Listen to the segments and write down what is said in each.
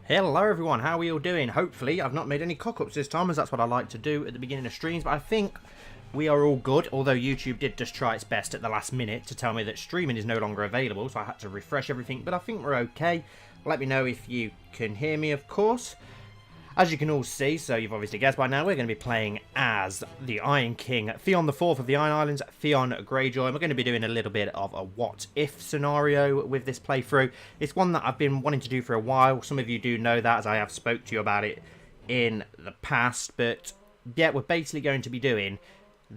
Hello everyone, how are we all doing? Hopefully I've not made any cock-ups this time, as that's what I like to do at the beginning of streams, but I think we are all good, although YouTube did just try its best at the last minute to tell me that streaming is no longer available, so I had to refresh everything, but I think we're okay. Let me know if you can hear me, of course. As you can all see, so you've obviously guessed by now, we're going to be playing as the Iron King, Theon IV of the Iron Islands, Theon Greyjoy. We're going to be doing a little bit of a what-if scenario with this playthrough. It's one that I've been wanting to do for a while. Some of you do know that, as I have spoke to you about it in the past. But yeah, we're basically going to be doing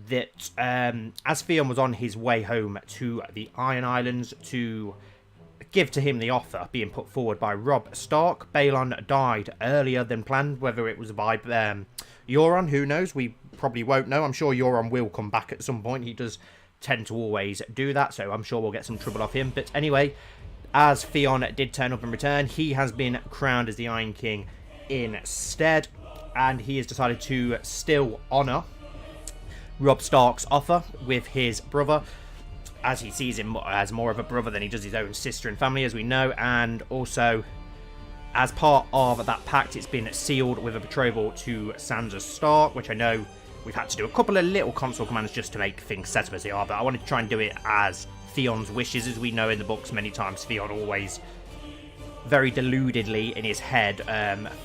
that as Theon was on his way home to the Iron Islands to give to him the offer being put forward by Robb Stark. Balon died earlier than planned, whether it was by Euron, who knows, we probably won't know. I'm sure Euron will come back at some point, he does tend to always do that, so I'm sure we'll get some trouble off him. But anyway, as Theon did turn up and return, he has been crowned as the Iron King instead, and he has decided to still honour Robb Stark's offer with his brother, as he sees him as more of a brother than he does his own sister and family, as we know. And also, as part of that pact, it's been sealed with a betrothal to Sansa Stark, which I know we've had to do a couple of little console commands just to make things set up as they are, but I wanted to try and do it as Theon's wishes. As we know in the books many times, Theon always very deludedly in his head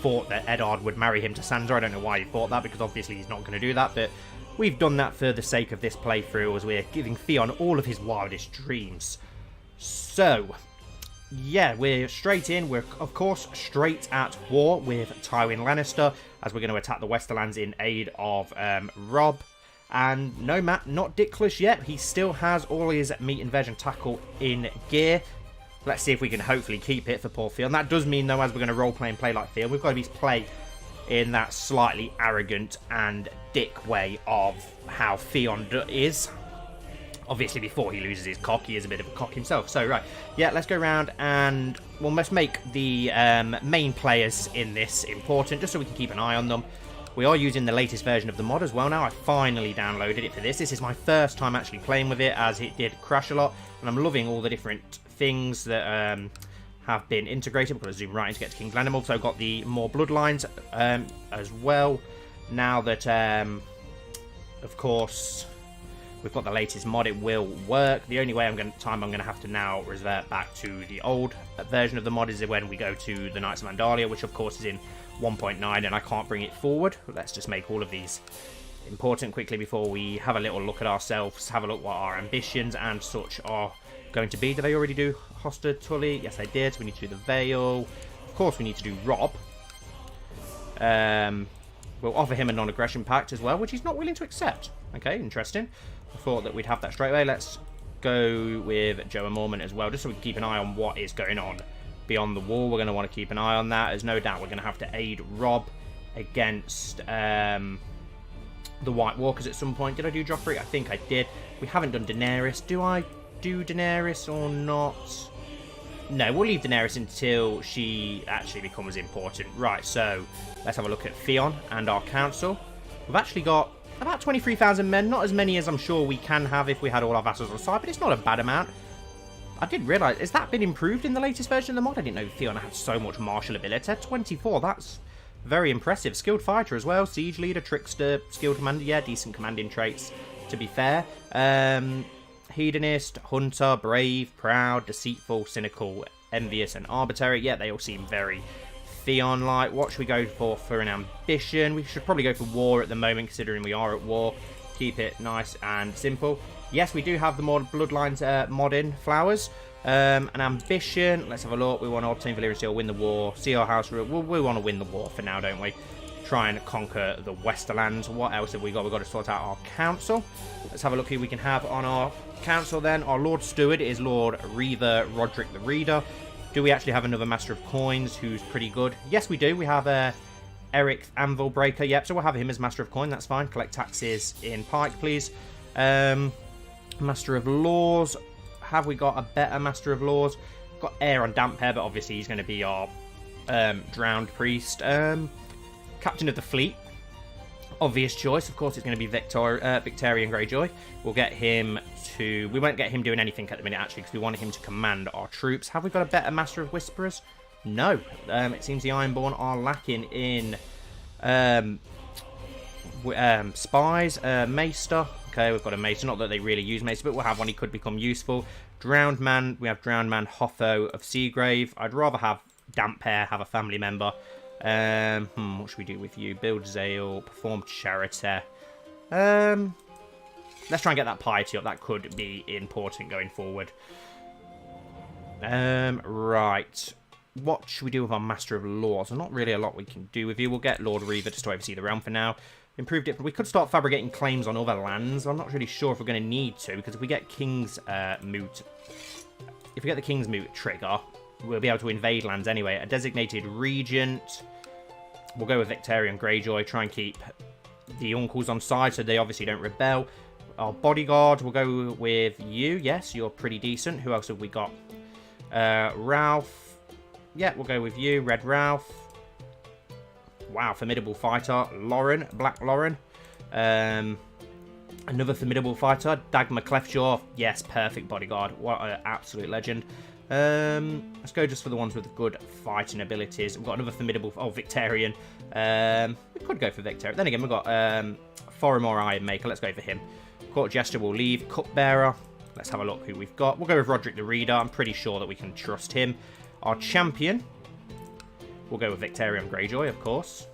thought that Eddard would marry him to Sansa. I don't know why he thought that, because obviously he's not going to do that, but we've done that for the sake of this playthrough, as we're giving Theon all of his wildest dreams. So, yeah, we're straight in. We're, of course, straight at war with Tywin Lannister, as we're going to attack the Westerlands in aid of Robb. And no, Matt, not Dickless yet. He still has all his meat and veg and tackle in gear. Let's see if we can hopefully keep it for poor Theon. That does mean, though, as we're going to roleplay and play like Theon, we've got to be play in that slightly arrogant and dick way of how Theon is. Obviously, before he loses his cock, he is a bit of a cock himself. So, right, yeah, let's go around and we'll just make the main players in this important, just so we can keep an eye on them. We are using the latest version of the mod as well now. I finally downloaded it for this. This is my first time actually playing with it, as it did crash a lot, and I'm loving all the different things that have been integrated. We're going to zoom right in to get to King's Landing. I've also got the more bloodlines as well, now that of course we've got the latest mod. It will work. The only way I'm going to have to now revert back to the old version of the mod is when we go to the Knights of Mandalia, which of course is in 1.9, and I can't bring it forward. Let's just make all of these important quickly before we have a little look at ourselves, have a look what our ambitions and such are going to be. Did I already do Hoster Tully? Yes, I did. So we need to do the Vale. Of course, we need to do Robb. We'll offer him a non-aggression pact as well, which he's not willing to accept. Okay, interesting. I thought that we'd have that straight away. Let's go with Joe and Mormont as well, just so we can keep an eye on what is going on beyond the wall. We're going to want to keep an eye on that. There's no doubt we're going to have to aid Robb against the White Walkers at some point. Did I do Joffrey? I think I did. We haven't done Daenerys. Do I do Daenerys or not? No, we'll leave Daenerys until she actually becomes important. Right, so let's have a look at Theon and our council. We've actually got about 23,000 men. Not as many as I'm sure we can have if we had all our vassals on side, but it's not a bad amount. I didn't realise, has that been improved in the latest version of the mod? I didn't know Theon had so much martial ability. 24, that's very impressive. Skilled fighter as well, siege leader, trickster, skilled commander. Yeah, decent commanding traits, to be fair. Hedonist, hunter, brave, proud, deceitful, cynical, envious, and arbitrary. Yeah, they all seem very Theon-like. What should we go for an ambition? We should probably go for war at the moment, considering we are at war. Keep it nice and simple. Yes, we do have the mod bloodlines mod in flowers. An ambition. Let's have a look. We want to obtain Valyrian Steel, win the war, see our house rule. We want to win the war for now, don't we? Try and conquer the Westerlands. What else have we got? We've got to sort out our council. Let's have a look who we can have on our council then. Our Lord Steward is Lord Reaver Roderick the Reader. Do we actually have another Master of Coins who's pretty good? Yes, we do. We have Eric Anvil Breaker. Yep, so we'll have him as Master of Coin. That's fine. Collect taxes in Pike, please. Master of Laws. Have we got a better Master of Laws? Got Air on Damp Hair, but obviously he's going to be our Drowned Priest. Captain of the Fleet. Obvious choice, of course, it's going to be Victorian Greyjoy. We'll get him we won't get him doing anything at the minute, actually, because we want him to command our troops. Have we got a better Master of Whisperers? No. It seems the Ironborn are lacking in spies. Maester. Okay, we've got a Maester. Not that they really use Maester, but we'll have one. He could become useful. Drowned Man. We have Drowned Man Hotho of Seagrave. I'd rather have Damp Hair, have a family member. What should we do with you? Build Zale. Perform Charity. Let's try and get that piety up. That could be important going forward. Right. What should we do with our Master of Laws? There's not really a lot we can do with you. We'll get Lord Reaver just to oversee the realm for now. Improved it. We could start fabricating claims on other lands. I'm not really sure if we're going to need to, because if we get Kingsmoot, if we get the Kingsmoot trigger, we'll be able to invade lands anyway. A designated regent. We'll go with Theon Greyjoy. Try and keep the uncles on side so they obviously don't rebel. Our bodyguard, we'll go with you. Yes, you're pretty decent. Who else have we got? Ralph. Yeah, we'll go with you. Red Ralph. Wow, formidable fighter. Lauren. Black Lauren. Another formidable fighter. Dagmar Cleftjaw. Yes, perfect bodyguard. What an absolute legend. Let's go just for the ones with good fighting abilities. We've got another formidable... Oh, Victorian. We could go for Victorian. Then again, we've got Forimor Iron Maker. Let's go for him. Court Jester will leave. Cupbearer. Let's have a look who we've got. We'll go with Roderick the Reader. I'm pretty sure that we can trust him. Our champion. We'll go with Theon Greyjoy, of course.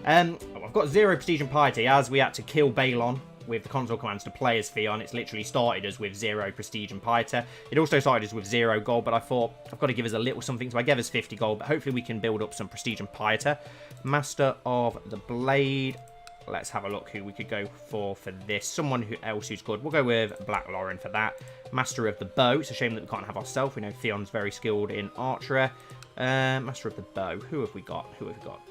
I've got 0 prestige and piety as we had to kill Balon with the console commands to play as Theon. It's literally started us with 0 prestige and piety. It also started us with 0 gold, but I thought I've got to give us a little something, so I gave us 50 gold, but hopefully we can build up some prestige and piety. Master of the Blade. Let's have a look who we could go for this. Someone else who's good. We'll go with Black Lauren for that. Master of the Bow. It's a shame that we can't have ourselves. We know Theon's very skilled in archery. Master of the Bow. Who have we got?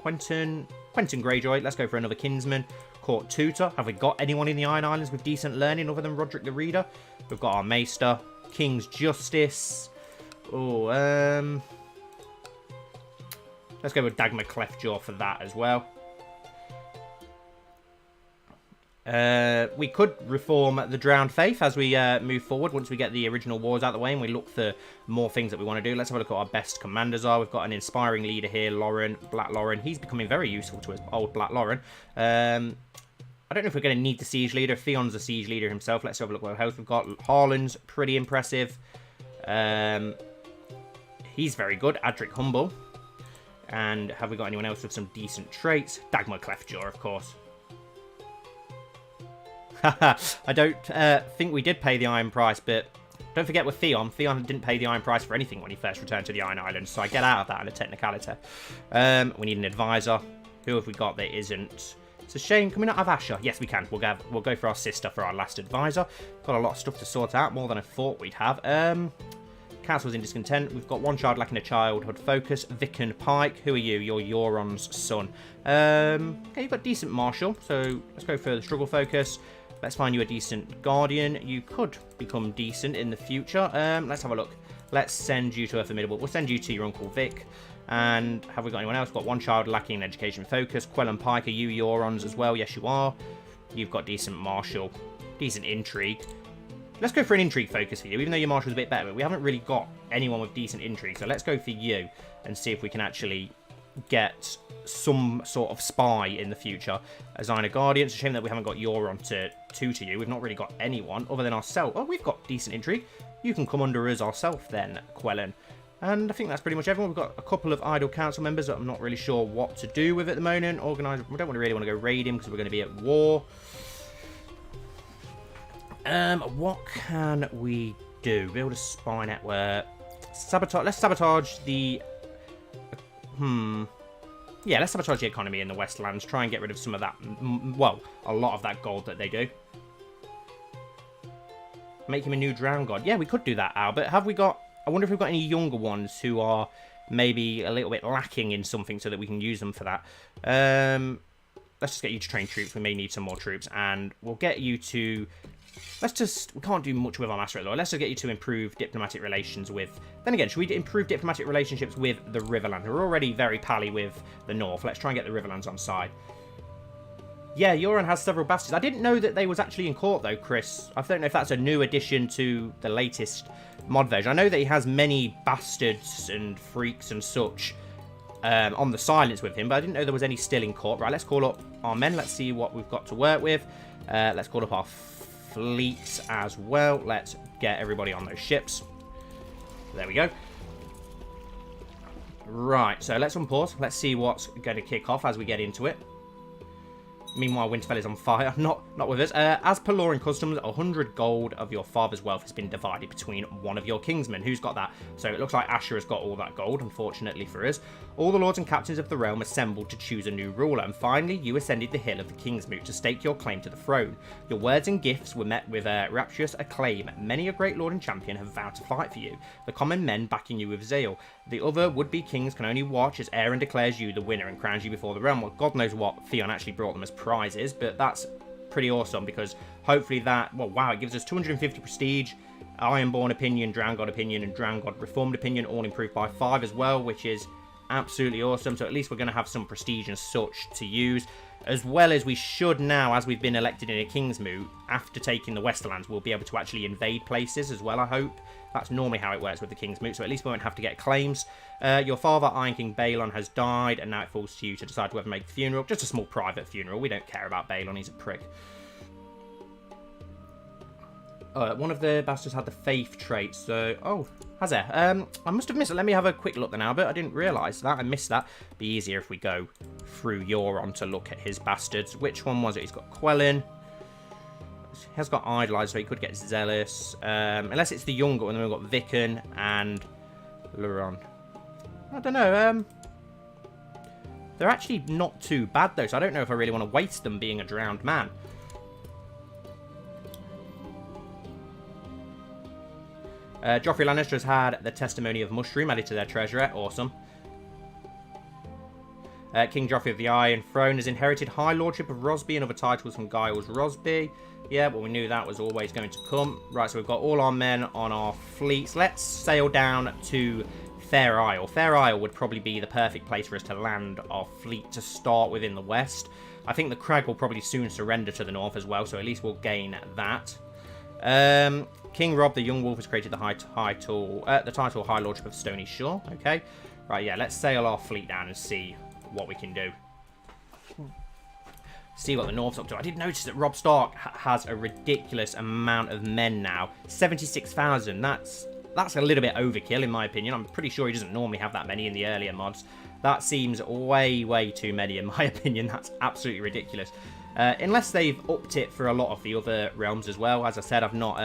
Quentin Greyjoy. Let's go for another kinsman. Court Tutor. Have we got anyone in the Iron Islands with decent learning other than Roderick the Reader? We've got our Maester. King's Justice. Oh, let's go with Dagmar Cleftjaw for that as well. We could reform the Drowned Faith as we move forward once we get the original wars out of the way and we look for more things that we want to do. Let's have a look at what our best commanders are. We've got an inspiring leader here, Black Lauren. He's becoming very useful to us, old Black Lauren. I don't know if we're going to need the siege leader. Theon's a siege leader himself. Let's have a look what else we've got. Harlan's pretty impressive. He's very good. Adric Humble. And have we got anyone else with some decent traits? Dagmar Cleftjaw, of course. I don't think we did pay the iron price, but don't forget with Theon. Theon didn't pay the iron price for anything when he first returned to the Iron Islands, so I get out of that on a technicality. We need an advisor. Who have we got that isn't? It's a shame. Can we not have Asher? Yes, we can. We'll go for our sister for our last advisor. Got a lot of stuff to sort out, more than I thought we'd have. Castle's in discontent. We've got one child lacking a childhood focus. Vicken Pike. Who are you? You're Euron's son. Okay, you've got decent martial, so let's go for the struggle focus. Let's find you a decent guardian. You could become decent in the future. Let's have a look. Let's send you to a formidable. We'll send you to your Uncle Vic. And have we got anyone else? We've got one child lacking in education focus. Quellen Pike, are you Euron's as well? Yes, you are. You've got decent martial, decent intrigue. Let's go for an intrigue focus for you, even though your marshal's a bit better. But we haven't really got anyone with decent intrigue. So let's go for you and see if we can actually get some sort of spy in the future. Assign a guardian. It's a shame that we haven't got Euron to tutor you. We've not really got anyone other than ourselves. Oh, we've got decent intrigue. You can come under us ourselves then, Quellen. And I think that's pretty much everyone. We've got a couple of idle council members that I'm not really sure what to do with at the moment. Organise. We don't really want to go raid him because we're going to be at war. What can we do? Build a spy network. Sabotage. Let's sabotage the... Yeah, let's sabotage the economy in the Westlands. Try and get rid of some of that... Well, a lot of that gold that they do. Make him a new drown god. Yeah, we could do that, Albert. Have we got... I wonder if we've got any younger ones who are maybe a little bit lacking in something so that we can use them for that. Let's just get you to train troops. We may need some more troops. And we'll get you to... Let's just... We can't do much with our Master at Law. Let's just get you to improve diplomatic relations with... Then again, should we improve diplomatic relationships with the Riverlands? We're already very pally with the North. Let's try and get the Riverlands on side. Yeah, Euron has several bastards. I didn't know that they was actually in court, though, Chris. I don't know if that's a new addition to the latest mod version. I know that he has many bastards and freaks and such on the silence with him, but I didn't know there was any still in court. Right, let's call up our men. Let's see what we've got to work with. Let's call up our fleets as well. Let's get everybody on those ships. There we go. Right, so let's unpause. Let's see what's going to kick off as we get into it. Meanwhile, Winterfell is on fire. Not with us. As per law and customs, 100 gold of your father's wealth has been divided between one of your kingsmen. Who's got that? So it looks like Asher has got all that gold, unfortunately for us. All the lords and captains of the realm assembled to choose a new ruler. And finally, you ascended the hill of the Kingsmoot to stake your claim to the throne. Your words and gifts were met with rapturous acclaim. Many a great lord and champion have vowed to fight for you, the common men backing you with zeal. The other would-be kings can only watch as Aaron declares you the winner and crowns you before the realm. Well, God knows what Theon actually brought them as prizes, but that's pretty awesome because hopefully that, well, wow, it gives us 250 prestige, Ironborn opinion, Drown God opinion, and Drown God reformed opinion, all improved by 5 as well, which is absolutely awesome. So at least we're going to have some prestige and such to use, as well as we should now, as we've been elected in a Kingsmoot, after taking the Westerlands, we'll be able to actually invade places as well, I hope. That's normally how it works with the Kingsmoot, so at least we won't have to get claims. Your father, Iron King Balon, has died, and now it falls to you to decide whether to make the funeral. Just a small private funeral. We don't care about Balon, he's a prick. One of the bastards had the faith trait, so... Oh, has there? I must have missed it. Let me have a quick look then, Albert. I didn't realise that. I missed that. Be easier if we go through Euron to look at his bastards. Which one was it? He's got Quellin. He has got Idolize, so he could get Zealous. Unless it's the younger one, then we've got Vicken and Luron. I don't know. They're actually not too bad, though, so I don't know if I really want to waste them being a drowned man. Joffrey Lannister has had the testimony of Mushroom added to their treasure. Awesome. King Joffrey of the Iron Throne has inherited High Lordship of Rosby and other titles from Giles Rosby. Yeah, but we knew that was always going to come. Right, so we've got all our men on our fleets. Let's sail down to Fair Isle. Fair Isle would probably be the perfect place for us to land our fleet to start with in the west. I think the Crag will probably soon surrender to the north as well, so at least we'll gain that. King Robb the Young Wolf has created the title High Lordship of Stony Shore. Okay. Right, yeah, let's sail our fleet down and see what we can do. See what the North's up to. I did notice that Robb Stark has a ridiculous amount of men now. 76,000. That's a little bit overkill, in my opinion. I'm pretty sure he doesn't normally have that many in the earlier mods. That seems way, way too many, in my opinion. That's absolutely ridiculous. Unless they've upped it for a lot of the other realms as well. As I said, I've not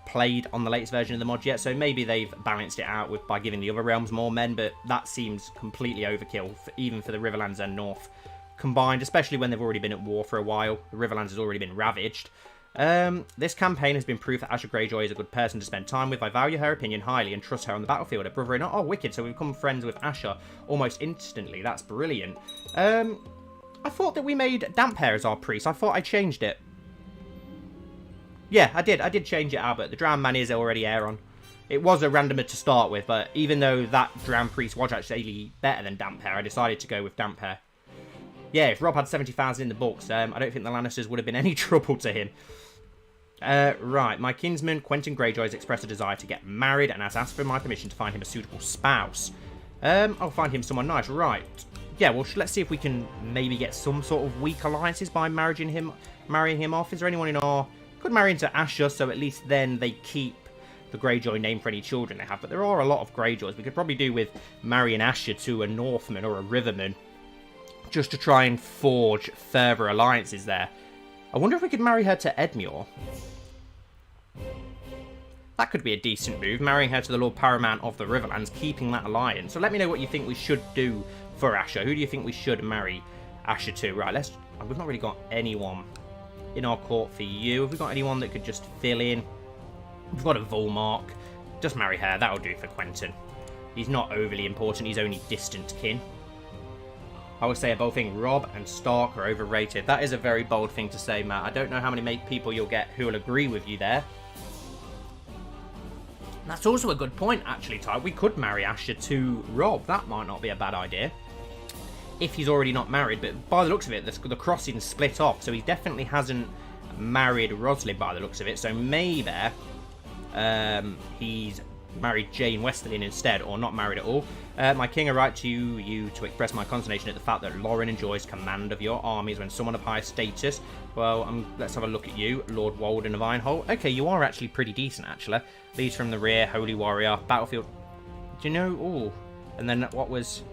played on the latest version of the mod yet, so maybe they've balanced it out by giving the other realms more men, but that seems completely overkill, even for the Riverlands and North combined, especially when they've already been at war for a while. The Riverlands has already been ravaged. This campaign has been proof that Asher Greyjoy is a good person to spend time with. I value her opinion highly and trust her on the battlefield. A brother in... Oh, wicked, so we've become friends with Asher almost instantly. That's brilliant. I thought that we made Damphair as our priest. I thought I changed it. Yeah, I did. I did change it, Albert. The Drowned Man is already Aeron. It was a randomer to start with, but even though that Drowned Priest was actually better than Damphair, I decided to go with Damphair. Yeah, if Robb had 70,000 in the books, I don't think the Lannisters would have been any trouble to him. Right, my kinsman, Quentyn Greyjoy, has expressed a desire to get married and has asked for my permission to find him a suitable spouse. I'll find him someone nice, right. Yeah, well, let's see if we can maybe get some sort of weak alliances by marrying him off. Is there anyone in our... Could marry into Asher, so at least then they keep the Greyjoy name for any children they have. But there are a lot of Greyjoys. We could probably do with marrying Asher to a Northman or a Riverman, just to try and forge further alliances there. I wonder if we could marry her to Edmure. That could be a decent move, marrying her to the Lord Paramount of the Riverlands, keeping that alliance. So let me know what you think we should do for Asher. Who do you think we should marry Asher to? Right, we've not really got anyone in our court for you. Have we got anyone that could just fill in? We've got a Volmark. Just marry her. That'll do for Quentyn. He's not overly important. He's only distant kin. I would say a bold thing. Robb and Stark are overrated. That is a very bold thing to say, Matt. I don't know how many people you'll get who will agree with you there. That's also a good point, actually, Ty. We could marry Asher to Robb. That might not be a bad idea. If he's already not married, but by the looks of it, the crossing's split off, so he definitely hasn't married Roslyn by the looks of it, so maybe He's married Jane Westerlin instead, or not married at all. My king, I write to you to express my consternation at the fact that Lauren enjoys command of your armies when someone of high status. Well, let's have a look at you, Lord Walden of Ironhold. Okay, you are actually pretty decent, actually. Leads from the rear, holy warrior, battlefield. Do you know? Oh, and then what was?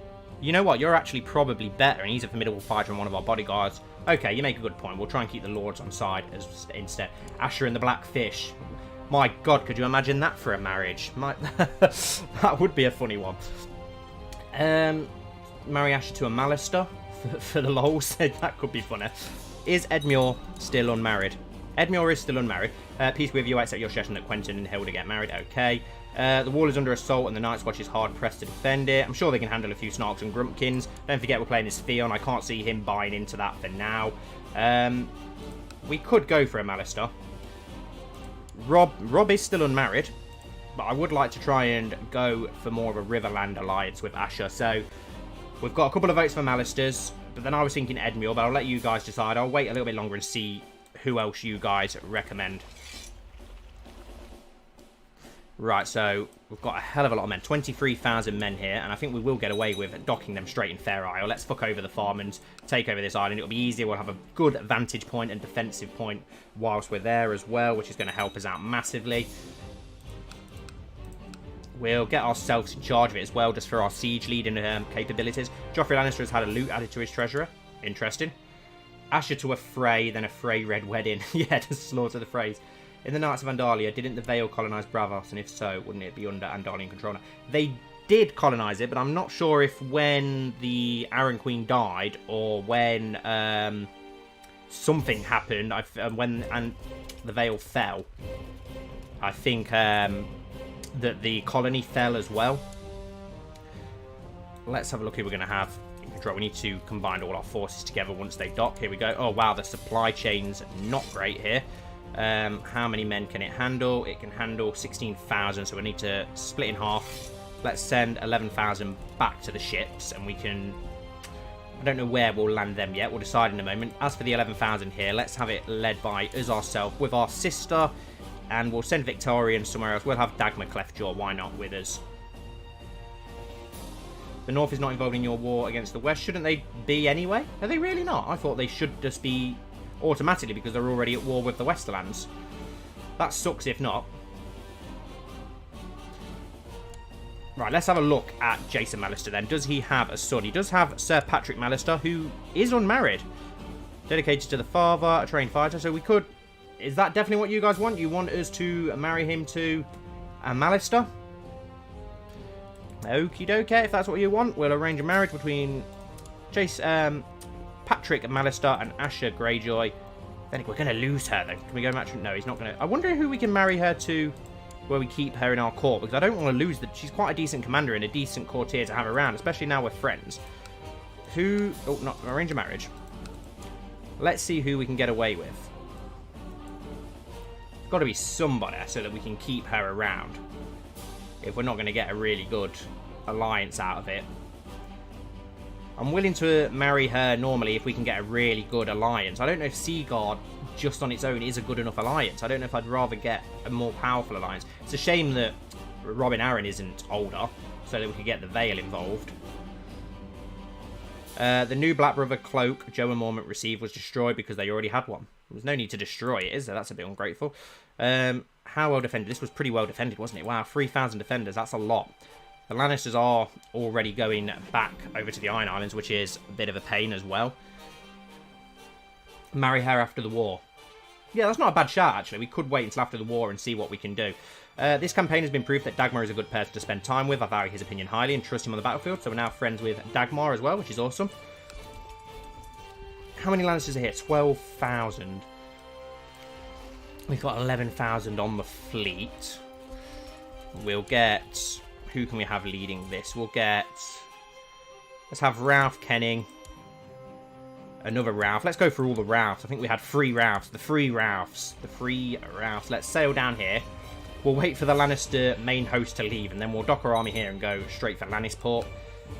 You know what? You're actually probably better, and he's a formidable fighter and one of our bodyguards. Okay, you make a good point. We'll try and keep the lords on side instead. Asher and the Blackfish. My God, could you imagine that for a marriage? That would be a funny one. Marry Asher to a Malister for the lols. That could be funny. Is Edmure still unmarried? Edmure is still unmarried. Peace with you. I accept your suggestion that Quentin and Hilda get married. Okay. The wall is under assault and the Night's Watch is hard pressed to defend it. I'm sure they can handle a few Snarks and Grumpkins. Don't forget we're playing as Theon. I can't see him buying into that for now. We could go for a Malister. Robb is still unmarried, but I would like to try and go for more of a Riverland alliance with Asher. So we've got a couple of votes for Malisters, but then I was thinking Edmure, but I'll let you guys decide. I'll wait a little bit longer and see who else you guys recommend. Right, so we've got a hell of a lot of men. 23,000 men here, and I think we will get away with docking them straight in Fair Isle. Let's fuck over the farm and take over this island. It'll be easier. We'll have a good vantage point and defensive point whilst we're there as well, which is going to help us out massively. We'll get ourselves in charge of it as well, just for our siege leading capabilities. Joffrey Lannister has had a loot added to his treasurer. Interesting. Asher to a Frey, then a Frey Red Wedding. Yeah, to slaughter the Freys. In the Knights of Andalia, didn't the Vale colonise Bravos? And if so, wouldn't it be under Andalian control now? They did colonise it, but I'm not sure if when the Iron Queen died or when something happened, when the Vale fell. I think that the colony fell as well. Let's have a look who we're going to have in control. We need to combine all our forces together once they dock. Here we go. Oh, wow, the supply chain's not great here. How many men can it handle? It can handle 16,000, so we need to split in half. Let's send 11,000 back to the ships, and we can... I don't know where we'll land them yet. We'll decide in a moment. As for the 11,000 here, let's have it led by us ourselves with our sister, and we'll send Victorian somewhere else. We'll have Dagmar Cleftjaw, why not, with us. The North is not involved in your war against the West. Shouldn't they be anyway? Are they really not? I thought they should just be... automatically because they're already at war with the Westerlands. That sucks if not. Right, let's have a look at Jason Mallister then. Does he have a son? He does have Sir Patrick Mallister, who is unmarried. Dedicated to the father, a trained fighter. So we could... Is that definitely what you guys want? You want us to marry him to a Mallister? Okie dokie, if that's what you want. We'll arrange a marriage between Patrick Mallister and Asher Greyjoy. Then we're going to lose her, though. Can we go match? No, he's not going to. I wonder who we can marry her to where we keep her in our court, because I don't want to lose that. She's quite a decent commander and a decent courtier to have around, especially now we're friends. Who... Oh, not arrange a marriage. Let's see who we can get away with. Got to be somebody so that we can keep her around. If we're not going to get a really good alliance out of it. I'm willing to marry her normally if we can get a really good alliance. I don't know if Seaguard just on its own is a good enough alliance. I don't know if I'd rather get a more powerful alliance. It's a shame that Robin Arryn isn't older, so that we could get the Vale involved. The new Black Brother cloak Joe and Mormont received was destroyed because they already had one. There's no need to destroy it, is there? That's a bit ungrateful. How well defended? This was pretty well defended, wasn't it? Wow, 3,000 defenders. That's a lot. The Lannisters are already going back over to the Iron Islands, which is a bit of a pain as well. Marry her after the war. Yeah, that's not a bad shout, actually. We could wait until after the war and see what we can do. This campaign has been proof that Dagmar is a good person to spend time with. I value his opinion highly and trust him on the battlefield, so we're now friends with Dagmar as well, which is awesome. How many Lannisters are here? 12,000. We've got 11,000 on the fleet. We'll get... Who can we have leading this? We'll get... Let's have Ralph Kenning. Another Ralph. Let's go for all the Ralphs. I think we had 3 Ralphs. The 3 Ralphs. The 3 Ralphs. Let's sail down here. We'll wait for the Lannister main host to leave, and then we'll dock our army here and go straight for Lannisport.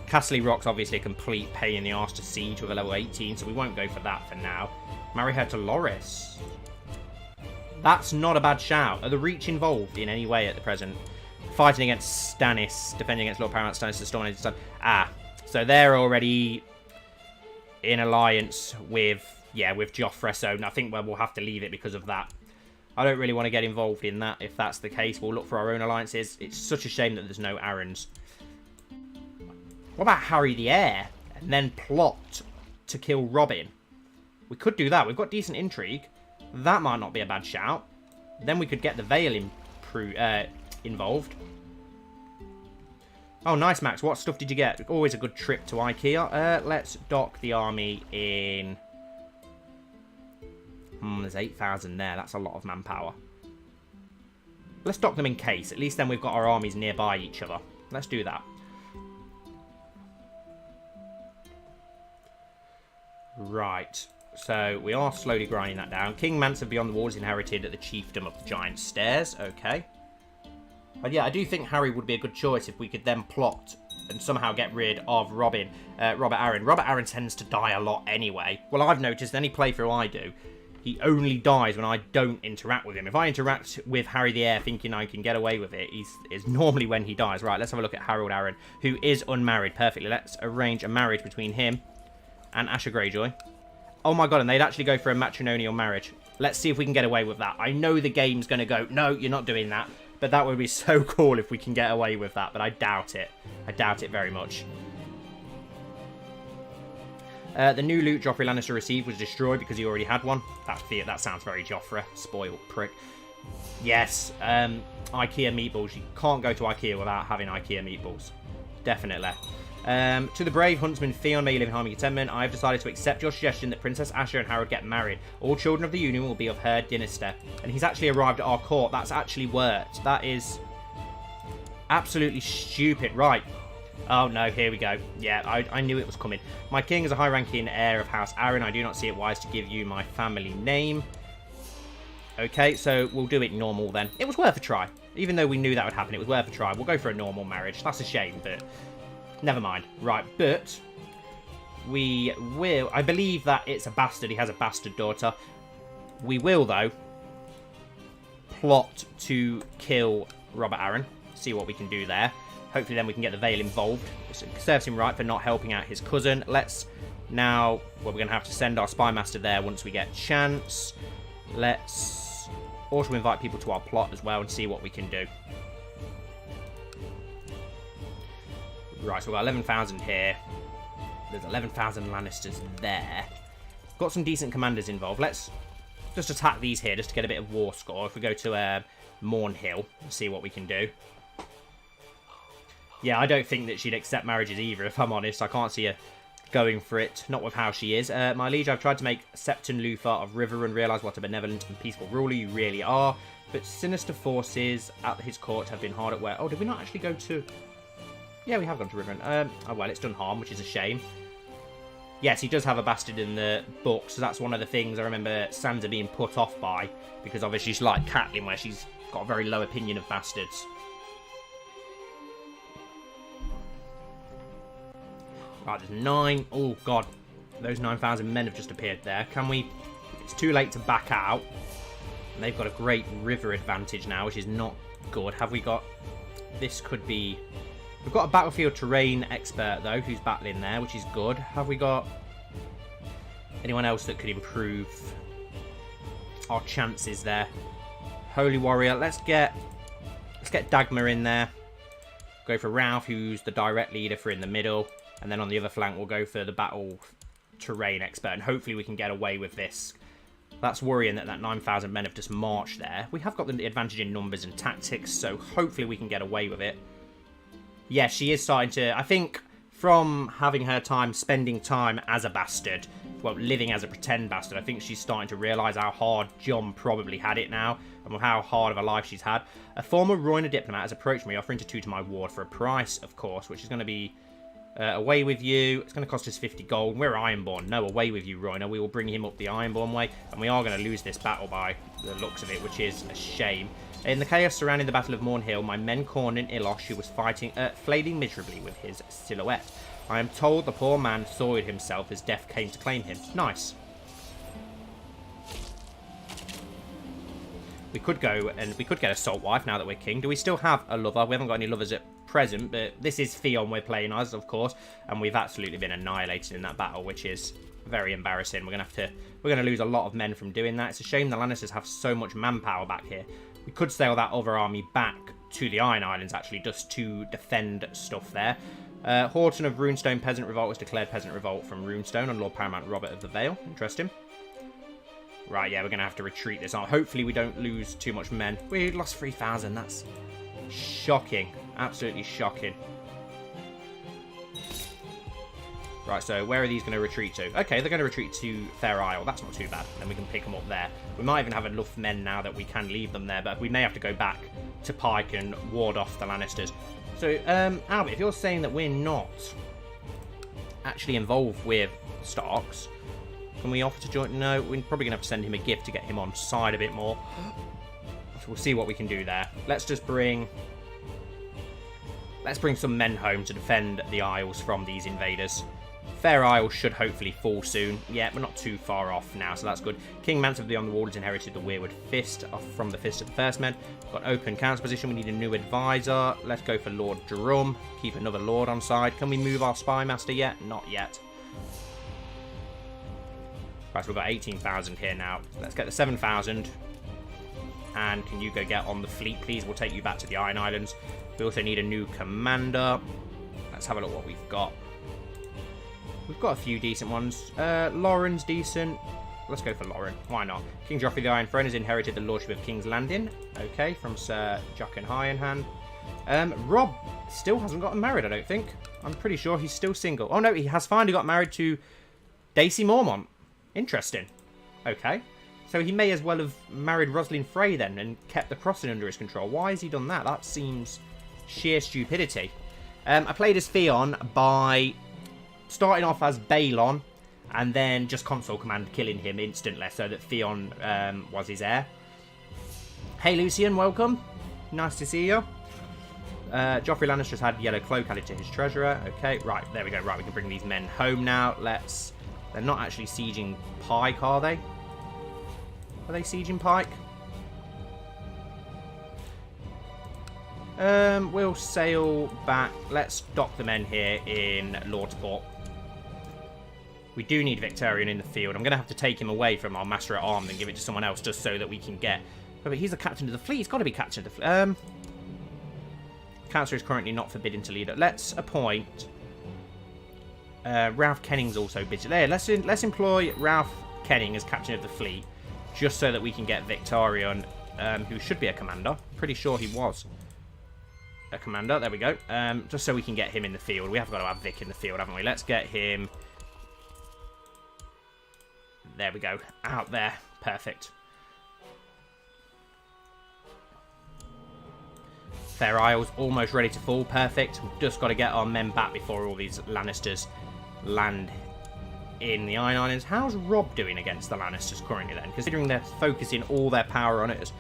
Castle Rock's obviously a complete pain in the arse to siege with a level 18, so we won't go for that for now. Marry her to Loris. That's not a bad shout. Are the Reach involved in any way at the present? Fighting against Stannis, defending against Lord Paramount Stannis, the Storm. So they're already in alliance with, with Joffrey. So I think we'll have to leave it because of that. I don't really want to get involved in that. If that's the case, we'll look for our own alliances. It's such a shame that there's no Arryns. What about Harry the Heir? And then plot to kill Robin. We could do that. We've got decent intrigue. That might not be a bad shout. Then we could get the Vale involved. Oh, nice, Max. What stuff did you get? Always a good trip to IKEA. Let's dock the army in... there's 8,000 there. That's a lot of manpower. Let's dock them in case. At least then we've got our armies nearby each other. Let's do that. Right. So we are slowly grinding that down. King Mansa Beyond the Walls inherited at the chiefdom of the Giant Stairs. Okay. But yeah, I do think Harry would be a good choice if we could then plot and somehow get rid of Robert Arryn. Robert Arryn tends to die a lot anyway. Well, I've noticed any playthrough I do, he only dies when I don't interact with him. If I interact with Harry the Heir thinking I can get away with it, is normally when he dies. Right, let's have a look at Harold Arryn, who is unmarried. Perfectly. Let's arrange a marriage between him and Asher Greyjoy. Oh my god, and they'd actually go for a matrimonial marriage. Let's see if we can get away with that. I know the game's going to go, no, you're not doing that. But that would be so cool if we can get away with that. But I doubt it. I doubt it very much. The new loot Joffrey Lannister received was destroyed because he already had one. That sounds very Joffrey. Spoiled prick. Yes. IKEA meatballs. You can't go to IKEA without having IKEA meatballs. Definitely. To the brave huntsman Theon, may you live in harmony contentment, I have decided to accept your suggestion that Princess Asher and Harold get married. All children of the Union will be of her dynasty. And he's actually arrived at our court. That's actually worked. That is absolutely stupid. Right. Oh no, here we go. Yeah, I knew it was coming. My king is a high-ranking heir of House Arryn. I do not see it wise to give you my family name. Okay, so we'll do it normal then. It was worth a try. Even though we knew that would happen, it was worth a try. We'll go for a normal marriage. That's a shame, but... never mind. Right, but we will... I believe that it's a bastard. He has a bastard daughter. We will, though, plot to kill Robert Arryn. See what we can do there. Hopefully then we can get the Vale involved. It serves him right for not helping out his cousin. Let's now... well, we're going to have to send our Spy Master there once we get chance. Let's also invite people to our plot as well and see what we can do. Right, so we've got 11,000 here. There's 11,000 Lannisters there. Got some decent commanders involved. Let's just attack these here just to get a bit of war score. If we go to Morn Hill and see what we can do. Yeah, I don't think that she'd accept marriages either, if I'm honest. I can't see her going for it. Not with how she is. My liege, I've tried to make Septon Luther of Riverrun realise what a benevolent and peaceful ruler you really are. But sinister forces at his court have been hard at work. Oh, did we not actually go to... yeah, we have gone to Riverrun. Oh, well, it's done harm, which is a shame. Yes, he does have a bastard in the book, so that's one of the things I remember Sansa being put off by, because obviously she's like Catelyn, where she's got a very low opinion of bastards. Right, there's 9. Oh, God. Those 9,000 men have just appeared there. Can we... it's too late to back out. And they've got a great river advantage now, which is not good. Have we got... this could be... we've got a battlefield terrain expert, though, who's battling there, which is good. Have we got anyone else that could improve our chances there? Holy Warrior. Let's get Dagmar in there. Go for Ralph, who's the direct leader for in the middle. And then on the other flank, we'll go for the battle terrain expert. And hopefully we can get away with this. That's worrying that 9,000 men have just marched there. We have got the advantage in numbers and tactics, so hopefully we can get away with it. Yeah, she is starting to... I think from having her time, spending time as a bastard, well, living as a pretend bastard, I think she's starting to realise how hard Jon probably had it now, and how hard of a life she's had. A former Royner diplomat has approached me, offering to tutor my ward for a price, of course, which is going to be away with you. It's going to cost us 50 gold. We're Ironborn. No, away with you, Royner. We will bring him up the Ironborn way, and we are going to lose this battle by the looks of it, which is a shame. In the chaos surrounding the Battle of Morn Hill, my men cornered Ilosh, who was fighting, flailing miserably with his silhouette. I am told the poor man soiled himself as death came to claim him. Nice. We could go and we could get a salt wife now that we're king. Do we still have a lover? We haven't got any lovers at present, but this is Theon we're playing as, of course, and we've absolutely been annihilated in that battle, which is very embarrassing. We're gonna lose a lot of men from doing that. It's a shame the Lannisters have so much manpower back here. We could sail that other army back to the Iron Islands, actually, just to defend stuff there. Horton of Runestone Peasant Revolt was declared Peasant Revolt from Runestone on Lord Paramount Robert of the Vale. Interesting. Right, yeah, we're going to have to retreat this on. Hopefully we don't lose too much men. We lost 3,000. That's shocking. Absolutely shocking. Right, so where are these going to retreat to? Okay, they're going to retreat to Fair Isle. That's not too bad. Then we can pick them up there. We might even have enough men now that we can leave them there, but we may have to go back to Pike and ward off the Lannisters. So, Albert, if you're saying that we're not actually involved with Starks, can we offer to join? No, we're probably going to have to send him a gift to get him on side a bit more. So we'll see what we can do there. Let's bring some men home to defend the Isles from these invaders. Fair Isle should hopefully fall soon. Yeah, we're not too far off now, so that's good. King Mance of Beyond the Wall has inherited the Weirwood Fist from the Fist of the First Men. Got open council position. We need a new advisor. Let's go for Lord Drum. Keep another Lord on side. Can we move our Spy Master yet? Not yet. Right, so we've got 18,000 here now. Let's get the 7,000. And can you go get on the fleet, please? We'll take you back to the Iron Islands. We also need a new commander. Let's have a look what we've got. We've got a few decent ones. Lauren's decent. Let's go for Lauren. Why not? King Joffrey the Iron Throne has inherited the Lordship of King's Landing. Okay, from Sir Jockin Ironhand. Robb still hasn't gotten married, I don't think. I'm pretty sure he's still single. Oh, no, he has finally got married to Daisy Mormont. Interesting. Okay. So he may as well have married Roslyn Frey then and kept the crossing under his control. Why has he done that? That seems sheer stupidity. I played as Theon by starting off as Balon and then just console command killing him instantly so that Theon was his heir. Hey Lucian, welcome. Nice to see you. Joffrey Lannister's had Yellow Cloak added to his treasurer. Okay, right, there we go. Right, we can bring these men home now. They're not actually sieging Pike, are they? Are they sieging Pike? We'll sail back. Let's dock the men here in Lordsport. We do need Victorian in the field. I'm going to have to take him away from our Master at Arms and give it to someone else just so that we can get... Oh, but he's the captain of the fleet. He's got to be captain of the fleet. Councillor is currently not forbidden to lead it. Let's appoint... Ralph Kenning's also busy. There, let's employ Ralph Kenning as captain of the fleet, just so that we can get Victorian, who should be a commander. Pretty sure he was a commander. There we go. Just so we can get him in the field. We have got to have Vic in the field, haven't we? Let's get him. There we go. Out there. Perfect. Fair Isle's almost ready to fall. Perfect. We've just got to get our men back before all these Lannisters land in the Iron Islands. How's Robb doing against the Lannisters currently then? Considering they're focusing all their power on it.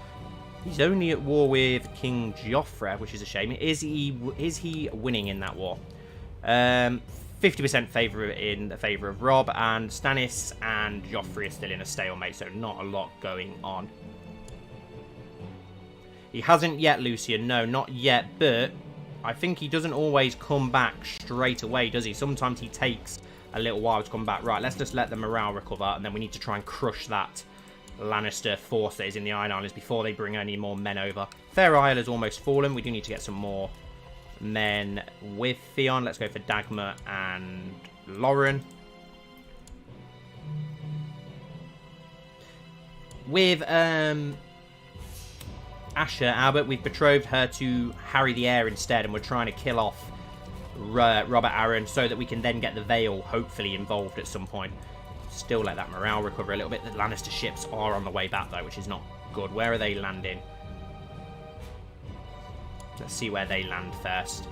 He's only at war with King Joffrey, which is a shame. Is he winning in that war? 50% in the favour of Robb, and Stannis and Joffrey are still in a stalemate, so not a lot going on. He hasn't yet, Lucian. No, not yet, but I think he doesn't always come back straight away, does he? Sometimes he takes a little while to come back. Right, let's just let the morale recover, and then we need to try and crush that Lannister force that is in the Iron Islands before they bring any more men over. Fair Isle has almost fallen. We do need to get some more men with Theon. Let's go for Dagmar and Lauren. With Asher, Albert, we've betrothed her to Harry the Heir instead, and we're trying to kill off Robert Arryn so that we can then get the Vale hopefully involved at some point. Still let that morale recover a little bit. The Lannister ships are on the way back though, which is not good. Where are they landing? Let's see where they land first.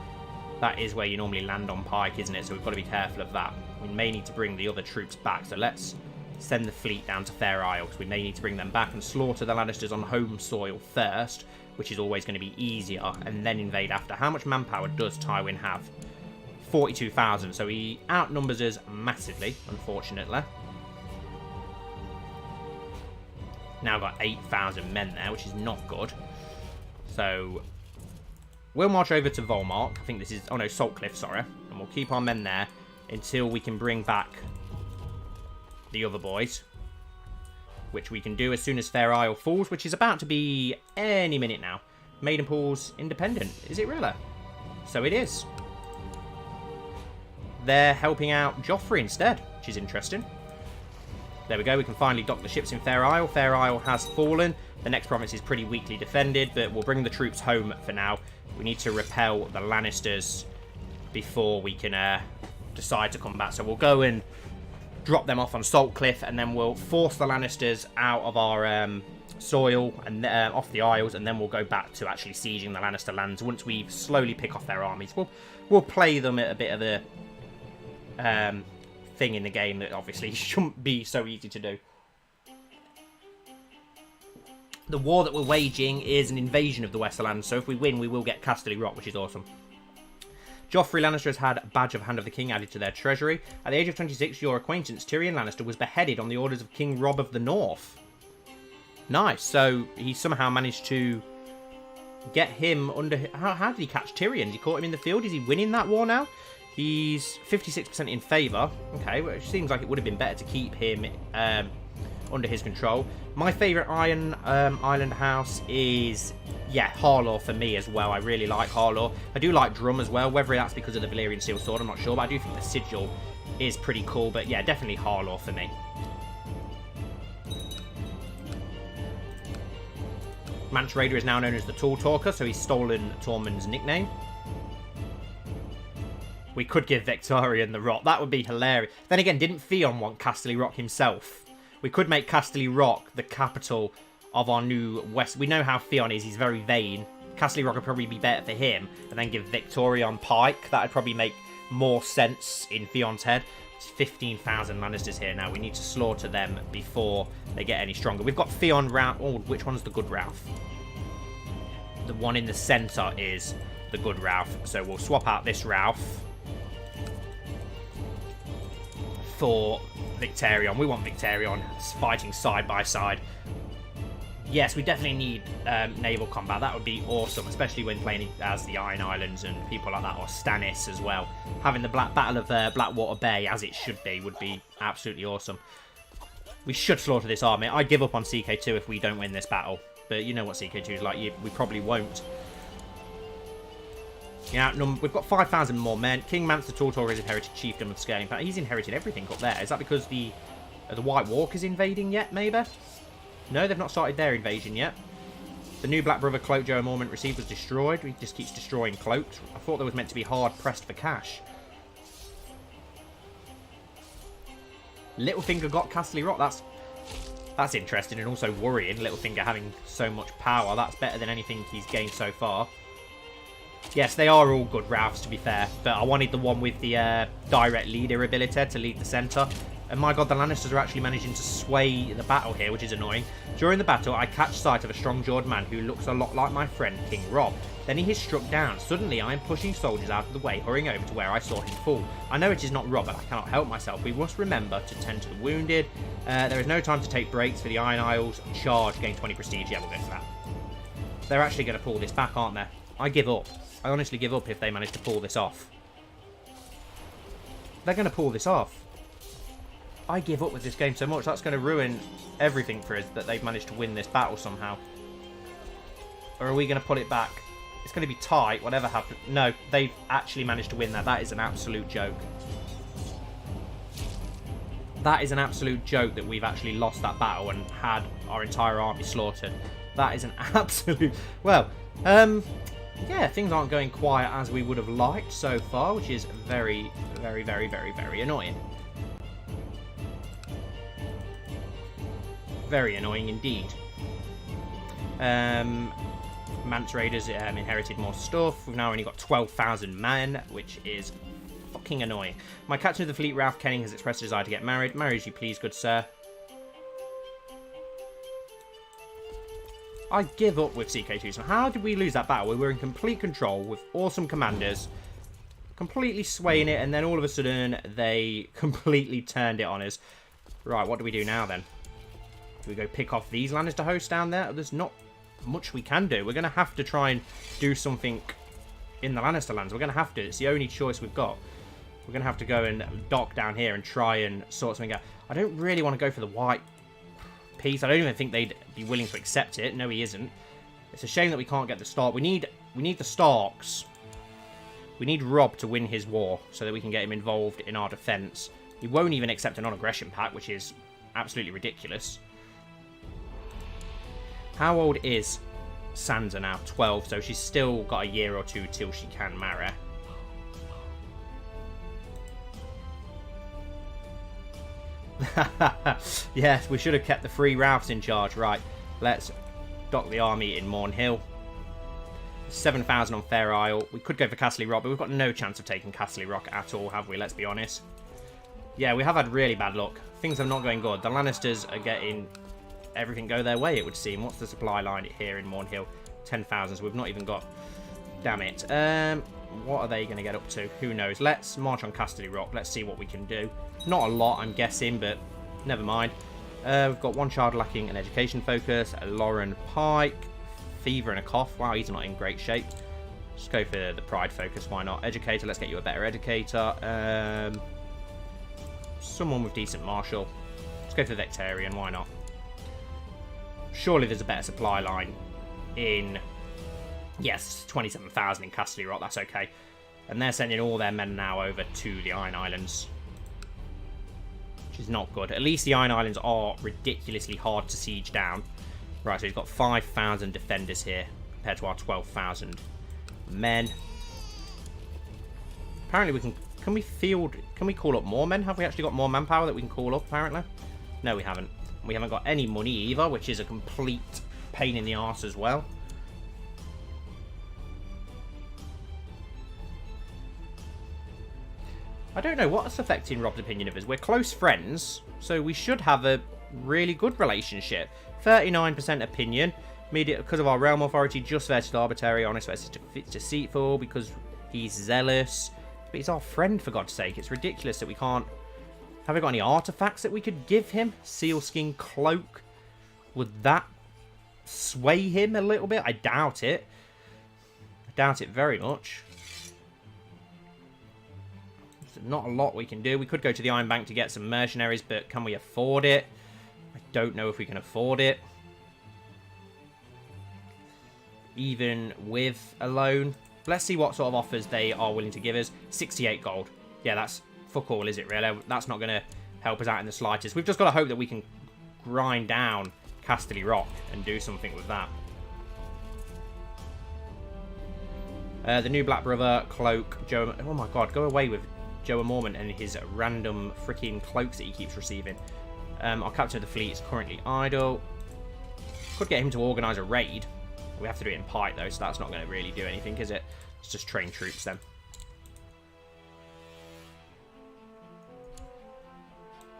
That is where you normally land on Pike, isn't it? So we've got to be careful of that. We may need to bring the other troops back, so let's send the fleet down to Fair Isle, because we may need to bring them back and slaughter the Lannisters on home soil first, which is always going to be easier, and then invade after. How much manpower does Tywin have? 42,000, so he outnumbers us massively, unfortunately. Now got 8,000 men there, which is not good. So we'll march over to Volmark. I think this is... Oh, no, Saltcliffe, sorry. And we'll keep our men there until we can bring back the other boys. Which we can do as soon as Fair Isle falls, which is about to be any minute now. Maidenpool's independent. Is it really? So it is. They're helping out Joffrey instead, which is interesting. There we go. We can finally dock the ships in Fair Isle. Fair Isle has fallen. The next province is pretty weakly defended, but we'll bring the troops home for now. We need to repel the Lannisters before we can decide to come back. So we'll go and drop them off on Saltcliffe, and then we'll force the Lannisters out of our soil and off the Isles, and then we'll go back to actually sieging the Lannister lands once we slowly pick off their armies. We'll play them at a bit of a thing in the game that obviously shouldn't be so easy to do. The war that we're waging is an invasion of the Westerlands, so if we win, we will get Casterly Rock, which is awesome. Joffrey Lannister has had Badge of Hand of the King added to their treasury. At the age of 26, your acquaintance Tyrion Lannister was beheaded on the orders of King Robb of the North. Nice. So he somehow managed to get him under... How did he catch Tyrion? Did he caught him in the field? Is he winning that war now? He's 56% in favour. Okay, which seems like it would have been better to keep him under his control. My favourite Iron Island house is, yeah, Harlaw for me as well. I really like Harlaw. I do like Drum as well, whether that's because of the Valyrian Steel Sword, I'm not sure, but I do think the Sigil is pretty cool. But yeah, definitely Harlaw for me. Mance Rayder is now known as the Tall Talker, so he's stolen Tormund's nickname. We could give Victorian the Rock. That would be hilarious. Then again, didn't Theon want Casterly Rock himself? We could make Casterly Rock the capital of our new West. We know how Theon is. He's very vain. Casterly Rock would probably be better for him. And then give Victorion Pike. That would probably make more sense in Theon's head. It's 15,000 Lannisters here now. We need to slaughter them before they get any stronger. We've got Theon Ralph. Oh, which one's the good Ralph? The one in the centre is the good Ralph. So we'll swap out this Ralph for Victorion. We want Victorion fighting side by side. Yes, we definitely need naval combat. That would be awesome, especially when playing as the Iron Islands and people like that, or Stannis as well. Having the Battle of Blackwater Bay, as it should be, would be absolutely awesome. We should slaughter this army. I'd give up on CK2 if we don't win this battle. But you know what CK2 is like. We probably won't. Yeah, we've got 5,000 more men. King Mance the Tall Talker is inherited chiefdom of Scaling. He's inherited everything up there. Is that because the White Walkers invading yet, maybe? No, they've not started their invasion yet. The new Black Brother cloak Joe Mormont received was destroyed. He just keeps destroying cloaks. I thought there was meant to be hard pressed for cash. Littlefinger got Casterly Rock. That's interesting and also worrying. Littlefinger having so much power. That's better than anything he's gained so far. Yes, they are all good Ralphs, to be fair, but I wanted the one with the direct leader ability to lead the centre. And my god, the Lannisters are actually managing to sway the battle here, which is annoying. During the battle, I catch sight of a strong-jawed man who looks a lot like my friend, King Robb. Then he is struck down. Suddenly, I am pushing soldiers out of the way, hurrying over to where I saw him fall. I know it is not Robb, but I cannot help myself. We must remember to tend to the wounded. There is no time to take breaks for the Iron Isles. Charge, gain 20 prestige. Yeah, we'll go for that. They're actually going to pull this back, aren't they? I give up. I honestly give up if they manage to pull this off. They're going to pull this off. I give up with this game so much. That's going to ruin everything for us that they've managed to win this battle somehow. Or are we going to put it back? It's going to be tight, whatever happens. No, they've actually managed to win that. That is an absolute joke. That is an absolute joke that we've actually lost that battle and had our entire army slaughtered. That is an absolute... Well, yeah, things aren't going quite as we would have liked so far, which is very, very, very, very, very annoying. Very annoying indeed. Mance Raiders inherited more stuff. We've now only got 12,000 men, which is fucking annoying. My captain of the fleet, Ralph Kenning, has expressed a desire to get married. Marry as you please, good sir. I give up with CK2. So how did we lose that battle? We were in complete control with awesome commanders, completely swaying it, and then all of a sudden they completely turned it on us. Right, what do we do now then? Do we go pick off these Lannister hosts down there? There's not much we can do. We're going to have to try and do something in the Lannister lands. We're going to have to. It's the only choice we've got. We're going to have to go and dock down here and try and sort something out. I don't really want to go for the white piece. I don't even think they'd be willing to accept it. No, he isn't. It's a shame that we can't get the Stark. We need the Starks. We need Robb to win his war so that we can get him involved in our defense. He won't even accept a non-aggression pact, which is absolutely ridiculous. How old is Sansa now? 12, so she's still got a year or two till she can marry. Yes, we should have kept the 3 Ralphs in charge. Right, let's dock the army in Morn Hill. 7,000 on Fair Isle. We could go for Castle Rock, but we've got no chance of taking Castle Rock at all, have we? Let's be honest. Yeah, we have had really bad luck. Things are not going good. The Lannisters are getting everything go their way, it would seem. What's the supply line here in Morn Hill? 10,000, so we've not even got... Damn it. What are they going to get up to? Who knows? Let's march on Castle Rock. Let's see what we can do. Not a lot, I'm guessing, but never mind. We've got 1 child lacking an education focus, a Lauren Pike, fever and a cough. Wow, he's not in great shape. Just go for the pride focus, why not? Educator, let's get you a better educator. Someone with decent martial. Let's go for the Vectarian, why not? Surely there's a better supply line in... Yes, 27,000 in Castle Rock, that's okay. And they're sending all their men now over to the Iron Islands. Which is not good. At least the Iron Islands are ridiculously hard to siege down. Right, so we've got 5,000 defenders here compared to our 12,000 men. Apparently we can... Can we call up more men? Have we actually got more manpower that we can call up, apparently? No, we haven't. We haven't got any money either, which is a complete pain in the arse as well. I don't know what's affecting Robb's opinion of us. We're close friends, so we should have a really good relationship. 39% opinion. Because of our realm authority, just versus arbitrary, honest versus deceitful, because he's zealous. But he's our friend, for God's sake. It's ridiculous that we can't... Have we got any artifacts that we could give him? Sealskin cloak. Would that sway him a little bit? I doubt it. I doubt it very much. There's not a lot we can do. We could go to the Iron Bank to get some mercenaries, but can we afford it? I don't know if we can afford it. Even with a loan. Let's see what sort of offers they are willing to give us. 68 gold. Yeah, that's fuck all, is it, really? That's not going to help us out in the slightest. We've just got to hope that we can grind down Castle Rock and do something with that. The new Black Brother, Cloak, Joe... Oh my god, go away with Joe Mormont and his random freaking cloaks that he keeps receiving. Our captain of the fleet is currently idle. Could get him to organise a raid. We have to do it in Pike, though, so that's not going to really do anything, is it? Let's just train troops, then.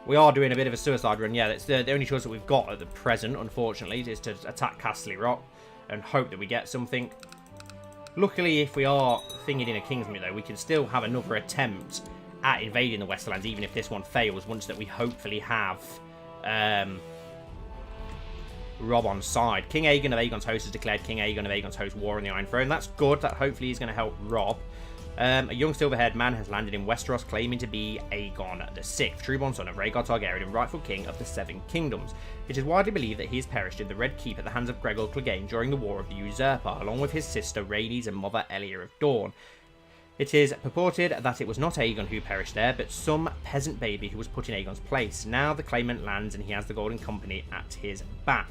We are doing a bit of a suicide run. Yeah, that's the only choice that we've got at the present, unfortunately, is to attack Castle Rock and hope that we get something. Luckily, if we are thinking in a Kingsmoot, though, we can still have another attempt at invading the Westerlands, even if this one fails, once that we hopefully have... Robb on side. King Aegon of Aegon's Host has declared King Aegon of Aegon's Host war on the Iron Throne. That's good. That hopefully is going to help Robb. A young silver-haired man has landed in Westeros claiming to be Aegon VI, trueborn son of Rhaegar Targaryen and rightful king of the Seven Kingdoms. It is widely believed that he has perished in the Red Keep at the hands of Gregor Clegane during the War of the Usurper, along with his sister Rhaenys and mother Elia of Dawn. It is purported that it was not Aegon who perished there, but some peasant baby who was put in Aegon's place. Now the claimant lands and he has the Golden Company at his back.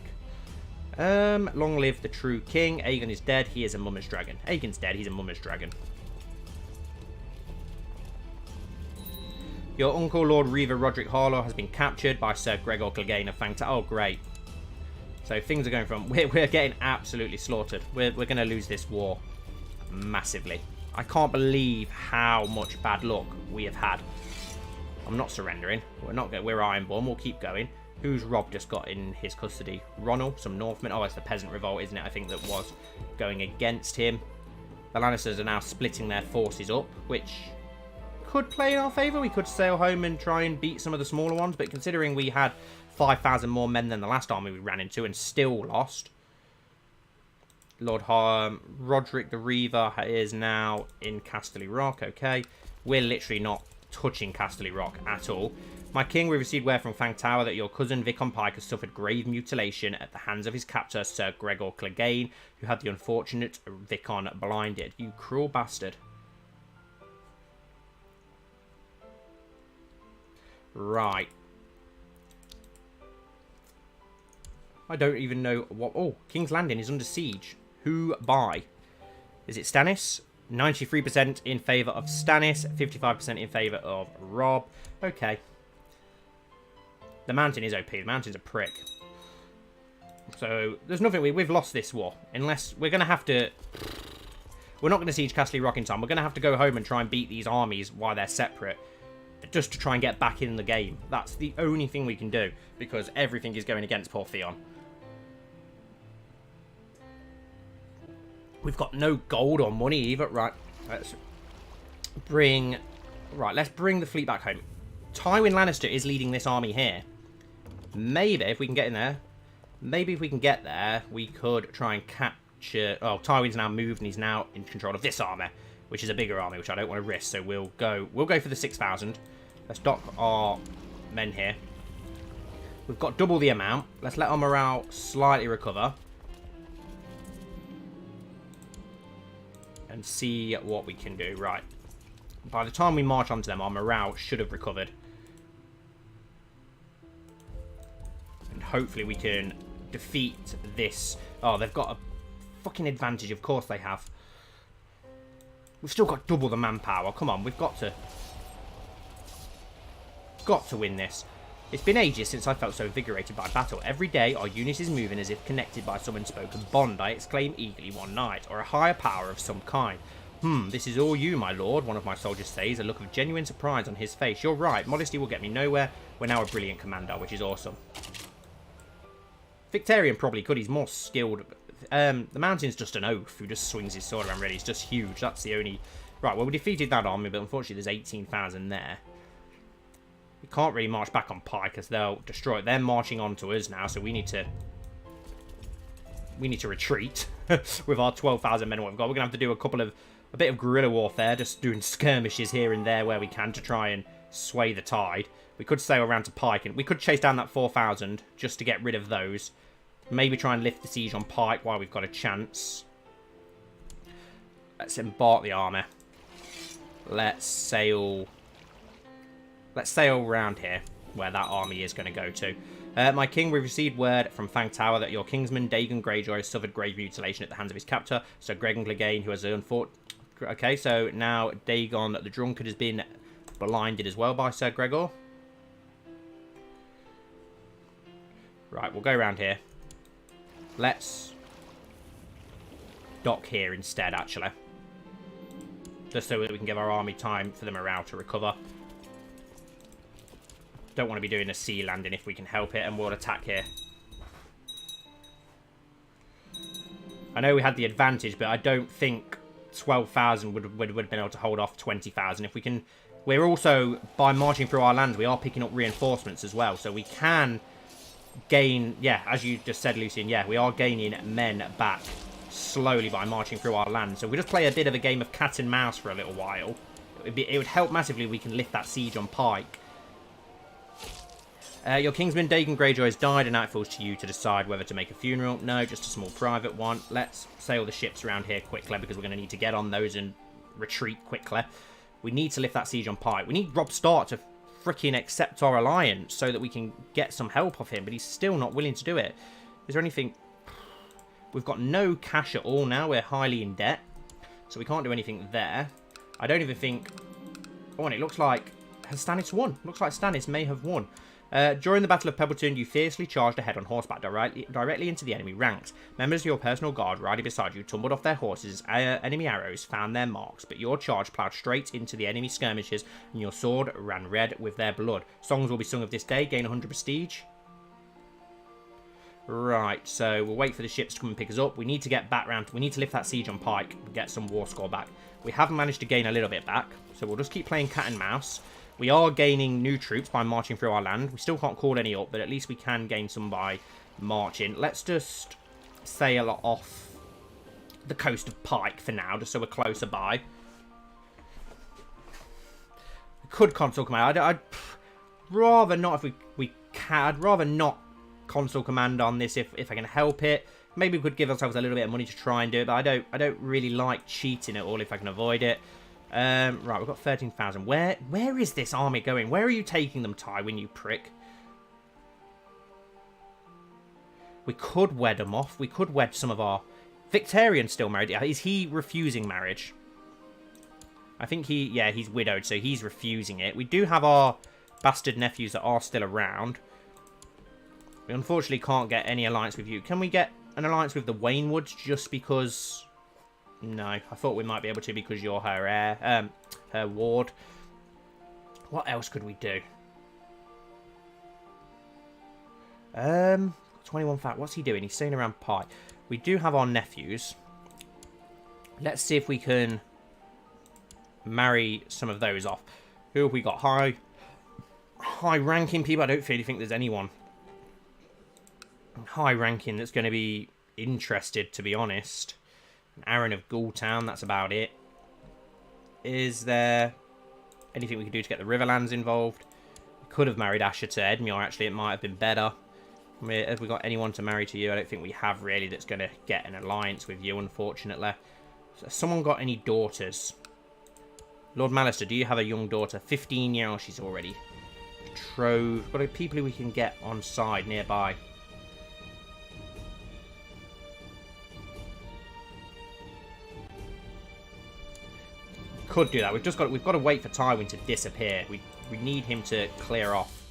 Long live the true king. Aegon is dead. He is a mummer's dragon. Aegon's dead. He's a mummer's dragon. Your uncle, Lord Reaver Roderick Harlow, has been captured by Sir Gregor Clegane of Fangta. Oh, great. So things are going from... We're getting absolutely slaughtered. We're going to lose this war massively. I can't believe how much bad luck we have had. I'm not surrendering. We're Ironborn. We'll keep going. Who's Robb just got in his custody? Ronald, some Northmen. Oh, it's the Peasant Revolt, isn't it? I think that was going against him. The Lannisters are now splitting their forces up, which could play in our favour. We could sail home and try and beat some of the smaller ones, but considering we had 5,000 more men than the last army we ran into and still lost. Roderick the Reaver is now in Casterly Rock. Okay. We're literally not touching Casterly Rock at all. My king, we received word from Fang Tower that your cousin Vicon Pike has suffered grave mutilation at the hands of his captor, Sir Gregor Clegane, who had the unfortunate Vicon blinded. You cruel bastard. Right. I don't even know what... Oh, King's Landing is under siege. Who by? Is it Stannis? 93% in favour of Stannis, 55% in favour of Robb. Okay. The mountain is OP. The mountain's a prick. So, there's nothing... We've lost this war. Unless we're going to have to... We're not going to siege Casterly Rock in time. We're going to have to go home and try and beat these armies while they're separate. Just to try and get back in the game. That's the only thing we can do. Because everything is going against poor Theon. We've got no gold or money either. Right, let's bring the fleet back home. Tywin Lannister is leading this army here. Maybe if we can get in there, we could try and capture... Oh, Tywin's now moved and he's now in control of this army, which is a bigger army, which I don't want to risk. So we'll go for the 6,000. Let's dock our men here. We've got double the amount. Let's let our morale slightly recover. And see what we can do. Right. By the time we march onto them, our morale should have recovered. And hopefully we can defeat this. Oh, they've got a fucking advantage. Of course they have. We've still got double the manpower. Come on, we've got to win this. It's been ages since I felt so invigorated by battle. Every day, our unit is moving as if connected by some unspoken bond, I exclaim eagerly one night, or a higher power of some kind. This is all you, my lord, one of my soldiers says, a look of genuine surprise on his face. You're right, modesty will get me nowhere. We're now a brilliant commander, which is awesome. Victarion probably could, he's more skilled. The mountain's just an oaf who just swings his sword around, really. He's just huge, that's the only... Right, well, we defeated that army, but unfortunately there's 18,000 there. We can't really march back on Pike because they'll destroy it. They're marching on to us now, so we need to retreat with our 12,000 men. What we've got, we're gonna have to do a bit of guerrilla warfare, just doing skirmishes here and there where we can to try and sway the tide. We could sail around to Pike and we could chase down that 4,000 just to get rid of those. Maybe try and lift the siege on Pike while we've got a chance. Let's embark the army. Let's sail around here, where that army is going to go to. My king, we've received word from Fang Tower that your kingsman, Dagon Greyjoy, has suffered grave mutilation at the hands of his captor, Sir Gregor Clegane, who has Okay, so now Dagon the Drunkard has been blinded as well by Sir Gregor. Right, we'll go around here. Let's dock here instead, actually. Just so that we can give our army time for the morale to recover. Don't want to be doing a sea landing if we can help it, and we'll attack here. I know we had the advantage, but I don't think 12,000 would have been able to hold off 20,000. If we can... We're also, by marching through our lands, we are picking up reinforcements as well, so we can gain... Yeah, as you just said, Lucian, yeah, we are gaining men back slowly by marching through our land. So we just play a bit of a game of cat and mouse for a little while. It would help massively if we can lift that siege on Pike. Your kingsman, Dagon Greyjoy, has died, and now it falls to you to decide whether to make a funeral. No, just a small private one. Let's sail the ships around here quickly, because we're going to need to get on those and retreat quickly. We need to lift that siege on Pike. We need Robb Starks to freaking accept our alliance so that we can get some help off him, but he's still not willing to do it. Is there anything... We've got no cash at all now. We're highly in debt, so we can't do anything there. I don't even think... Oh, and it looks like... Has Stannis won? Looks like Stannis may have won. During the Battle of Pebbleton, you fiercely charged ahead on horseback directly into the enemy ranks. Members of your personal guard riding beside you tumbled off their horses as enemy arrows found their marks, but your charge ploughed straight into the enemy skirmishers, and your sword ran red with their blood. Songs will be sung of this day, gain 100 prestige. Right, so we'll wait for the ships to come and pick us up. We need to get back round. We need to lift that siege on Pike and get some war score back. We have managed to gain a little bit back, so we'll just keep playing cat and mouse. We are gaining new troops by marching through our land. We still can't call any up, but at least we can gain some by marching. Let's just sail off the coast of Pike for now, just so we're closer by. We could console command. I'd rather not if we can. I'd rather not console command on this if I can help it. Maybe we could give ourselves a little bit of money to try and do it, but I don't really like cheating at all if I can avoid it. Right, we've got 13,000. Where is this army going? Where are you taking them, Tywin, you prick? We could wed them off. We could wed some of our... Victorian's still married. Is he refusing marriage? I think yeah, he's widowed, so he's refusing it. We do have our bastard nephews that are still around. We unfortunately can't get any alliance with you. Can we get an alliance with the Waynwoods just because... No, I thought we might be able to because you're her heir, her ward. What else could we do? 21 fact. What's he doing? He's staying around Pie. We do have our nephews. Let's see if we can marry some of those off. Who have we got? High-ranking people. I don't really think there's anyone high-ranking that's going to be interested, to be honest. Aaron of Ghoultown, that's about it. Is there anything we could do to get the Riverlands involved? We could have married Asher to Edmure, actually. It might have been better. Have we got anyone to marry to you? I don't think we have, really, that's going to get an alliance with you, unfortunately. Has someone got any daughters? Lord Maester, do you have a young daughter? 15 years old, she's already betrothed. Got people who we can get on side nearby. Could do that. We've got to wait for Tywin to disappear. We need him to clear off.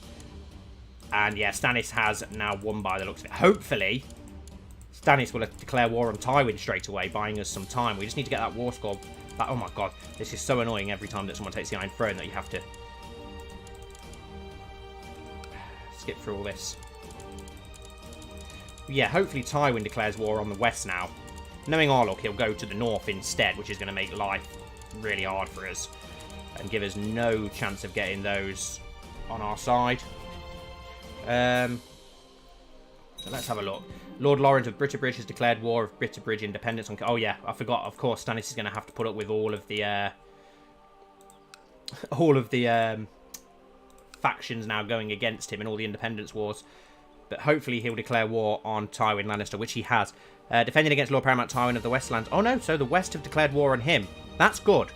And yeah, Stannis has now won by the looks of it. Hopefully, Stannis will declare war on Tywin straight away, buying us some time. We just need to get that war score back. Oh my god, this is so annoying every time that someone takes the Iron Throne that you have to skip through all this. Yeah, hopefully Tywin declares war on the west now. Knowing our luck, he'll go to the north instead, which is going to make life really hard for us and give us no chance of getting those on our side. So let's have a look. Lord Lawrence of Bitterbridge has declared war of Bitterbridge independence on... Oh yeah, I forgot. Of course, Stannis is going to have to put up with all of the factions now going against him in all the independence wars. But hopefully he'll declare war on Tywin Lannister, which he has. Defending against Lord Paramount Tywin of the Westlands. Oh no, so the West have declared war on him. That's good.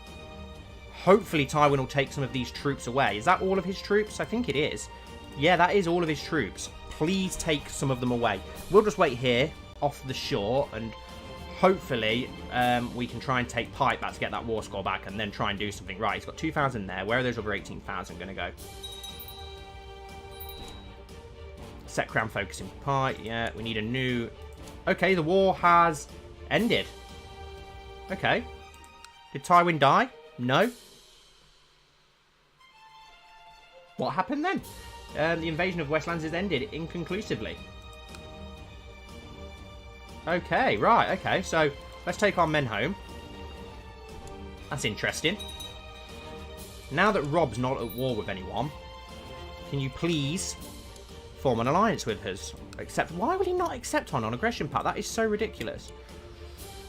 Hopefully Tywin will take some of these troops away. Is that all of his troops? I think it is. Yeah, that is all of his troops. Please take some of them away. We'll just wait here off the shore and hopefully we can try and take Pike back to get that war score back and then try and do something. Right, he's got 2,000 there. Where are those other 18,000 going to go? Set crown focusing Pike. Yeah, we need a new... Okay, the war has ended. Okay. Did Tywin die? No. What happened then? The invasion of Westlands has ended inconclusively. Okay, right, okay. So, let's take our men home. That's interesting. Now that Robb's not at war with anyone, can you please form an alliance with us? Why will he not accept on aggression pact? That is so ridiculous.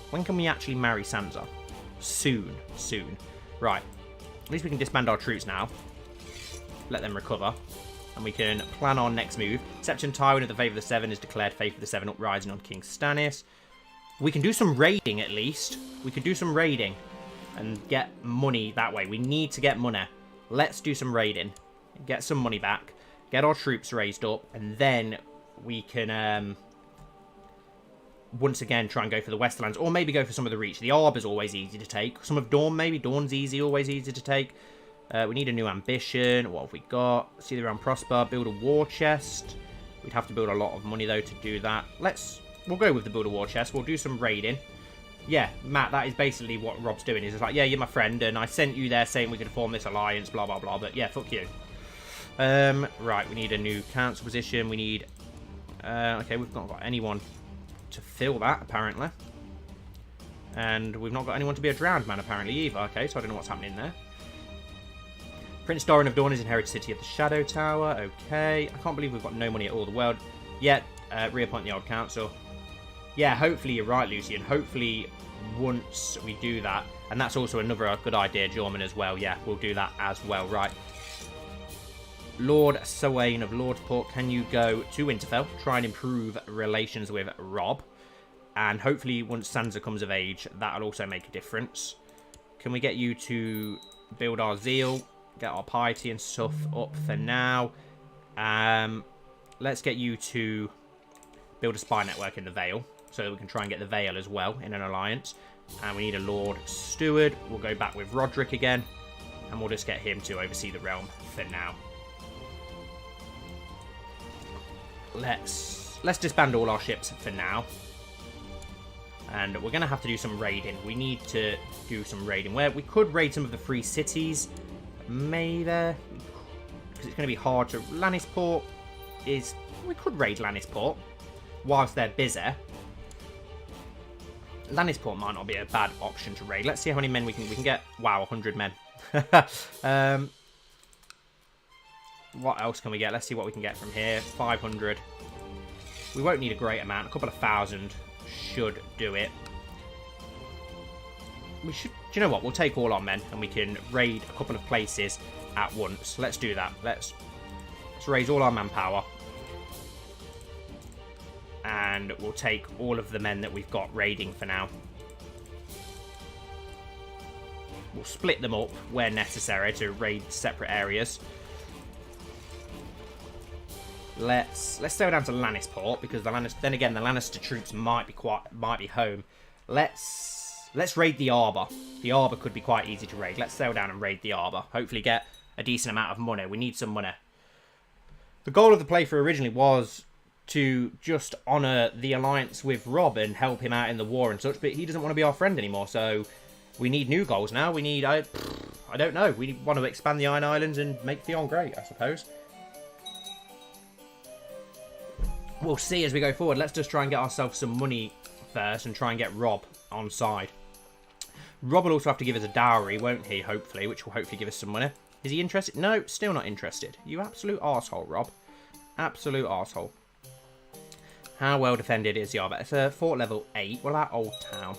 When can we actually marry Sansa? Soon. Soon. Right. At least we can disband our troops now. Let them recover. And we can plan our next move. Septon Tywin of the Favour of the Seven is declared Faith of the Seven uprising on King Stannis. We can do some raiding at least. We could do some raiding and get money that way. We need to get money. Let's do some raiding. Get some money back. Get our troops raised up. And then we can... once again, try and go for the Westerlands, or maybe go for some of the Reach. The Arbor's always easy to take. Some of Dawn, maybe. Dawn's easy, always easy to take. We need a new ambition. What have we got? See the round prosper. Build a war chest. We'd have to build a lot of money, though, to do that. We'll go with the build a war chest. We'll do some raiding. Yeah, Matt, that is basically what Robb's doing. He's just like, yeah, you're my friend, and I sent you there saying we could form this alliance, blah, blah, blah. But yeah, fuck you. Right, we need a new council position. We need... okay, we've not got anyone to fill that, apparently. And we've not got anyone to be a drowned man, apparently, either. Okay, so I don't know what's happening there. Prince Doran of Dorne has inherited City of the Shadow Tower. Okay. I can't believe we've got no money at all. The world. Yeah. Reappoint the Old Council. Yeah, hopefully you're right, Lucian. Hopefully once we do that. And that's also another good idea, Jorman, as well. Yeah, we'll do that as well. Right. Lord Sawain of Lordport, can you go to Winterfell? Try and improve relations with Robb. And hopefully once Sansa comes of age, that'll also make a difference. Can we get you to build our zeal? Get our piety and stuff up for now. Let's get you to build a spy network in the Vale. So that we can try and get the Vale as well in an alliance. And we need a Lord Steward. We'll go back with Roderick again. And we'll just get him to oversee the realm for now. Let's disband all our ships for now. And we're going to have to do some raiding. We need to do some raiding. Where we could raid some of the free cities. Maybe. Because it's going to be hard to... Lannisport is... We could raid Lannisport. Whilst they're busy. Lannisport might not be a bad option to raid. Let's see how many men we can get. Wow, 100 men. What else can we get? Let's see what we can get from here. 500. We won't need a great amount. A couple of thousand should do it. We should... Do you know what? We'll take all our men and we can raid a couple of places at once. Let's do that. Let's raise all our manpower. And we'll take all of the men that we've got raiding for now. We'll split them up where necessary to raid separate areas. Let's sail down to Lannisport because the Lannister troops might be home. Let's raid the Arbor. The Arbor could be quite easy to raid. Let's sail down and raid the Arbor. Hopefully get a decent amount of money. We need some money. The goal of the playthrough originally was to just honour the alliance with Robb and help him out in the war and such, but he doesn't want to be our friend anymore, so we need new goals now. We need, I don't know, we want to expand the Iron Islands and make Theon great, I suppose. We'll see as we go forward. Let's just try and get ourselves some money first and try and get Robb on side. Robb will also have to give us a dowry, won't he, hopefully, which will hopefully give us some money. Is he interested? No, still not interested. You absolute arsehole, Robb. Absolute arsehole. How well defended is the Arbor? It's a fort level 8. What about Old Town?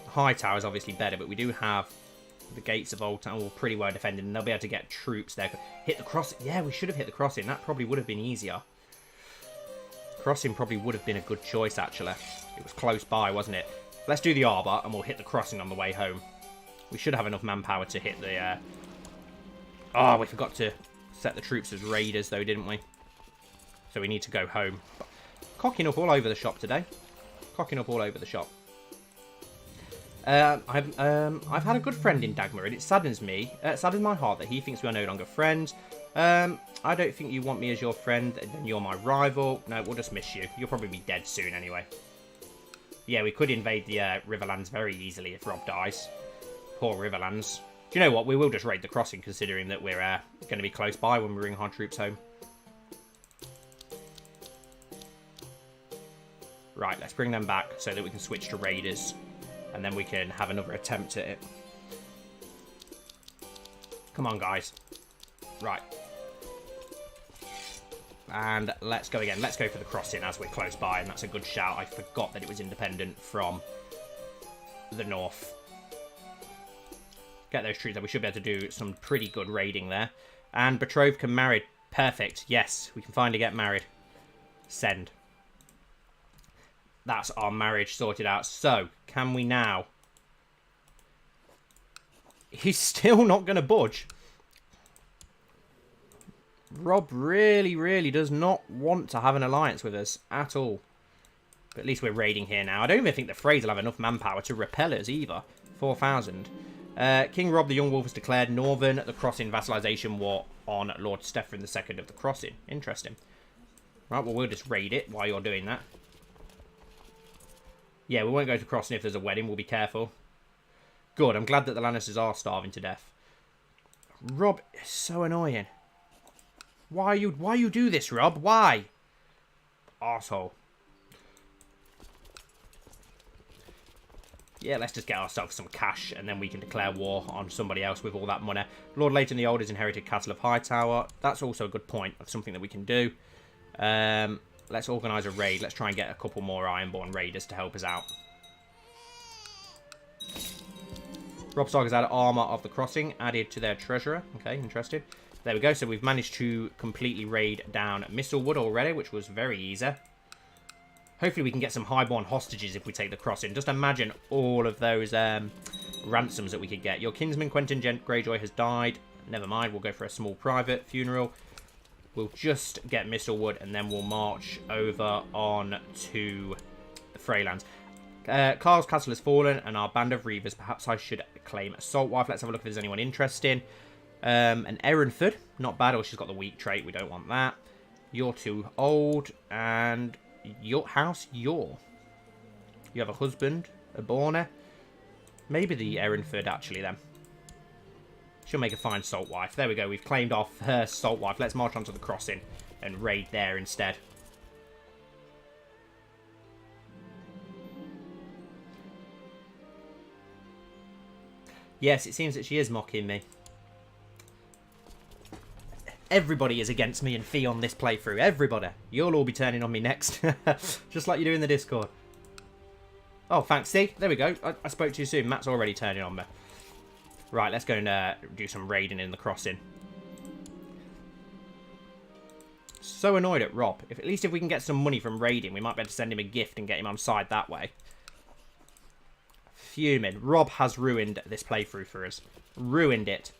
The High Tower is obviously better, but we do have the gates of Old Town all pretty well defended, and they'll be able to get troops there. Hit the crossing. Yeah, we should have hit the crossing. That probably would have been easier. Crossing probably would have been a good choice, actually. It was close by, wasn't it? Let's do the Arbor, and we'll hit the crossing on the way home. We should have enough manpower to hit the... Oh, we forgot to set the troops as raiders, though, didn't we? So we need to go home. Cocking up all over the shop today. Cocking up all over the shop. I've had a good friend in Dagmar, and it saddens me. It saddens my heart that he thinks we are no longer friends. I don't think you want me as your friend, then you're my rival. No, we'll just miss you. You'll probably be dead soon anyway. Yeah, we could invade the Riverlands very easily if Robb dies. Poor Riverlands. Do you know what? We will just raid the crossing, considering that we're going to be close by when we bring our troops home. Right, let's bring them back so that we can switch to raiders. And then we can have another attempt at it. Come on, guys. Right. And let's go again. Let's go for the crossing as we're close by. And that's a good shout. I forgot that it was independent from the north. Get those troops there. We should be able to do some pretty good raiding there. And betrothed can marry. Perfect. Yes, we can finally get married. Send. That's our marriage sorted out. So, can we now... He's still not going to budge. Robb really, really does not want to have an alliance with us at all. But at least we're raiding here now. I don't even think the Freys will have enough manpower to repel us either. 4,000. King Robb the Young Wolf has declared Northern the Crossing vassalization war on Lord Stephen II of the Crossing. Interesting. Right, well, we'll just raid it while you're doing that. Yeah, we won't go to Crossing if there's a wedding. We'll be careful. Good. I'm glad that the Lannisters are starving to death. Robb is so annoying. Why you do this, Robb? Why? Arsehole. Yeah, let's just get ourselves some cash, and then we can declare war on somebody else with all that money. Lord Leighton the Old has inherited Castle of Hightower. That's also a good point of something that we can do. Let's organise a raid. Let's try and get a couple more Ironborn raiders to help us out. Robb Starks has had Armour of the Crossing added to their treasurer. Okay, interesting. There we go. So we've managed to completely raid down Mistlewood already, which was very easy. Hopefully we can get some highborn hostages if we take the crossing. Just imagine all of those ransoms that we could get. Your kinsman, Quentin Greyjoy, has died. Never mind, we'll go for a small private funeral. We'll just get Mistlewood, and then we'll march over on to the Freylands. Carl's castle has fallen, and our band of reavers. Perhaps I should claim a salt wife. Let's have a look if there's anyone interesting. An Erinford, not bad. Or she's got the weak trait. We don't want that. You're too old, and... Your house, you have a husband, a Borner. Maybe the Erinford, actually, then. She'll make a fine salt wife. There we go. We've claimed off her salt wife. Let's march on to the crossing and raid there instead. Yes, it seems that she is mocking me. Everybody is against me and Theon this playthrough. Everybody. You'll all be turning on me next. Just like you do in the Discord. Oh, thanks. See? There we go. I spoke too soon. Matt's already turning on me. Right, let's go and do some raiding in the crossing. So annoyed at Robb. At least if we can get some money from raiding, we might be able to send him a gift and get him on side that way. Fuming. Robb has ruined this playthrough for us. Ruined it.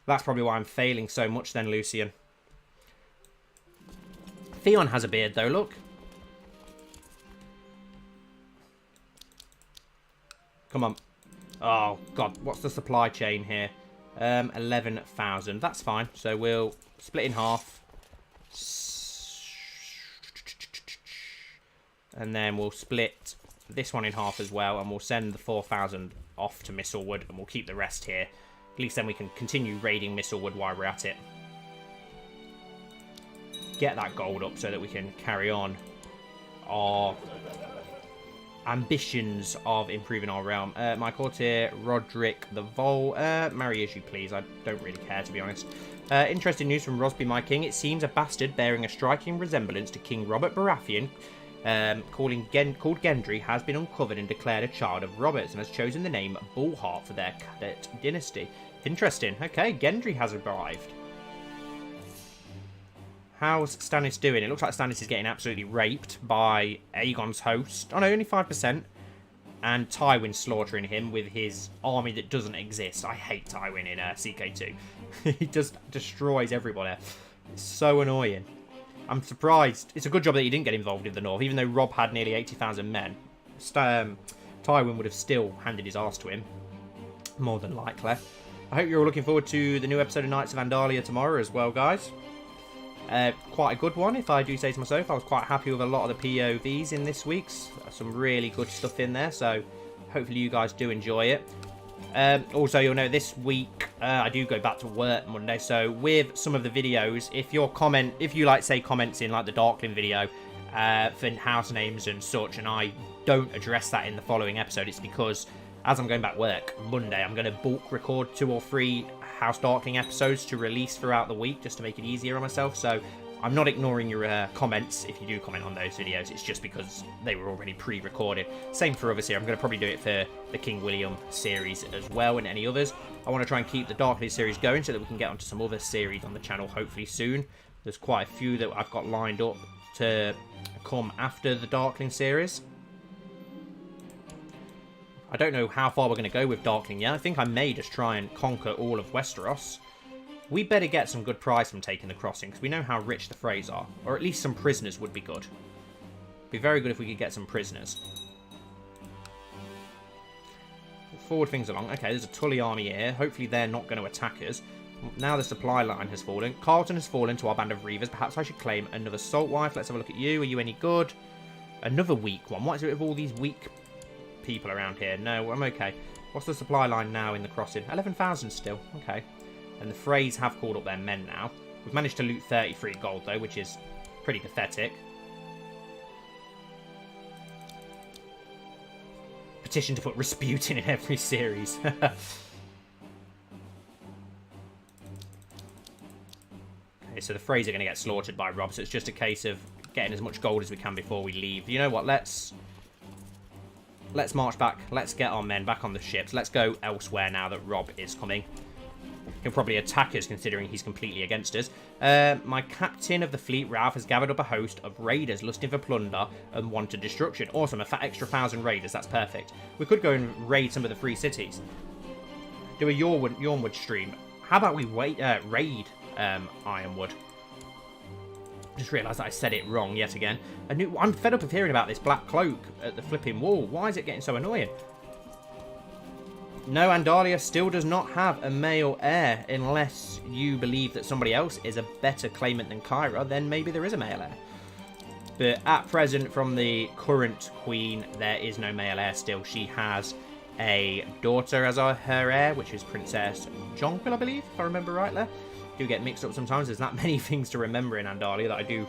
That's probably why I'm failing so much then, Lucian. Theon has a beard, though, look. Come on. Oh, God. What's the supply chain here? 11,000. That's fine. So we'll split in half. And then we'll split this one in half as well. And we'll send the 4,000 off to Mistlewood. And we'll keep the rest here. At least then we can continue raiding Mistlewood while we're at it. Get that gold up so that we can carry on our ambitions of improving our realm. My courtier, Roderick the Vole. Marry as you please. I don't really care, to be honest. Interesting news from Rosby, my king. It seems a bastard bearing a striking resemblance to King Robert Baratheon, called Gendry, has been uncovered and declared a child of Robert's and has chosen the name Bullheart for their cadet dynasty. Interesting. Okay, Gendry has arrived. How's Stannis doing? It looks like Stannis is getting absolutely raped by Aegon's host. Oh no, only 5%. And Tywin slaughtering him with his army that doesn't exist. I hate Tywin in CK2. He just destroys everybody. It's so annoying. I'm surprised. It's a good job that he didn't get involved in the north, even though Robb had nearly 80,000 men. Tywin would have still handed his arse to him, more than likely. I hope you're all looking forward to the new episode of Knights of Andalia tomorrow as well, guys. Quite a good one, if I do say so myself. I was quite happy with a lot of the POVs in this week's. Some really good stuff in there, so hopefully you guys do enjoy it. Also, you'll know this week I do go back to work Monday, so with some of the videos, if you like say comments in like the Darkling video for house names and such, and I don't address that in the following episode, it's because as I'm going back to work Monday, I'm going to bulk record 2 or 3 House Darkling episodes to release throughout the week just to make it easier on myself. So I'm not ignoring your comments if you do comment on those videos. It's just because they were already pre-recorded. Same for others here. I'm going to probably do it for the King William series as well and any others. I want to try and keep the Darkling series going so that we can get onto some other series on the channel hopefully soon. There's quite a few that I've got lined up to come after the Darkling series. I don't know how far we're going to go with Darkling yet. I think I may just try and conquer all of Westeros. We better get some good prize from taking the crossing, because we know how rich the Freys are. Or at least some prisoners would be good. Be very good if we could get some prisoners. Forward things along. Okay, there's a Tully army here. Hopefully they're not going to attack us. Now the supply line has fallen. Carlton has fallen to our band of Reavers. Perhaps I should claim another Salt Wife. Let's have a look at you. Are you any good? Another weak one. What is it with all these weak people around here? No, I'm okay. What's the supply line now in the crossing? 11,000 still. Okay. And the Freys have called up their men now. We've managed to loot 33 gold though, which is pretty pathetic. petition to put Rasputin in every series. Okay, so the Freys are going to get slaughtered by Robb, so it's just a case of getting as much gold as we can before we leave. You know what? Let's march back. Let's get our men back on the ships. Let's go elsewhere now that Robb is coming. He'll probably attack us, considering he's completely against us. My captain of the fleet, Ralph, has gathered up a host of raiders lusting for plunder and wanted destruction. Awesome, a fat extra 1,000 raiders. That's perfect. We could go and raid some of the free cities. Do a Yornwood stream. How about we raid Ironwood? Just realised that I said it wrong yet again. I'm fed up of hearing about this black cloak at the flipping wall. Why is it getting so annoying? No, Andalia still does not have a male heir, unless you believe that somebody else is a better claimant than Kyra, then maybe there is a male heir. But at present, from the current queen, there is no male heir still. She has a daughter as her heir, which is Princess Jonquil, I believe, if I remember right there. Do get mixed up sometimes. There's that many things to remember in Andalia that I do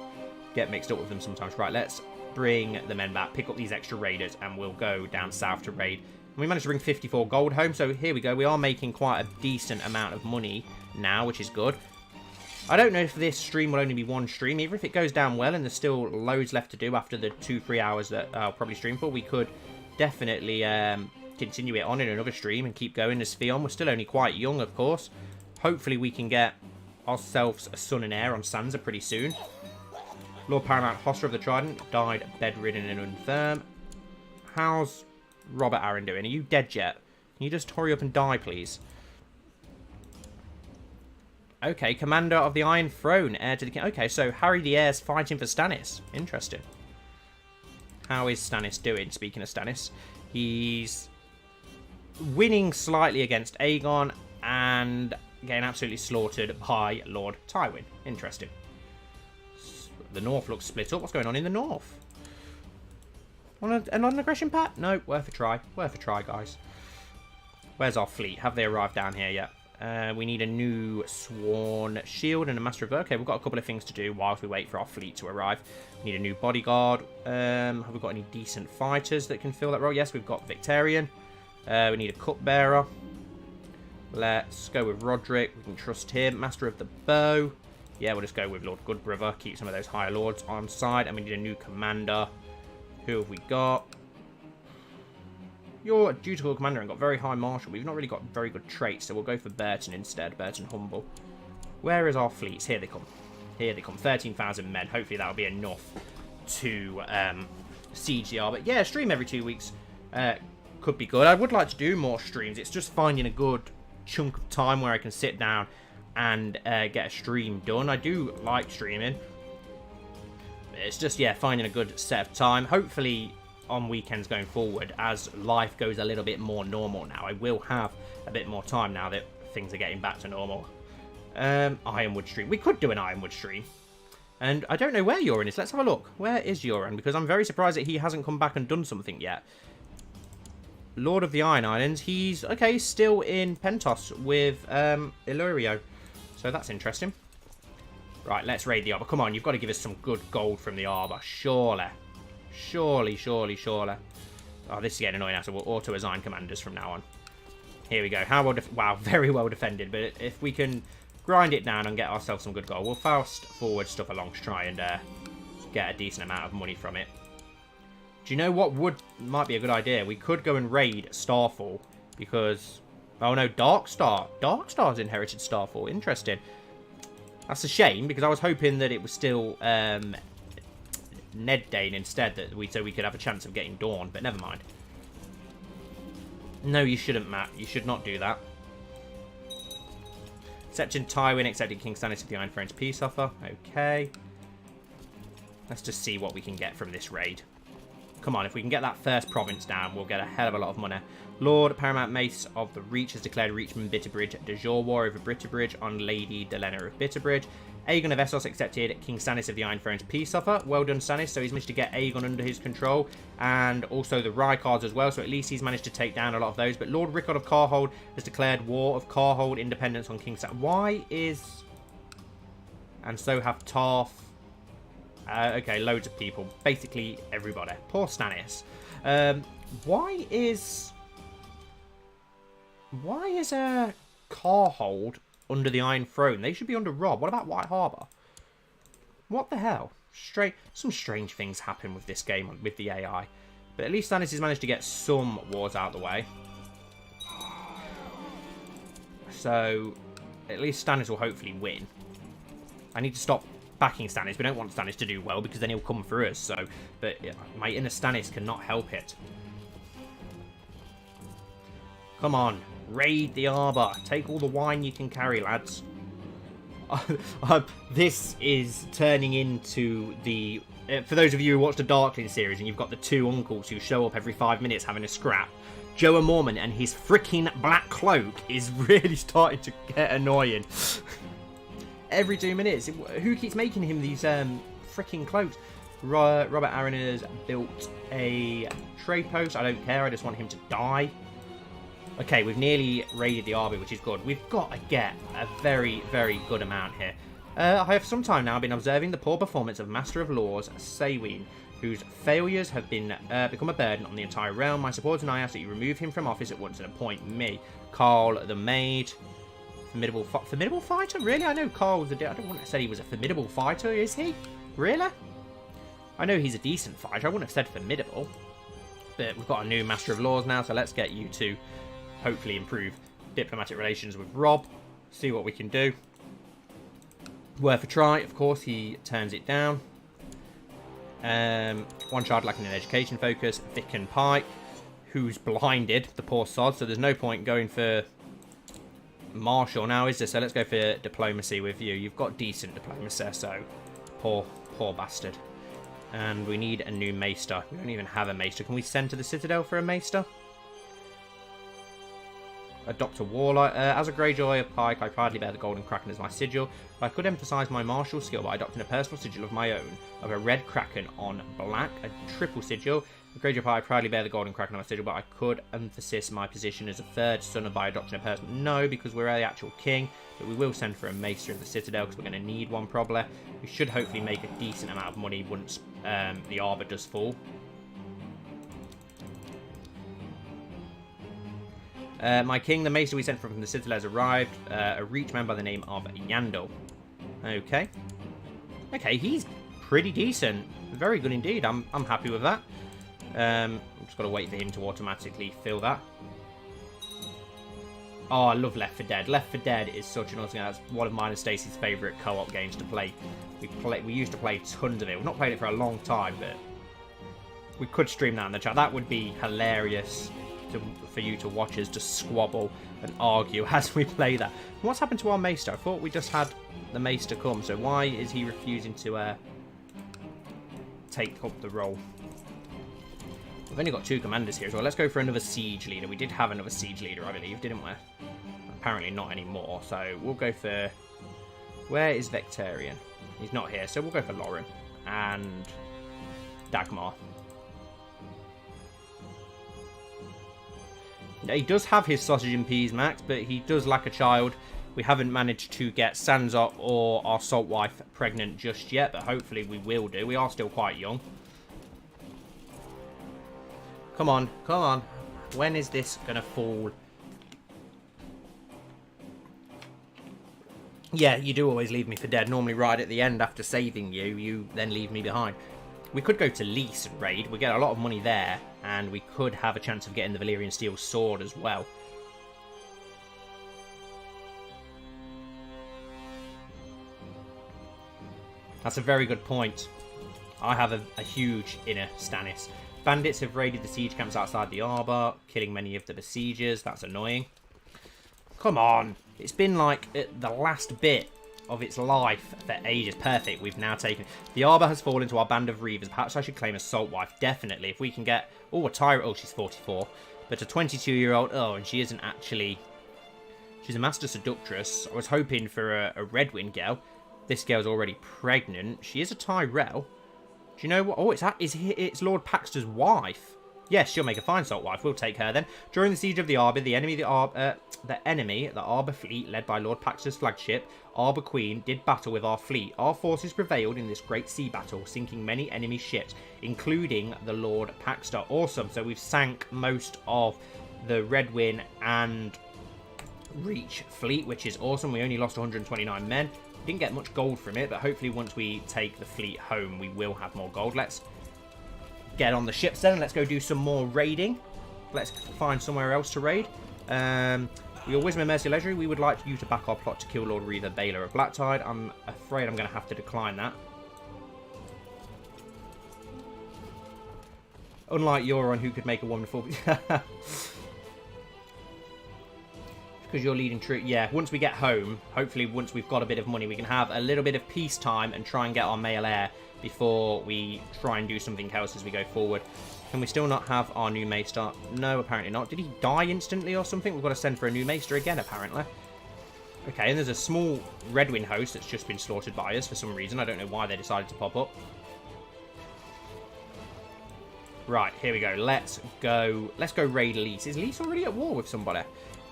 get mixed up with them sometimes. Right, let's bring the men back, pick up these extra raiders, and we'll go down south to raid. We managed to bring 54 gold home, so here we go. We are making quite a decent amount of money now, which is good. I don't know if this stream will only be one stream. Even if it goes down well and there's still loads left to do after the 2-3 hours that I'll probably stream for, we could definitely continue it on in another stream and keep going as Theon. We're still only quite young, of course. Hopefully we can get ourselves a son and heir on Sansa pretty soon. Lord Paramount Hoster of the Trident died bedridden and infirm. How's Robert Arryn doing? Are you dead yet? Can you just hurry up and die, please? Okay, Commander of the Iron Throne, heir to the king. Okay, so Harry the Heir's fighting for Stannis. Interesting. How is Stannis doing? Speaking of Stannis, he's winning slightly against Aegon and getting absolutely slaughtered by Lord Tywin. Interesting. The North looks split up. What's going on in the North? An aggression pact? No, worth a try. Worth a try, guys. Where's our fleet? Have they arrived down here yet? We need a new Sworn Shield and a Master of... Okay, we've got a couple of things to do whilst we wait for our fleet to arrive. We need a new bodyguard. Have we got any decent fighters that can fill that role? Yes, we've got Victarion. We need a cupbearer. Let's go with Roderick. We can trust him. Master of the Bow. Yeah, we'll just go with Lord Goodbrother. Keep some of those higher lords on side. And we need a new commander. Who have we got? You're a dutiful commander and got very high martial. We've not really got very good traits, so we'll go for Burton instead. Burton Humble. Where is our fleets? Here they come. Here they come. 13,000 men. Hopefully that'll be enough to siege the Arbor. But yeah, stream every 2 weeks could be good. I would like to do more streams. It's just finding a good chunk of time where I can sit down and get a stream done. I do like streaming. It's just, yeah, finding a good set of time. Hopefully on weekends going forward, as life goes a little bit more normal now, I will have a bit more time now that things are getting back to normal. Ironwood stream. We could do an Ironwood stream. And I don't know where Euron is. Let's have a look. Where is Euron? Because I'm very surprised that he hasn't come back and done something yet. Lord of the Iron Islands. He's, okay, still in Pentos with Illyrio. So that's interesting. Right, let's raid the Arbor. Come on, you've got to give us some good gold from the Arbor. Surely. Surely, surely, surely. Oh, this is getting annoying now, so we'll auto-assign commanders from now on. Here we go. How well... Wow, very well defended. But if we can grind it down and get ourselves some good gold, we'll fast forward stuff along to try and get a decent amount of money from it. Do you know what might be a good idea? We could go and raid Starfall, because... Oh, no, Darkstar. Darkstar's inherited Starfall. Interesting. That's a shame, because I was hoping that it was still Ned Dane instead, so we could have a chance of getting Dawn, but never mind. No, you shouldn't, Matt. You should not do that. Accepting Tywin, accepting King Stannis of the Iron Throne's peace offer. Okay. Let's just see what we can get from this raid. Come on, if we can get that first province down, we'll get a hell of a lot of money. Lord Paramount Mace of the Reach has declared Reachman Bitterbridge de jure war over Bitterbridge on Lady Delena of Bitterbridge. Aegon of Essos accepted King Stannis of the Iron Throne's peace offer. Well done, Stannis. So he's managed to get Aegon under his control, and also the Rycards as well. So at least he's managed to take down a lot of those. But Lord Rickard of Carhold has declared war of Carhold independence on King Stannis. Why is... And so have Tarth. Okay, loads of people. Basically everybody. Poor Stannis. Why is a Carhold under the Iron Throne? They should be under Robb. What about White Harbour? What the hell? Some strange things happen with this game with the AI. But at least Stannis has managed to get some wars out of the way. So, at least Stannis will hopefully win. I need to stop backing Stannis. We don't want Stannis to do well because then he'll come for us. So, but my inner Stannis cannot help it. Come on, raid the Arbor. Take all the wine you can carry, lads. This is turning into the... for those of you who watch the Darkling series and you've got the two uncles who show up every 5 minutes having a scrap, Joe Mormon and his freaking black cloak is really starting to get annoying. Every 2 minutes. Who keeps making him these freaking cloaks? Robert Aaron has built a trade post. I don't care. I just want him to die. Okay, we've nearly raided the Arbor, which is good. We've got to get a very, very good amount here. I have some time now been observing the poor performance of Master of Laws, Sayween, whose failures have been become a burden on the entire realm. My supporters and I ask that you remove him from office at once and appoint me. Carl the Maid. Formidable fighter? Really? I know Carl's I don't want to say he was a formidable fighter, is he? Really? I know he's a decent fighter. I wouldn't have said formidable. But we've got a new Master of Laws now, so let's get you to hopefully improve diplomatic relations with Robb. See what we can do. Worth a try. Of course, he turns it down. One child lacking an education focus. Vicken Pike, who's blinded, the poor sod. So there's no point going for Marshall now, is there? So let's go for diplomacy with you. You've got decent diplomacy, so poor bastard. And we need a new Maester. We don't even have a Maester. Can we send to the Citadel for a Maester? Dr. Warlock. As a Greyjoy of Pike, I proudly bear the Golden Kraken as my sigil. I could emphasise my martial skill by adopting a personal sigil of my own, of a red Kraken on black, a triple sigil. A Greyjoy of Pike, I proudly bear the Golden Kraken on my sigil, but I could emphasise my position as a third son by adopting a personal... No, because we're the actual king, but we will send for a Maester of the Citadel, because we're going to need one probably. We should hopefully make a decent amount of money once the Arbor does fall. My king, the Maester we sent from the Citadel, has arrived. A reach man by the name of Yandel. Okay. Okay, he's pretty decent. Very good indeed. I'm happy with that. I'm just got to wait for him to automatically fill that. Oh, I love Left 4 Dead. Left 4 Dead is such an awesome game. That's one of mine and Stacey's favourite co-op games to play. We used to play tons of it. We've not played it for a long time, but we could stream that in the chat. That would be hilarious for you to watch us just squabble and argue as we play that. What's happened to our Maester? I thought we just had the Maester come, so why is he refusing to take up the role? We've only got 2 commanders here as well. Let's go for another siege leader. We did have another siege leader, I believe, didn't we? Apparently not anymore, so we'll go for... Where is Vectarian? He's not here, so we'll go for Lauren and Dagmar. He does have his sausage and peas, Max, but he does lack a child. We haven't managed to get Sansa or our salt wife pregnant just yet, but hopefully we will do. We are still quite young. Come on, come on. When is this going to fall? Yeah, you do always leave me for dead. Normally right at the end after saving you, you then leave me behind. We could go to Lease and raid. We get a lot of money there. And we could have a chance of getting the Valyrian Steel Sword as well. That's a very good point. I have a huge inner Stannis. Bandits have raided the siege camps outside the Arbor, killing many of the besiegers. That's annoying. Come on. It's been like at the last bit of its life for ages. Perfect. We've now taken it. The Arbor has fallen to our band of Reavers. Perhaps I should claim a Salt Wife. Definitely. If we can get... Oh, a Tyra. Oh, she's 44. But a 22-year-old. Oh, and she isn't actually... She's a Master Seductress. I was hoping for a Redwind girl. This girl's already pregnant. She is a Tyrell. Do you know what? Oh, it's Lord Paxter's wife. Yes, she'll make a fine salt wife. We'll take her then. During the siege of the Arbor, the Arbor fleet, led by Lord Paxter's flagship, Arbor Queen, did battle with our fleet. Our forces prevailed in this great sea battle, sinking many enemy ships, including the Lord Paxter. Awesome. So we've sank most of the Redwyn and Reach fleet, which is awesome. We only lost 129 men. Didn't get much gold from it, but hopefully once we take the fleet home, we will have more gold. Let's get on the ships then. Let's go do some more raiding. Let's find somewhere else to raid. Your Wisdom and Mercy Leisure, we would like you to back our plot to kill Lord Reaver Baylor of Blacktide. I'm afraid I'm going to have to decline that. Unlike Euron, who could make a wonderful... Because you're leading troop. Yeah, once we get home, hopefully once we've got a bit of money, we can have a little bit of peacetime and try and get our male heir before we try and do something else as we go forward. Can we still not have our new Maester? No, apparently not. Did he die instantly or something? We've got to send for a new Maester again, apparently. Okay, and there's a small Redwyn host that's just been slaughtered by us for some reason. I don't know why they decided to pop up. Right, here we go. Let's go raid Lys. Is Lys already at war with somebody?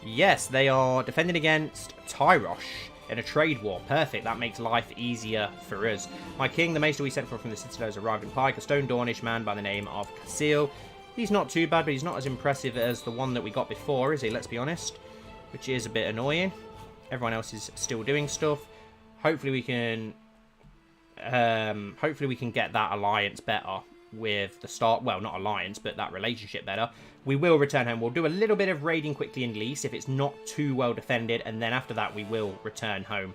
Yes, they are defending against Tyrosh in a trade war. Perfect. That makes life easier for us. My king, the maester we sent from the Citadel, has arrived in Pike, a stone Dornish man by the name of Casil. He's not too bad, but he's not as impressive as the one that we got before, is he? Let's be honest. Which is a bit annoying. Everyone else is still doing stuff. Hopefully we can get that alliance better with the start. Well, not alliance, but that relationship better. We will return home. We'll do a little bit of raiding quickly in Lys if it's not too well defended, and then after that we will return home.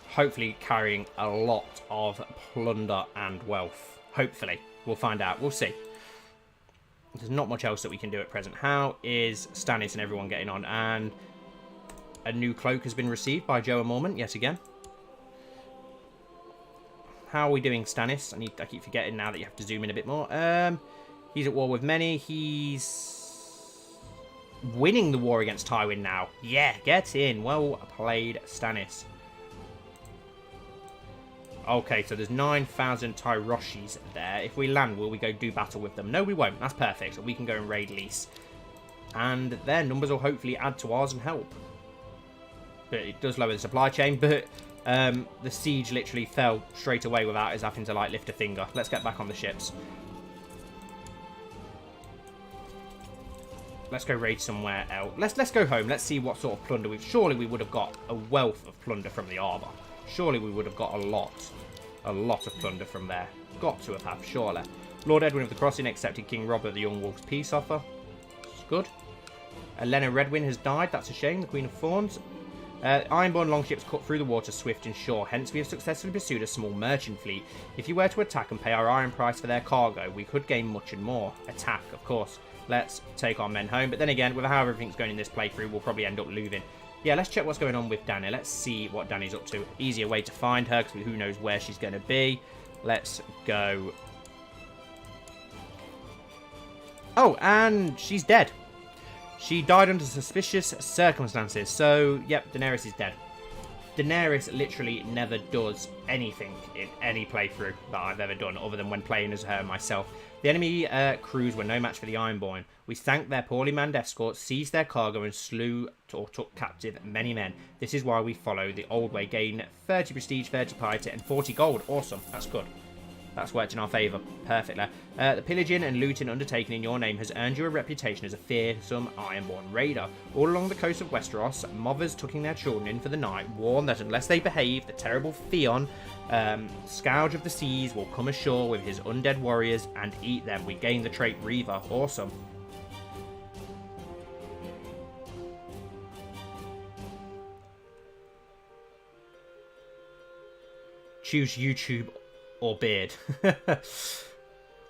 Hopefully carrying a lot of plunder and wealth. Hopefully. We'll find out. We'll see. There's not much else that we can do at present. How is Stannis and everyone getting on? And a new cloak has been received by Joe Mormont yet again. How are we doing, Stannis? I keep forgetting now that you have to zoom in a bit more. He's at war with many. He's winning the war against Tywin now. Yeah, get in. Well played, Stannis. Okay, so there's 9,000 Tyroshis there. If we land, will we go do battle with them? No, we won't. That's perfect. So we can go and raid Lys. And their numbers will hopefully add to ours and help. But it does lower the supply chain, but... the siege literally fell straight away without us having to like lift a finger. Let's get back on the ships. Let's go raid somewhere else. Let's go home. Let's see what sort of plunder we've... Surely we would have got a wealth of plunder from the Arbor. Surely we would have got a lot of plunder from there. Got to have, surely. Lord Edwin of the Crossing accepted King Robert the Young Wolf's peace offer. It's good. Elena Redwyn has died. That's a shame. The Queen of Thorns. Ironborn longships cut through the water swift and sure, hence we have successfully pursued a small merchant fleet. If you were to attack and pay our iron price for their cargo, we could gain much and more. Attack, of course. Let's take our men home, but then again, with how everything's going in this playthrough, we'll probably end up losing. Yeah, let's check what's going on with Dany. Let's see what Dany's up to. Easier way to find her, because who knows where she's going to be. Let's go. Oh, and she's dead. She died under suspicious circumstances. So, yep, Daenerys is dead. Daenerys literally never does anything in any playthrough that I've ever done, other than when playing as her myself. The enemy crews were no match for the Ironborn. We sank their poorly manned escorts, seized their cargo, and slew or took captive many men. This is why we follow the old way. Gain 30 prestige, 30 piety, and 40 gold. Awesome. That's good. That's worked in our favour perfectly. The pillaging and looting undertaken in your name has earned you a reputation as a fearsome Ironborn raider. All along the coast of Westeros, mothers tucking their children in for the night warn that unless they behave, the terrible Theon, scourge of the seas, will come ashore with his undead warriors and eat them. We gain the trait Reaver. Awesome. Choose YouTube or beard.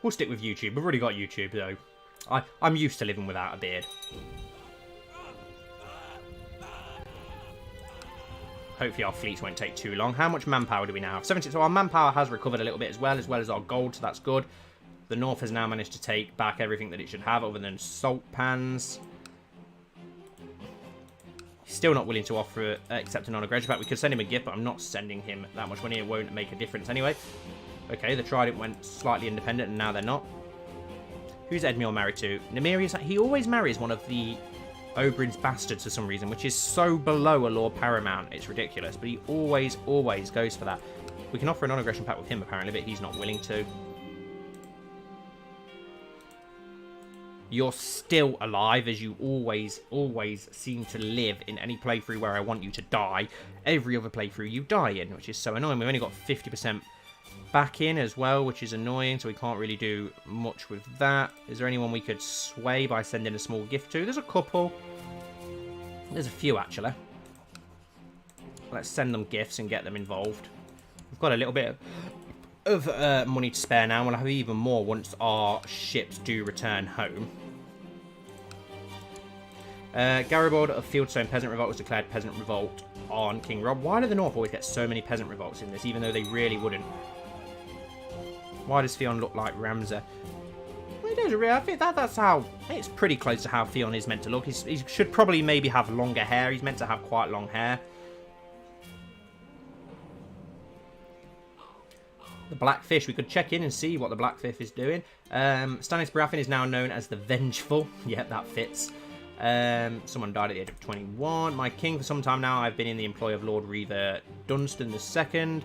We'll stick with YouTube. We've already got YouTube, though. I'm used to living without a beard. Hopefully our fleets won't take too long. How much manpower do we now have? 70. So our manpower has recovered a little bit as well as our gold, so that's good. The North has now managed to take back everything that it should have, other than salt pans. He's still not willing to offer accept an honor grudge back. We could send him a gift, but I'm not sending him that much money. It won't make a difference anyway. Okay, the Trident went slightly independent and now they're not. Who's Edmure married to? Nymeria, he always marries one of the Oberyn's bastards for some reason, which is so below a Lord Paramount. It's ridiculous, but he always goes for that. We can offer a non-aggression pact with him apparently, but he's not willing to. You're still alive, as you always seem to live in any playthrough where I want you to die. Every other playthrough you die in, which is so annoying. We've only got 50% back in as well, which is annoying, so we can't really do much with that. Is there anyone we could sway by sending a small gift to? There's a couple. There's a few, actually. Let's send them gifts and get them involved. We've got a little bit of money to spare now. We'll have even more once our ships do return home. Garibald of Fieldstone Peasant Revolt was declared Peasant Revolt on King Robb. Why do the North always get so many Peasant Revolts in this, even though they really wouldn't? Why does Theon look like Ramsay? Well, he does really. I think that's how. It's pretty close to how Theon is meant to look. He should probably maybe have longer hair. He's meant to have quite long hair. The Blackfish. We could check in and see what the Blackfish is doing. Stannis Baratheon is now known as the Vengeful. Yep, that fits. Someone died at the age of 21. My king, for some time now, I've been in the employ of Lord Reaver Dunstan II.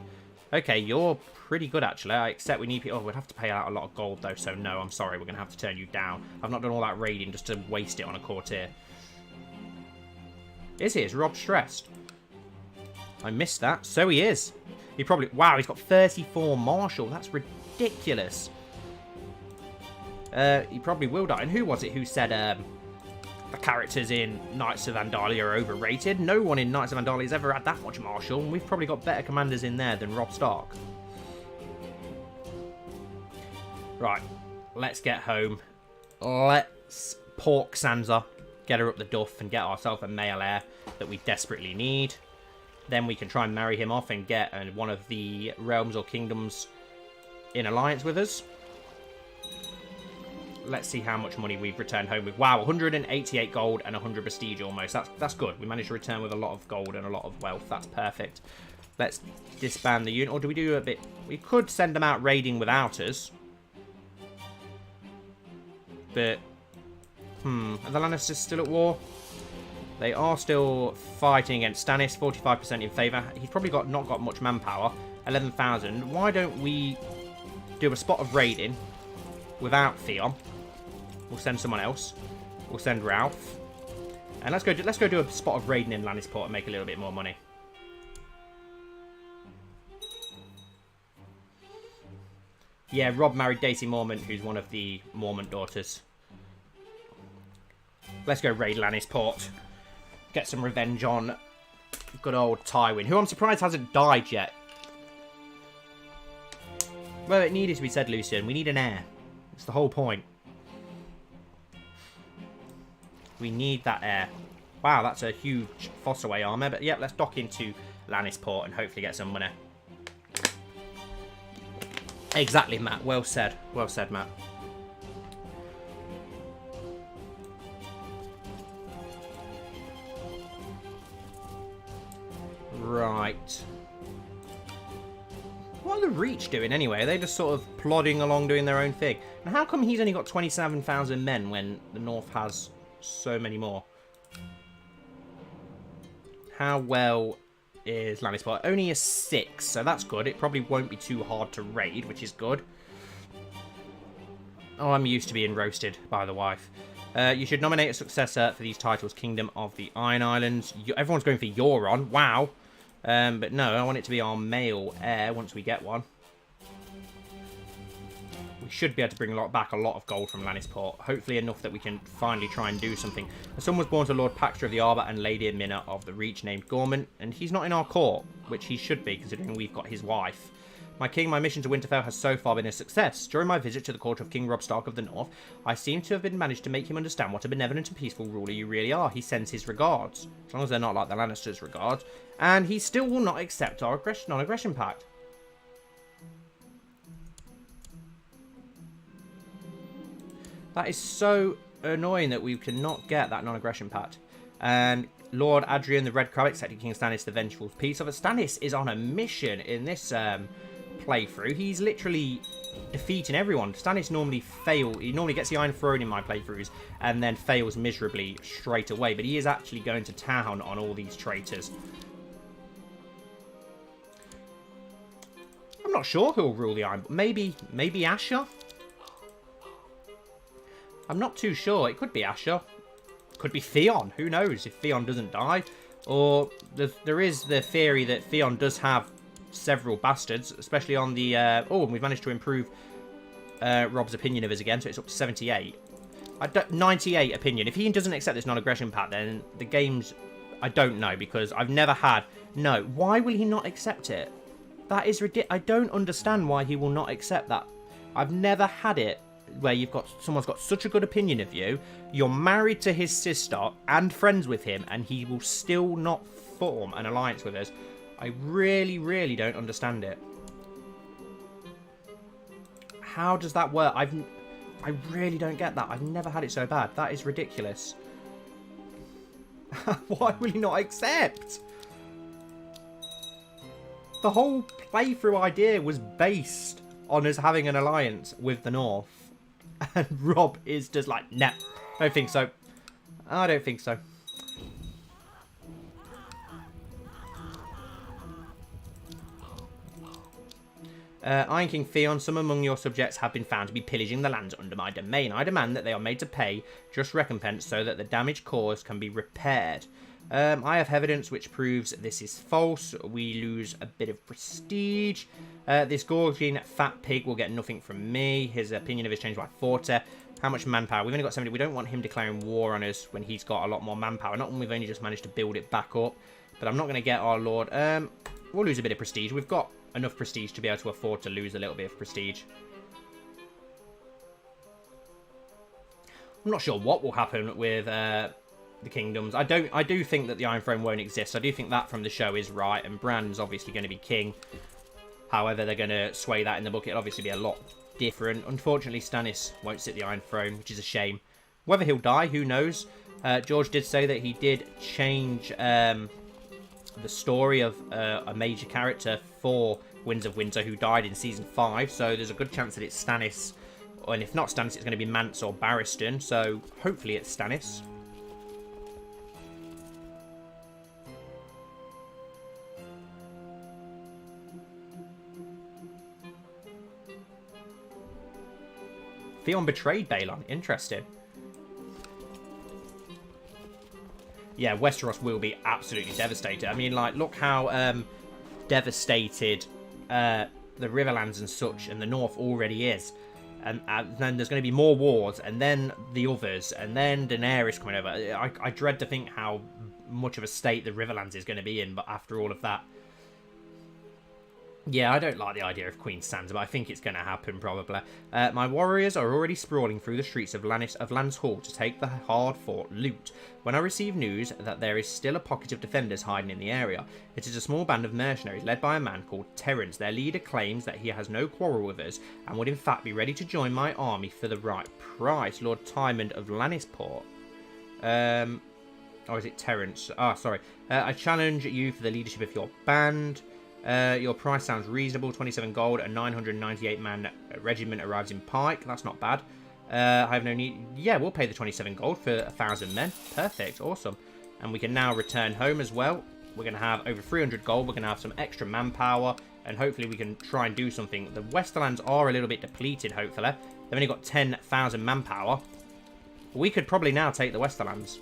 Okay, you're pretty good, actually. Except we need people. Oh, we'd have to pay out a lot of gold, though, so no, I'm sorry. We're going to have to turn you down. I've not done all that raiding just to waste it on a courtier. Is he? Is Robb stressed? I missed that. So he is. He probably... Wow, he's got 34 martial. That's ridiculous. He probably will die. And who was it who said... the characters in Knights of Vandalia are overrated? No one in Knights of Vandalia has ever had that much martial, and we've probably got better commanders in there than Robb Stark. Right, let's get home. Let's pork Sansa, get her up the duff, and get ourselves a male heir that we desperately need. Then we can try and marry him off and get one of the realms or kingdoms in alliance with us. Let's see how much money we've returned home with. Wow, 188 gold and 100 prestige almost. That's good. We managed to return with a lot of gold and a lot of wealth. That's perfect. Let's disband the unit. Or do we do a bit... We could send them out raiding without us. But... Are the Lannisters still at war? They are still fighting against Stannis. 45% in favour. He's probably not got much manpower. 11,000. Why don't we do a spot of raiding without Theon? We'll send someone else. We'll send Ralph. And let's go do a spot of raiding in Lannisport and make a little bit more money. Yeah, Robb married Daisy Mormont, who's one of the Mormont daughters. Let's go raid Lannisport. Get some revenge on good old Tywin, who I'm surprised hasn't died yet. Well, it needed to be said, Lucian. We need an heir. It's the whole point. We need that heir. Wow, that's a huge Fossaway armor. But yeah, let's dock into Lannisport and hopefully get some money. Exactly, Matt. Well said. Well said, Matt. Right. What are the Reach doing anyway? Are they just sort of plodding along doing their own thing? And how come he's only got 27,000 men when the North has so many more? How well is Lannisport? Only a 6, so that's good. It probably won't be too hard to raid, which is good. Oh, I'm used to being roasted by the wife. You should nominate a successor for these titles. Kingdom of the Iron Islands. Everyone's going for Euron. Wow. But no, I want it to be our male heir once we get one. We should be able to bring back a lot of gold from Lannisport. Hopefully enough that we can finally try and do something. The son was born to Lord Paxter of the Arbor and Lady Minna of the Reach named Gorman. And he's not in our court, which he should be considering we've got his wife. My king, my mission to Winterfell has so far been a success. During my visit to the court of King Robb Stark of the North, I seem to have managed to make him understand what a benevolent and peaceful ruler you really are. He sends his regards, as long as they're not like the Lannisters' regards, and he still will not accept our non-aggression pact. That is so annoying that we cannot get that non-aggression pact. And Lord Adrian the Red Crab accepted King Stannis the Vengeful's peace offer. Stannis is on a mission in this playthrough, he's literally defeating everyone. Stannis normally he normally gets the Iron Throne in my playthroughs and then fails miserably straight away, but he is actually going to town on all these traitors. I'm not sure who'll rule the Iron, but maybe Asher? I'm not too sure. It could be Asher. Could be Theon. Who knows if Theon doesn't die? Or there is the theory that Theon does have several bastards, especially on the... oh, and we've managed to improve Robb's opinion of us again, so it's up to 78. 98 opinion. If he doesn't accept this non-aggression pact, then the game's... I don't know, because I've never had... No, why will he not accept it? That is ridiculous. I don't understand why he will not accept that. I've never had it where someone's got such a good opinion of you, you're married to his sister and friends with him, and he will still not form an alliance with us. I really, really don't understand it. How does that work? I really don't get that. I've never had it so bad. That is ridiculous. Why will he not accept? The whole playthrough idea was based on us having an alliance with the North. And Robb is just like, nah, don't think so. I don't think so. Iron King Theon, some among your subjects have been found to be pillaging the lands under my domain. I demand that they are made to pay just recompense so that the damage caused can be repaired. I have evidence which proves this is false. We lose a bit of prestige. This gorging fat pig will get nothing from me. His opinion of us changed by 40. How much manpower? We've only got 70. We don't want him declaring war on us when he's got a lot more manpower. Not when we've only just managed to build it back up. But I'm not going to get our lord. We'll lose a bit of prestige. We've got enough prestige to be able to afford to lose a little bit of prestige. I'm not sure what will happen with... the kingdoms. I do think that the Iron Throne won't exist. I do think that from the show is right, and Bran's obviously going to be king. However, they're going to sway that in the book. It'll obviously be a lot different. Unfortunately, Stannis won't sit the Iron Throne, which is a shame. Whether he'll die, who knows? George did say that he did change the story of a major character for Winds of Winter who died in Season 5, so there's a good chance that it's Stannis. And if not Stannis, it's going to be Mance or Barristan, so hopefully it's Stannis. Theon betrayed Balon. Interesting. Yeah, Westeros will be absolutely devastated. I mean, like, look how devastated the Riverlands and such and the North already is. And then there's going to be more wars, and then the others, and then Daenerys coming over. I dread to think how much of a state the Riverlands is going to be in, but after all of that. Yeah, I don't like the idea of Queen Sansa, but I think it's going to happen, probably. My warriors are already sprawling through the streets of Land's Hall to take the hard-fought loot. When I receive news that there is still a pocket of defenders hiding in the area, it is a small band of mercenaries led by a man called Terence. Their leader claims that he has no quarrel with us and would in fact be ready to join my army for the right price. Lord Tymond of Lannisport. Or is it Terence? Ah, sorry. I challenge you for the leadership of your band. Your price sounds reasonable. 27 gold. A 998-man regiment arrives in Pike. That's not bad. I have no need... Yeah, we'll pay the 27 gold for 1,000 men. Perfect. Awesome. And we can now return home as well. We're going to have over 300 gold. We're going to have some extra manpower. And hopefully we can try and do something. The Westerlands are a little bit depleted, hopefully. They've only got 10,000 manpower. We could probably now take the Westerlands.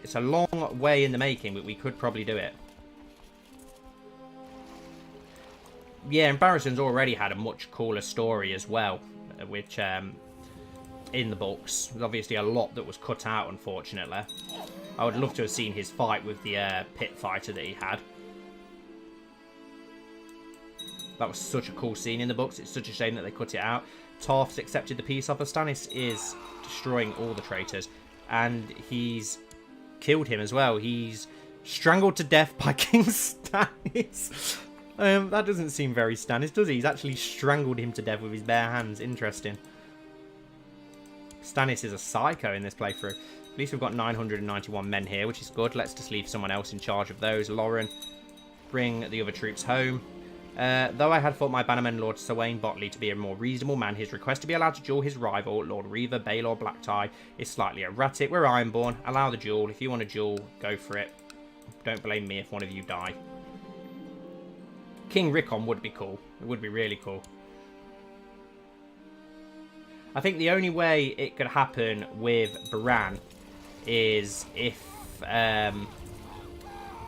It's a long way in the making, but we could probably do it. Yeah, and Barristan's already had a much cooler story as well, which, in the books, there's obviously a lot that was cut out, unfortunately. I would love to have seen his fight with the pit fighter that he had. That was such a cool scene in the books. It's such a shame that they cut it out. Tarth's accepted the peace offer. Stannis is destroying all the traitors, and he's killed him as well. He's strangled to death by King Stannis. That doesn't seem very Stannis, does he? He's actually strangled him to death with his bare hands. Interesting. Stannis is a psycho in this playthrough. At least we've got 991 men here, which is good. Let's just leave someone else in charge of those. Lauren, bring the other troops home. Though I had thought my bannerman Lord Swain Botley to be a more reasonable man, his request to be allowed to duel his rival, Lord Reaver Baelor Blacktie, is slightly erratic. We're Ironborn. Allow the duel. If you want to duel, go for it. Don't blame me if one of you die. King Rickon would be cool. It would be really cool. I think the only way it could happen with Bran is if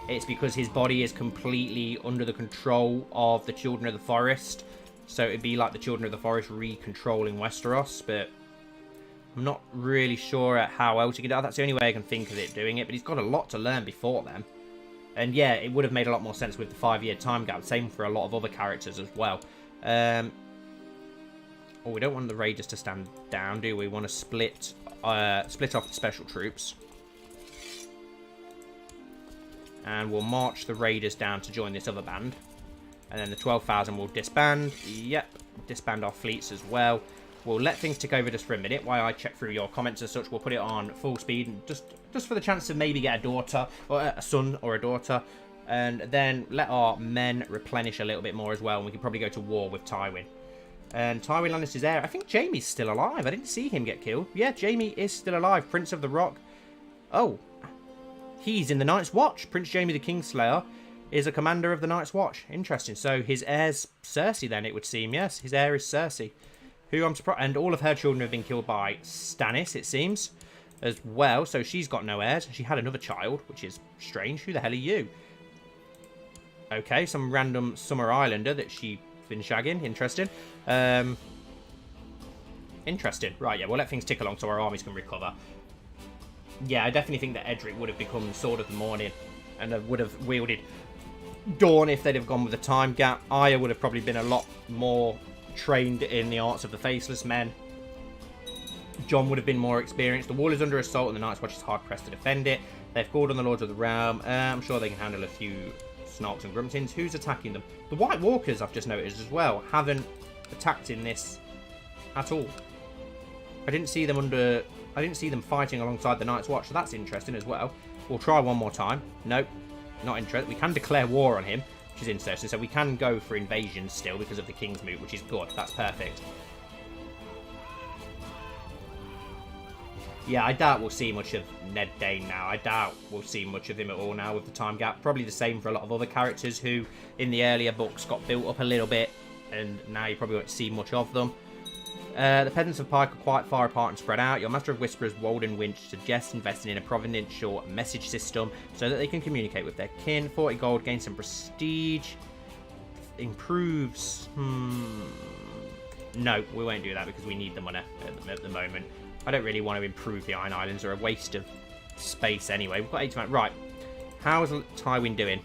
it's because his body is completely under the control of the Children of the Forest. So it'd be like the Children of the Forest re-controlling Westeros, but I'm not really sure how else he could do that. That's the only way I can think of it doing it, but he's got a lot to learn before then. And yeah, it would have made a lot more sense with the 5-year time gap. Same for a lot of other characters as well. Oh, we don't want the Raiders to stand down, do we? We want to split off the special troops. And we'll march the Raiders down to join this other band. And then the 12,000 will disband. Yep, disband our fleets as well. We'll let things tick over just for a minute while I check through your comments as such. We'll put it on full speed, and just for the chance to maybe get a daughter, or a son or a daughter. And then let our men replenish a little bit more as well. And we can probably go to war with Tywin. And Tywin Lannister's heir. I think Jaime's still alive. I didn't see him get killed. Yeah, Jaime is still alive. Prince of the Rock. Oh, he's in the Night's Watch. Prince Jaime the Kingslayer is a commander of the Night's Watch. Interesting. So his heir's Cersei then, it would seem. Yes, his heir is Cersei. Who I'm surprised. And all of her children have been killed by Stannis, it seems, as well. So she's got no heirs. She had another child, which is strange. Who the hell are you? Okay, some random Summer Islander that she's been shagging. Interesting. Interesting. Right, yeah, we'll let things tick along so our armies can recover. Yeah, I definitely think that Edric would have become Sword of the Morning and would have wielded Dawn if they'd have gone with the time gap. Arya would have probably been a lot more trained in the arts of the Faceless Men. Jon would have been more experienced. The wall is under assault and the Night's Watch is hard-pressed to defend it. They've called on the Lords of the Realm. I'm sure they can handle a few Snarks and Gruntins. Who's attacking them? The White Walkers, I've just noticed as well, haven't attacked in this at all. I didn't see them fighting alongside the Night's Watch, so that's interesting as well. We'll try one more time. Nope, not interested. We can declare war on him, which is interesting. So we can go for invasion still because of the Kingsmoot, which is good. That's perfect. Yeah, I doubt we'll see much of Ned Dane now. I doubt we'll see much of him at all now with the time gap. Probably the same for a lot of other characters who, in the earlier books, got built up a little bit, and now you probably won't see much of them. The Peasants of Pike are quite far apart and spread out. Your Master of Whisperers, Walden Winch, suggests investing in a providential message system so that they can communicate with their kin. 40 gold, gain some prestige. Improves... No, we won't do that because we need the money at the moment. I don't really want to improve the Iron Islands. They're a waste of space anyway. We've got 80%. Right. How's Tywin doing?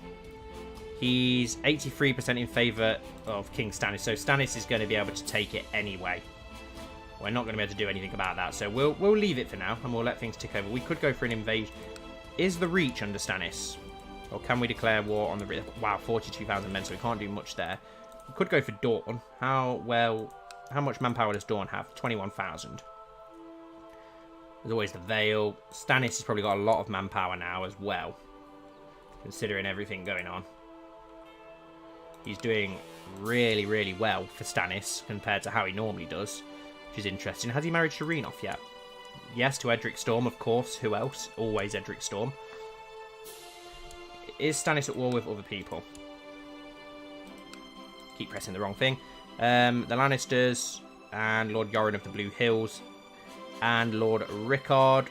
He's 83% in favour of King Stannis. So Stannis is going to be able to take it anyway. We're not going to be able to do anything about that. So we'll leave it for now and we'll let things tick over. We could go for an invasion. Is the Reach under Stannis? Or can we declare war on the Reach? Wow, 42,000 men, so we can't do much there. We could go for Dawn. How much manpower does Dawn have? 21,000. There's always the Vale. Stannis has probably got a lot of manpower now as well, considering everything going on. He's doing really, really well for Stannis compared to how he normally does, which is interesting. Has he married Shireen off yet? Yes, to Edric Storm, of course. Who else? Always Edric Storm. Is Stannis at war with other people? Keep pressing the wrong thing. The Lannisters and Lord Yoren of the Blue Hills. And Lord Rickard,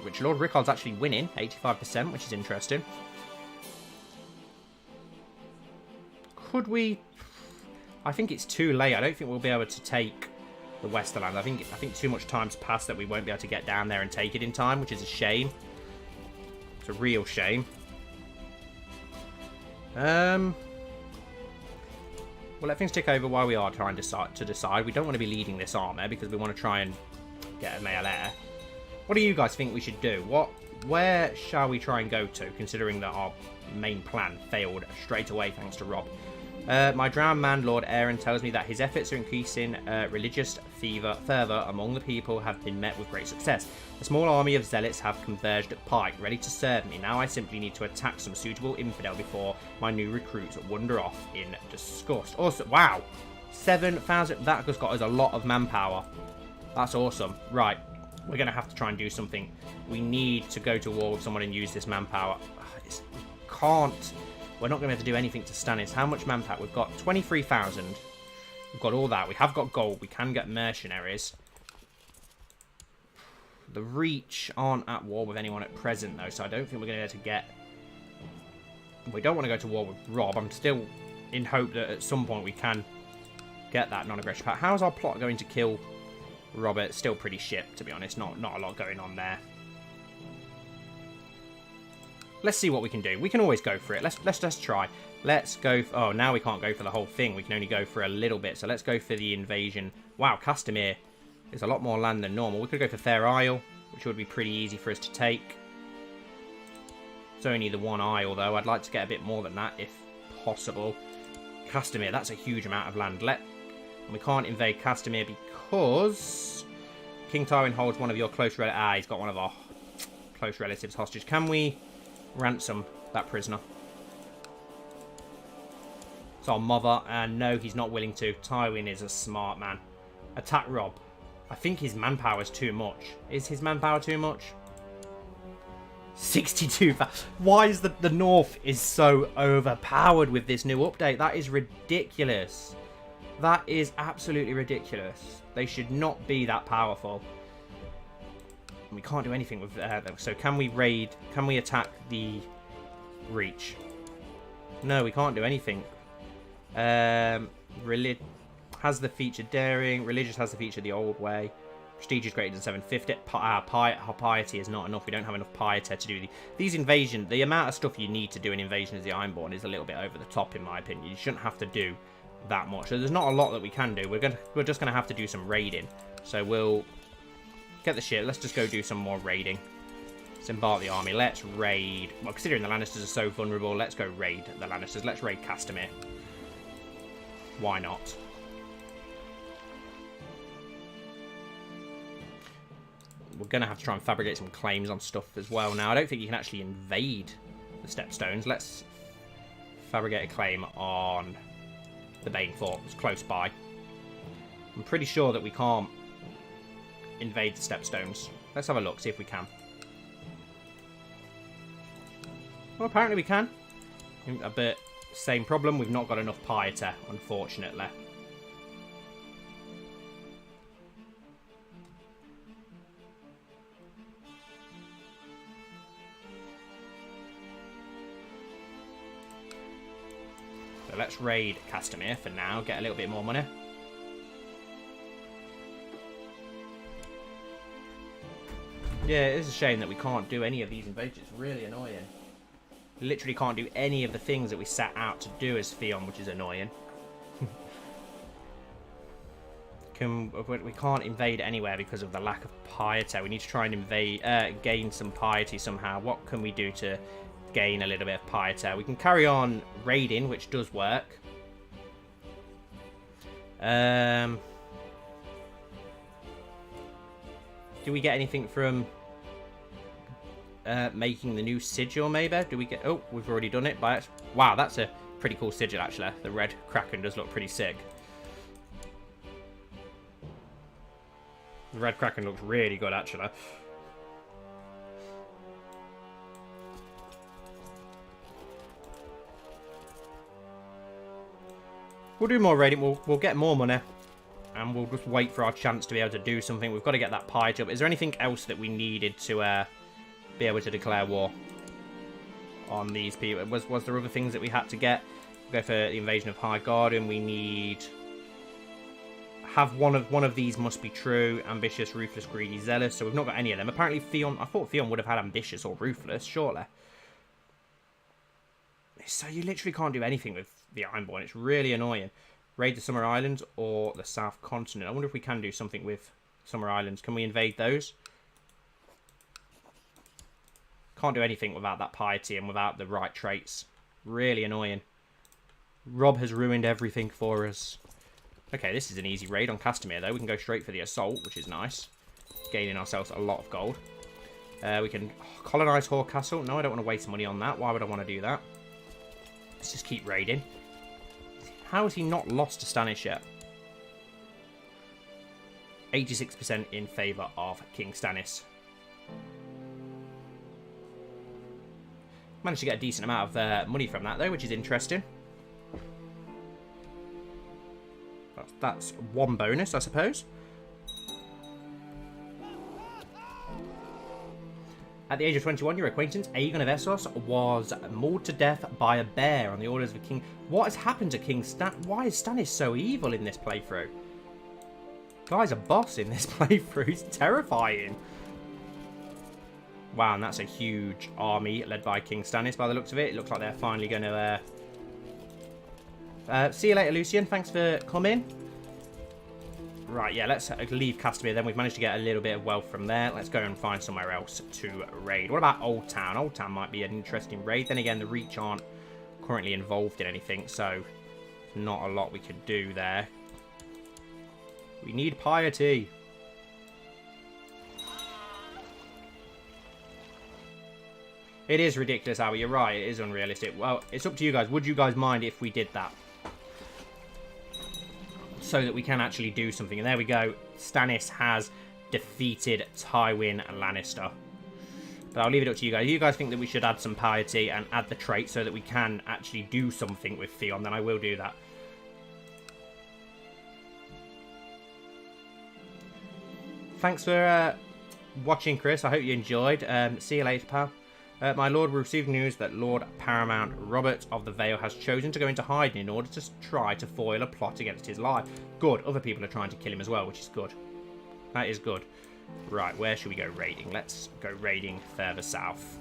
which Lord Rickard's actually winning, 85%, which is interesting. Could we... I think it's too late. I don't think we'll be able to take the Westerland. I think too much time's passed that we won't be able to get down there and take it in time, which is a shame. It's a real shame. We'll let things tick over while we are trying to decide. We don't want to be leading this armor because we want to try and get a male heir. What do you guys think we should do? Where shall we try and go to, considering that our main plan failed straight away thanks to Robb? My drowned man, Lord Eddard, tells me that his efforts are increasing religious fervour among the people have been met with great success. A small army of zealots have converged at Pike, ready to serve me. Now I simply need to attack some suitable infidel before my new recruits wander off in disgust. Also, wow, 7,000. That has got us a lot of manpower. That's awesome. Right, we're going to have to try and do something. We need to go to war with someone and use this manpower. We can't. We're not going to be able to do anything to Stannis. How much manpower? We've got 23,000. We've got all that. We have got gold. We can get mercenaries. The Reach aren't at war with anyone at present, though, so I don't think we're going to be able to get... We don't want to go to war with Robb. I'm still in hope that at some point we can get that non-aggression pact. How's our plot going to kill Robert? Still pretty shit, to be honest. Not a lot going on there. Let's see what we can do. We can always go for it. Let's just try. Let's go... Oh, now we can't go for the whole thing. We can only go for a little bit. So let's go for the invasion. Wow, Castamere is a lot more land than normal. We could go for Fair Isle, which would be pretty easy for us to take. It's only the one isle, though. I'd like to get a bit more than that, if possible. Castamere, that's a huge amount of land. And we can't invade Castamere because King Tywin holds one of your close relatives. Ah, he's got one of our close relatives hostage. Can we ransom that prisoner? It's our mother, and no, he's not willing to. Tywin is a smart man. Attack Robb. I think his manpower is too much. Is his manpower too much? 62. Why is the North is so overpowered with this new update? That is ridiculous. That is absolutely ridiculous. They should not be that powerful. We can't do anything with them. So can we raid? Can we attack the Reach? No, we can't do anything. Has the feature daring. Religious has the feature the old way. Prestige is greater than 750. Piety is not enough. We don't have enough piety to do these invasions. The amount of stuff you need to do an invasion as the Ironborn is a little bit over the top, in my opinion. You shouldn't have to do that much. So there's not a lot that we can do. We're just gonna have to do some raiding. So we'll get the shit. Let's just go do some more raiding. Let's embark the army. Let's raid. Well, considering the Lannisters are so vulnerable, let's go raid the Lannisters. Let's raid Castamere. Why not? We're going to have to try and fabricate some claims on stuff as well. Now, I don't think you can actually invade the Stepstones. Let's fabricate a claim on the Bane Fort. It's close by. I'm pretty sure that we can't invade the Stepstones. Let's have a look, see if we can. Well, apparently we can. But same problem, we've not got enough piety, unfortunately. So let's raid Castamere for now, get a little bit more money. Yeah, it is a shame that we can't do any of these invasions. It's really annoying. We literally can't do any of the things that we set out to do as Theon, which is annoying. We can't invade anywhere because of the lack of piety. We need to try and gain some piety somehow. What can we do to gain a little bit of piety? We can carry on raiding, which does work. Do we get anything from making the new sigil, maybe? Do we get... Oh, we've already done it. Wow, that's a pretty cool sigil, actually. The red Kraken does look pretty sick. The red Kraken looks really good, actually. We'll do more raiding. We'll get more money. And we'll just wait for our chance to be able to do something. We've got to get that piety up. Is there anything else that we needed to be able to declare war on these people? Was there other things that we had to get? We'll go for the invasion of High Garden. We need... Have one of these must be true. Ambitious, ruthless, greedy, zealous. So we've not got any of them. Apparently Theon... I thought Theon would have had ambitious or ruthless, surely. So you literally can't do anything with the Ironborn. It's really annoying. Raid the Summer Islands or the South Continent. I wonder if we can do something with Summer Islands. Can we invade those? Can't do anything without that piety and without the right traits. Really annoying. Robb has ruined everything for us. Okay, this is an easy raid on Castamere, though. We can go straight for the assault, which is nice. Gaining ourselves a lot of gold. We can colonize Hawk Castle. No, I don't want to waste money on that. Why would I want to do that? Let's just keep raiding. How has he not lost to Stannis yet? 86% in favour of King Stannis. Managed to get a decent amount of money from that, though, which is interesting. That's one bonus, I suppose. At the age of 21, your acquaintance, Aegon of Essos, was mauled to death by a bear on the orders of a king. What has happened to King Stan? Why is Stannis so evil in this playthrough? Guy's a boss in this playthrough. He's terrifying. Wow, and that's a huge army led by King Stannis by the looks of it. It looks like they're finally going to... see you later, Lucian. Thanks for coming. Right, yeah, let's leave Castamere then. We've managed to get a little bit of wealth from there. Let's go and find somewhere else to raid. What about Old Town? Old Town might be an interesting raid. Then again, the Reach aren't currently involved in anything, so not a lot we could do there. We need piety. It is ridiculous, Howie. You're right. It is unrealistic. Well, it's up to you guys. Would you guys mind if we did that? So that we can actually do something. And there we go. Stannis has defeated Tywin Lannister. But I'll leave it up to you guys. If you guys think that we should add some piety and add the trait so that we can actually do something with Theon, then I will do that. Thanks for watching, Chris. I hope you enjoyed. See you later, pal. My lord, we received news that Lord Paramount Robert of the Vale has chosen to go into hiding in order to try to foil a plot against his life. Good. Other people are trying to kill him as well, which is good. That is good. Right, where should we go raiding? Let's go raiding further south.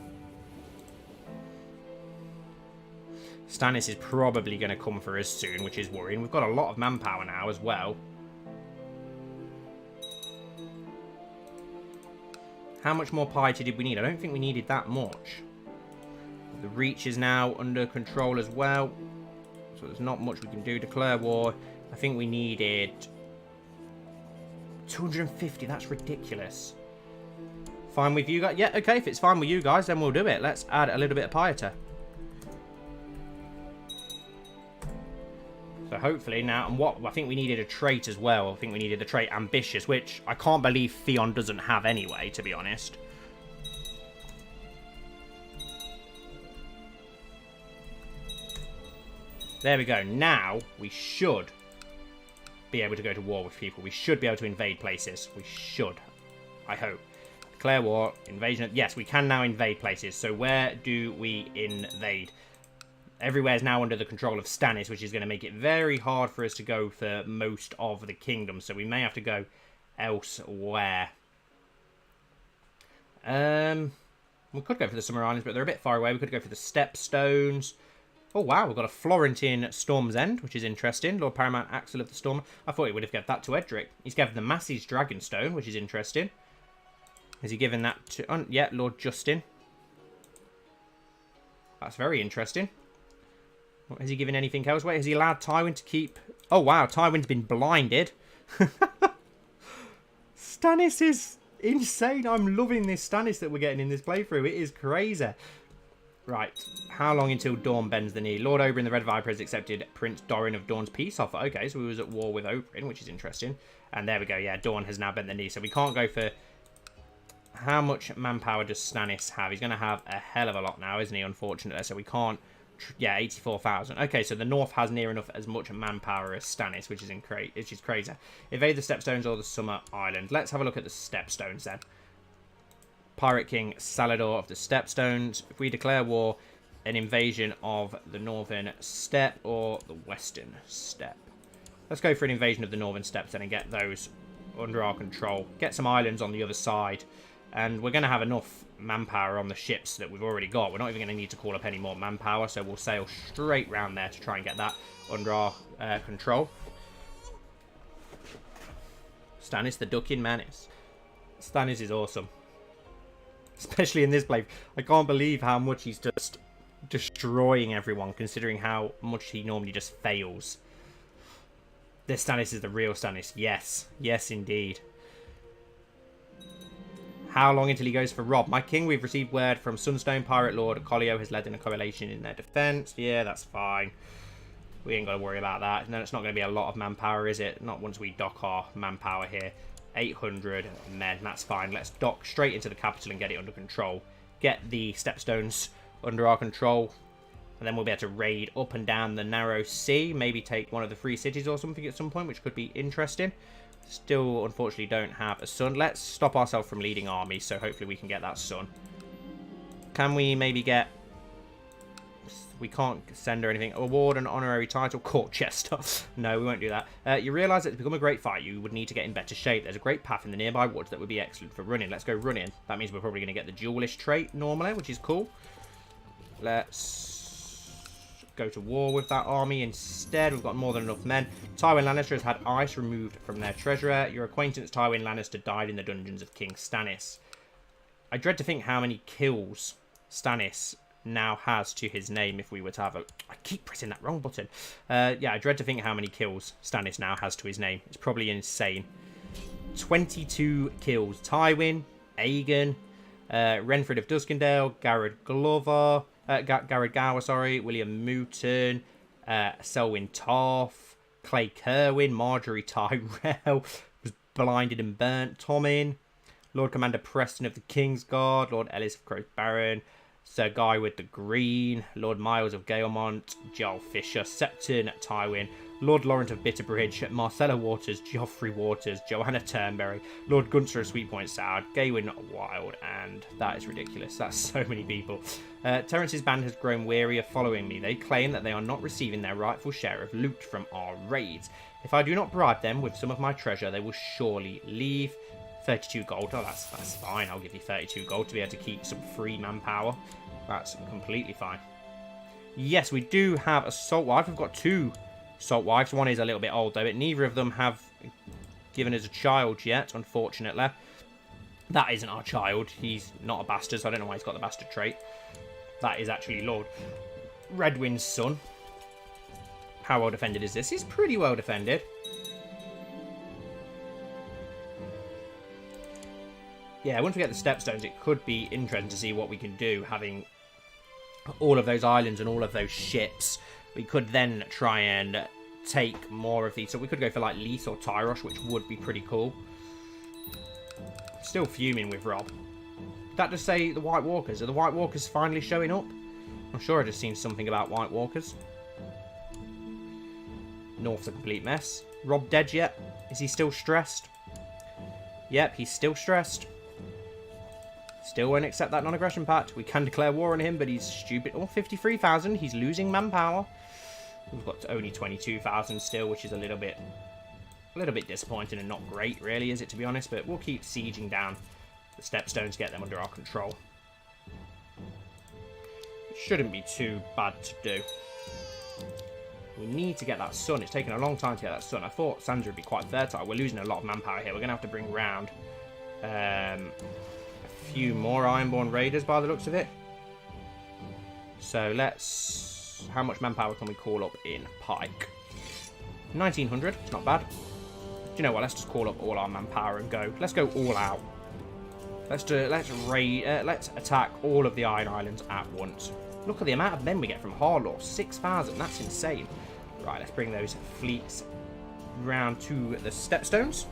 Stannis is probably going to come for us soon, which is worrying. We've got a lot of manpower now as well. How much more piety did we need? I don't think we needed that much. The Reach is now under control as well. So there's not much we can do. Declare war. I think we needed 250. That's ridiculous. Fine with you guys? Yeah, okay. If it's fine with you guys, then we'll do it. Let's add a little bit of piety. So hopefully now, and what I think we needed a trait as well. I think we needed the trait ambitious, which I can't believe Theon doesn't have anyway, to be honest. There we go. Now we should be able to go to war with people. We should be able to invade places. We should. I hope. Declare war, invasion. Yes, we can now invade places. So where do we invade? Everywhere is now under the control of Stannis, which is going to make it very hard for us to go for most of the kingdom. So we may have to go elsewhere. We could go for the Summer Islands, but they're a bit far away. We could go for the Stepstones. Oh, wow. We've got a Florentine Storm's End, which is interesting. Lord Paramount Axel of the Storm. I thought he would have given that to Edric. He's given the Massey's Dragonstone, which is interesting. Has he given that to... yeah, Lord Justin. That's very interesting. Has he given anything else? Wait, has he allowed Tywin to keep... oh, wow. Tywin's been blinded. Stannis is insane. I'm loving this Stannis that we're getting in this playthrough. It is crazy. Right. How long until Dawn bends the knee? Lord Oberyn the Red Viper has accepted Prince Doran of Dawn's peace offer. Okay, so we was at war with Oberyn, which is interesting. And there we go. Yeah, Dawn has now bent the knee. So we can't go for... how much manpower does Stannis have? He's going to have a hell of a lot now, isn't he? Unfortunately. So we can't... yeah, 84,000. Okay, so the North has near enough as much manpower as Stannis, which is crazy. Invade the Stepstones or the Summer Island. Let's have a look at the Stepstones then. Pirate King Salador of the Stepstones. If we declare war, an invasion of the Northern Steppe or the Western Steppe. Let's go for an invasion of the Northern Steppes then and get those under our control. Get some islands on the other side. And we're going to have enough manpower on the ships that we've already got. We're not even going to need to call up any more manpower. So we'll sail straight round there to try and get that under our control. Stannis the Ducking Menace. Stannis is awesome. Especially in this play. I can't believe how much he's just destroying everyone, considering how much he normally just fails. This Stannis is the real Stannis. Yes. Yes, indeed. How long until he goes for Robb? My king, we've received word from Sunstone Pirate Lord Collio has led in a coalition in their defense. Yeah, that's fine. We ain't got to worry about that. No, it's not going to be a lot of manpower, is it? Not once we dock our manpower here. 800 men. That's fine. Let's dock straight into the capital and get it under control. Get the Stepstones under our control. And then we'll be able to raid up and down the narrow sea. Maybe take one of the free cities or something at some point, which could be interesting. Still, unfortunately, don't have a sun. Let's stop ourselves from leading armies, so hopefully we can get that sun. Can we maybe get... We can't send her anything. Award an honorary title. Court Chester. No, we won't do that. You realise that to become a great fight, you would need to get in better shape. There's a great path in the nearby woods that would be excellent for running. Let's go running. That means we're probably going to get the duelist trait normally, which is cool. Let's go to war with that army instead. We've got more than enough men. Tywin Lannister has had ice removed from their treasurer. Your acquaintance Tywin Lannister died in the dungeons of King Stannis. I dread to think how many kills Stannis now has to his name if we were to have a... I keep pressing that wrong button. Yeah, I dread to think how many kills Stannis now has to his name. It's probably insane. 22 kills. Tywin, Aegon, Renfred of Duskendale, Garrett Glover... Garrett Gower, sorry, William Mooton, Selwyn Tarth, Clay Kerwin, Marjorie Tyrell, was blinded and burnt, Tommen, Lord Commander Preston of the Kingsguard, Lord Ellis of Crow's Baron, Sir Guy with the Green, Lord Miles of Galemont, Joel Fisher, Septon Tywin, Lord Laurent of Bitterbridge, Marcella Waters, Joffrey Waters, Joanna Turnberry, Lord Gunter of Sweetpoint Sour, Gawain Wild, and that is ridiculous. That's so many people. Terrence's band has grown weary of following me. They claim that they are not receiving their rightful share of loot from our raids. If I do not bribe them with some of my treasure, they will surely leave. 32 gold. Oh, that's fine. I'll give you 32 gold to be able to keep some free manpower. That's completely fine. Yes, we do have a salt wife. We've got two salt wives. One is a little bit old though, but neither of them have given us a child yet, unfortunately. That isn't our child. He's not a bastard, so I don't know why he's got the bastard trait. That is actually Lord Redwind's son. How well defended is this? He's pretty well defended. Yeah, once we get the Stepstones, it could be interesting to see what we can do, having all of those islands and all of those ships. We could then try and take more of these. So we could go for like Leith or Tyrosh, which would be pretty cool. Still fuming with Robb. Did that just say the White Walkers? Are the White Walkers finally showing up? I'm sure I just seen something about White Walkers. North's a complete mess. Robb dead yet? Is he still stressed? Yep, he's still stressed. Still won't accept that non-aggression pact. We can declare war on him, but he's stupid. Oh, 53,000. He's losing manpower. We've got only 22,000 still, which is a little bit disappointing and not great, really, is it, to be honest? But we'll keep sieging down the Stepstones, get them under our control. It shouldn't be too bad to do. We need to get that sun. It's taken a long time to get that sun. I thought Sansa would be quite fertile. We're losing a lot of manpower here. We're going to have to bring round a few more Ironborn Raiders by the looks of it. So let's... How much manpower can we call up in Pike? 1,900. It's not bad. Do you know what? Let's just call up all our manpower and go. Let's go all out. Let's attack all of the Iron Islands at once. Look at the amount of men we get from Harlaw. 6,000. That's insane. Right, let's bring those fleets round to the Stepstones.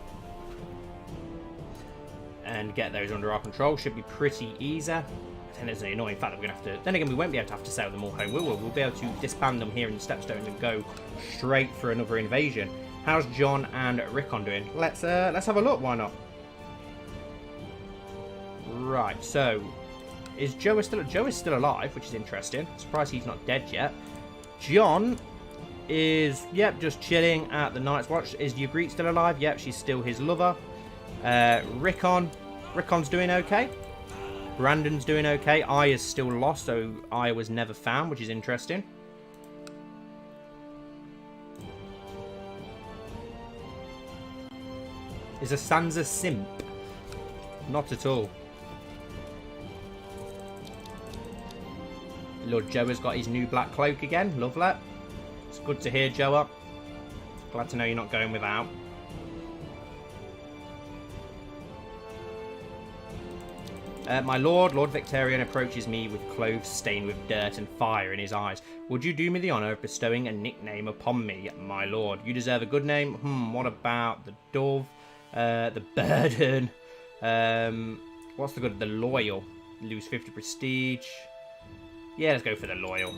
And get those under our control. Should be pretty easy. And there's the annoying fact that we're going to have to... Then again, we won't be able to have to sail them all home. We'll be able to disband them here in the Stepstones and go straight for another invasion. How's Jon and Rickon doing? Let's have a look. Why not? Right, so... Is Joe still... Joe is still alive, which is interesting. Surprised he's not dead yet. Jon is... Yep, just chilling at the Night's Watch. Is Ygritte still alive? Yep, she's still his lover. Rickon's doing okay. Brandon's doing okay. I is still lost, so I was never found, which is interesting. Is a Sansa simp? Not at all. Lord Joa's got his new black cloak again. Lovely. It's good to hear, Joa. Glad to know you're not going without. My lord, Lord Victorian, approaches me with clothes stained with dirt and fire in his eyes. Would you do me the honour of bestowing a nickname upon me, my lord? You deserve a good name. What about the dove? The burden? What's the good? The loyal. Lose 50 prestige. Yeah, let's go for the loyal.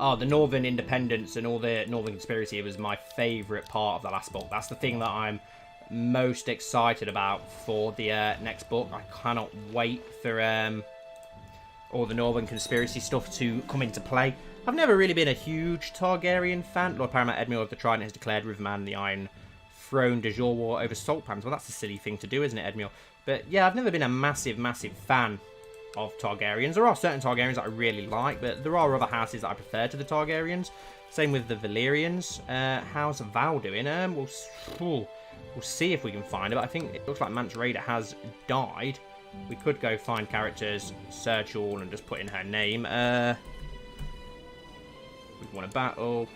Oh, the Northern Independence and all the Northern Conspiracy was my favourite part of the last book. That's the thing that I'm most excited about for the next book. I cannot wait for all the Northern Conspiracy stuff to come into play. I've never really been a huge Targaryen fan. Lord Paramount Admiral of the Trident has declared Riverman the Iron Throne de jour war over salt pans. Well, that's a silly thing to do, isn't it, Admiral? But yeah, I've never been a massive fan of Targaryens. There are certain Targaryens that I really like, but there are other houses that I prefer to the Targaryens. Same with the Valyrians. How's Val doing? We'll see if we can find her, but I think it looks like Mance Rayder has died. We could go find characters, search all, and just put in her name. We've won a battle.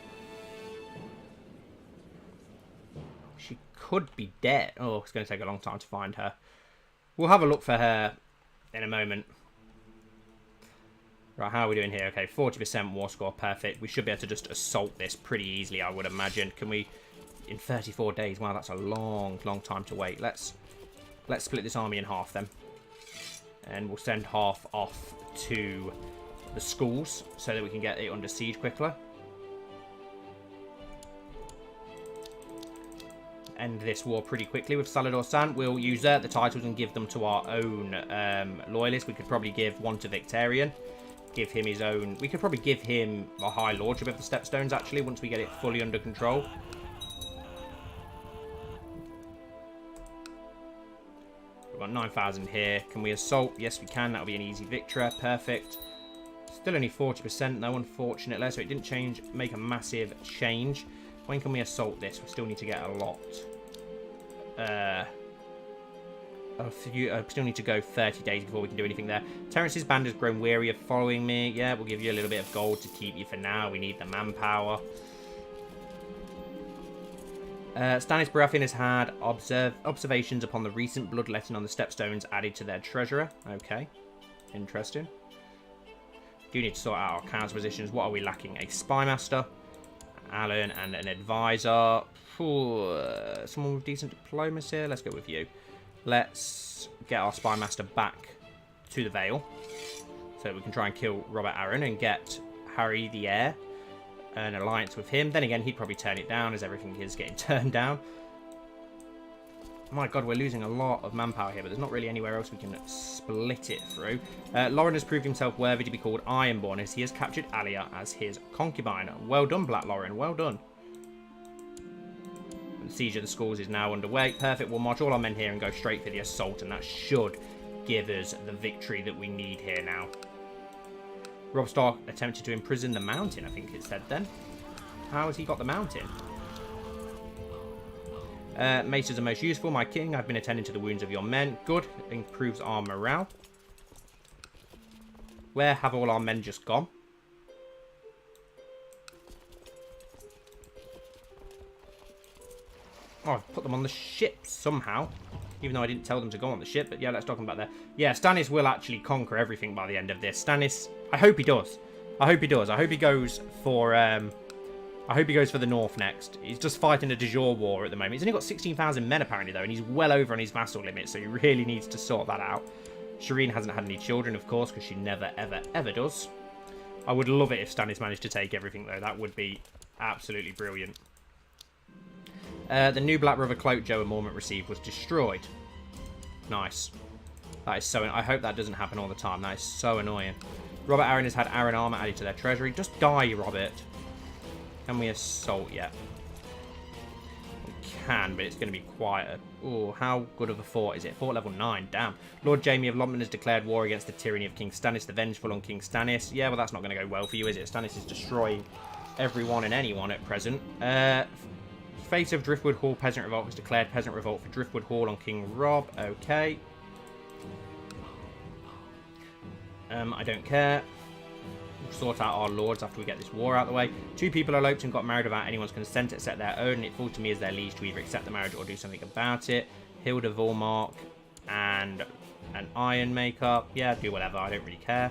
She could be dead. Oh, it's going to take a long time to find her. We'll have a look for her in a moment. Right, how are we doing here? Okay, 40% war score, perfect. We should be able to just assault this pretty easily, I would imagine. Can we, in 34 days? Wow, that's a long time to wait. Let's split this army in half then. And we'll send half off to the schools so that we can get it under siege quicker. End this war pretty quickly with Salladhor Saan. We'll usurp the titles and give them to our own loyalists. We could probably give one to Victorian. Give him his own. We could probably give him a high lordship of the Stepstones, actually, once we get it fully under control. We've got 9,000 here. Can we assault? Yes, we can. That'll be an easy victory. Perfect. Still only 40% though, unfortunately, so it didn't make a massive change. When can we assault this? We still need to get a lot. Still need to go 30 days before we can do anything there. Terrence's band has grown weary of following me. Yeah, we'll give you a little bit of gold to keep you for now. We need the manpower. Stannis Baratheon has had observations upon the recent bloodletting on the Stepstones added to their treasurer. Okay, interesting. Do need to sort out our council positions. What are we lacking? A spymaster, Alan, and an advisor. Someone with decent diplomacy here. Let's go with you. Let's get our spymaster back to the Vale so that we can try and kill Robert Arryn and get Harry the Heir an alliance with him. Then again, he'd probably turn it down as everything is getting turned down. My god, we're losing a lot of manpower here, but there's not really anywhere else we can split it through. Lauren has proved himself worthy to be called Ironborn as he has captured Alia as his concubine. Well done, Black Lauren. Well done. The siege of the schools is now underway. Perfect. We'll march all our men here and go straight for the assault, and that should give us the victory that we need here now. Robb Stark attempted to imprison the mountain, I think it said then. How has he got the mountain? Maces are most useful, my king. I've been attending to the wounds of your men. Good. Improves our morale. Where have all our men just gone? Oh, I've put them on the ship somehow. Even though I didn't tell them to go on the ship. But yeah, let's talk about that. Yeah, Stannis will actually conquer everything by the end of this. Stannis, I hope he does. I hope he does. I hope he goes for the North next. He's just fighting a de jure war at the moment. He's only got 16,000 men apparently though, and he's well over on his vassal limit, so he really needs to sort that out. Shireen hasn't had any children, of course, because she never, ever does. I would love it if Stannis managed to take everything though. That would be absolutely brilliant. The new Black River cloak Joe and Mormont received was destroyed. Nice. That is so... I hope that doesn't happen all the time. That is so annoying. Robert Arryn has had Arryn armor added to their treasury. Just die, Robert. Can we assault yet? We can, but it's going to be quite a... Oh, how good of a fort is it? Fort level 9, damn. Lord Jaime of London has declared war against the tyranny of King Stannis, the vengeful on King Stannis. Yeah, well, that's not going to go well for you, is it? Stannis is destroying everyone and anyone at present. Fate of Driftwood Hall Peasant Revolt was declared Peasant Revolt for Driftwood Hall on King Robb. Okay. I don't care. We'll sort out our lords after we get this war out of the way. 2 people eloped and got married without anyone's consent except their own, and it falls to me as their liege to either accept the marriage or do something about it. Hilda Volmark and an Iron Maker. Yeah, do whatever. I don't really care.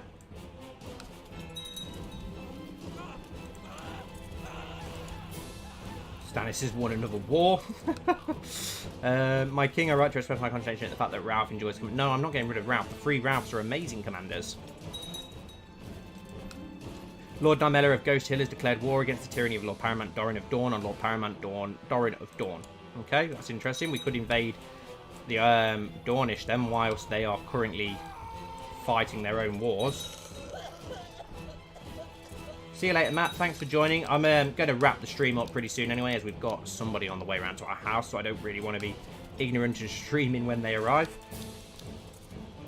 Stannis has won another war. My king, I write to express my consternation at the fact that Ralph enjoys... No, I'm not getting rid of Ralph. The 3 Ralphs are amazing commanders. Lord Nymeller of Ghost Hill has declared war against the tyranny of Lord Paramount Doran of Dawn on Lord Paramount Doran of Dawn. Okay, that's interesting. We could invade the Dornish then whilst they are currently fighting their own wars. See you later, Matt. Thanks for joining. I'm going to wrap the stream up pretty soon anyway, as we've got somebody on the way around to our house, so I don't really want to be ignorant and streaming when they arrive.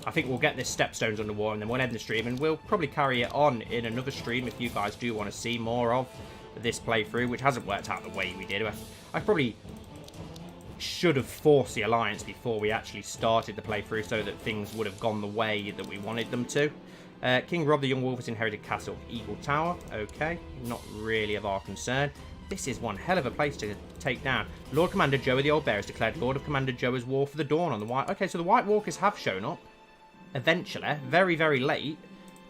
I think we'll get this Stepstones under war, and then we'll end the stream, and we'll probably carry it on in another stream if you guys do want to see more of this playthrough, which hasn't worked out the way we did. I probably should have forced the alliance before we actually started the playthrough so that things would have gone the way that we wanted them to. King Robb the Young Wolf has inherited Castle of Eagle Tower. Okay, not really of our concern. This is one hell of a place to take down. Lord Commander Joe of the Old Bear has declared Lord of Commander Joe's War for the Dawn on the White... Okay, so the White Walkers have shown up. Eventually. Very, very late.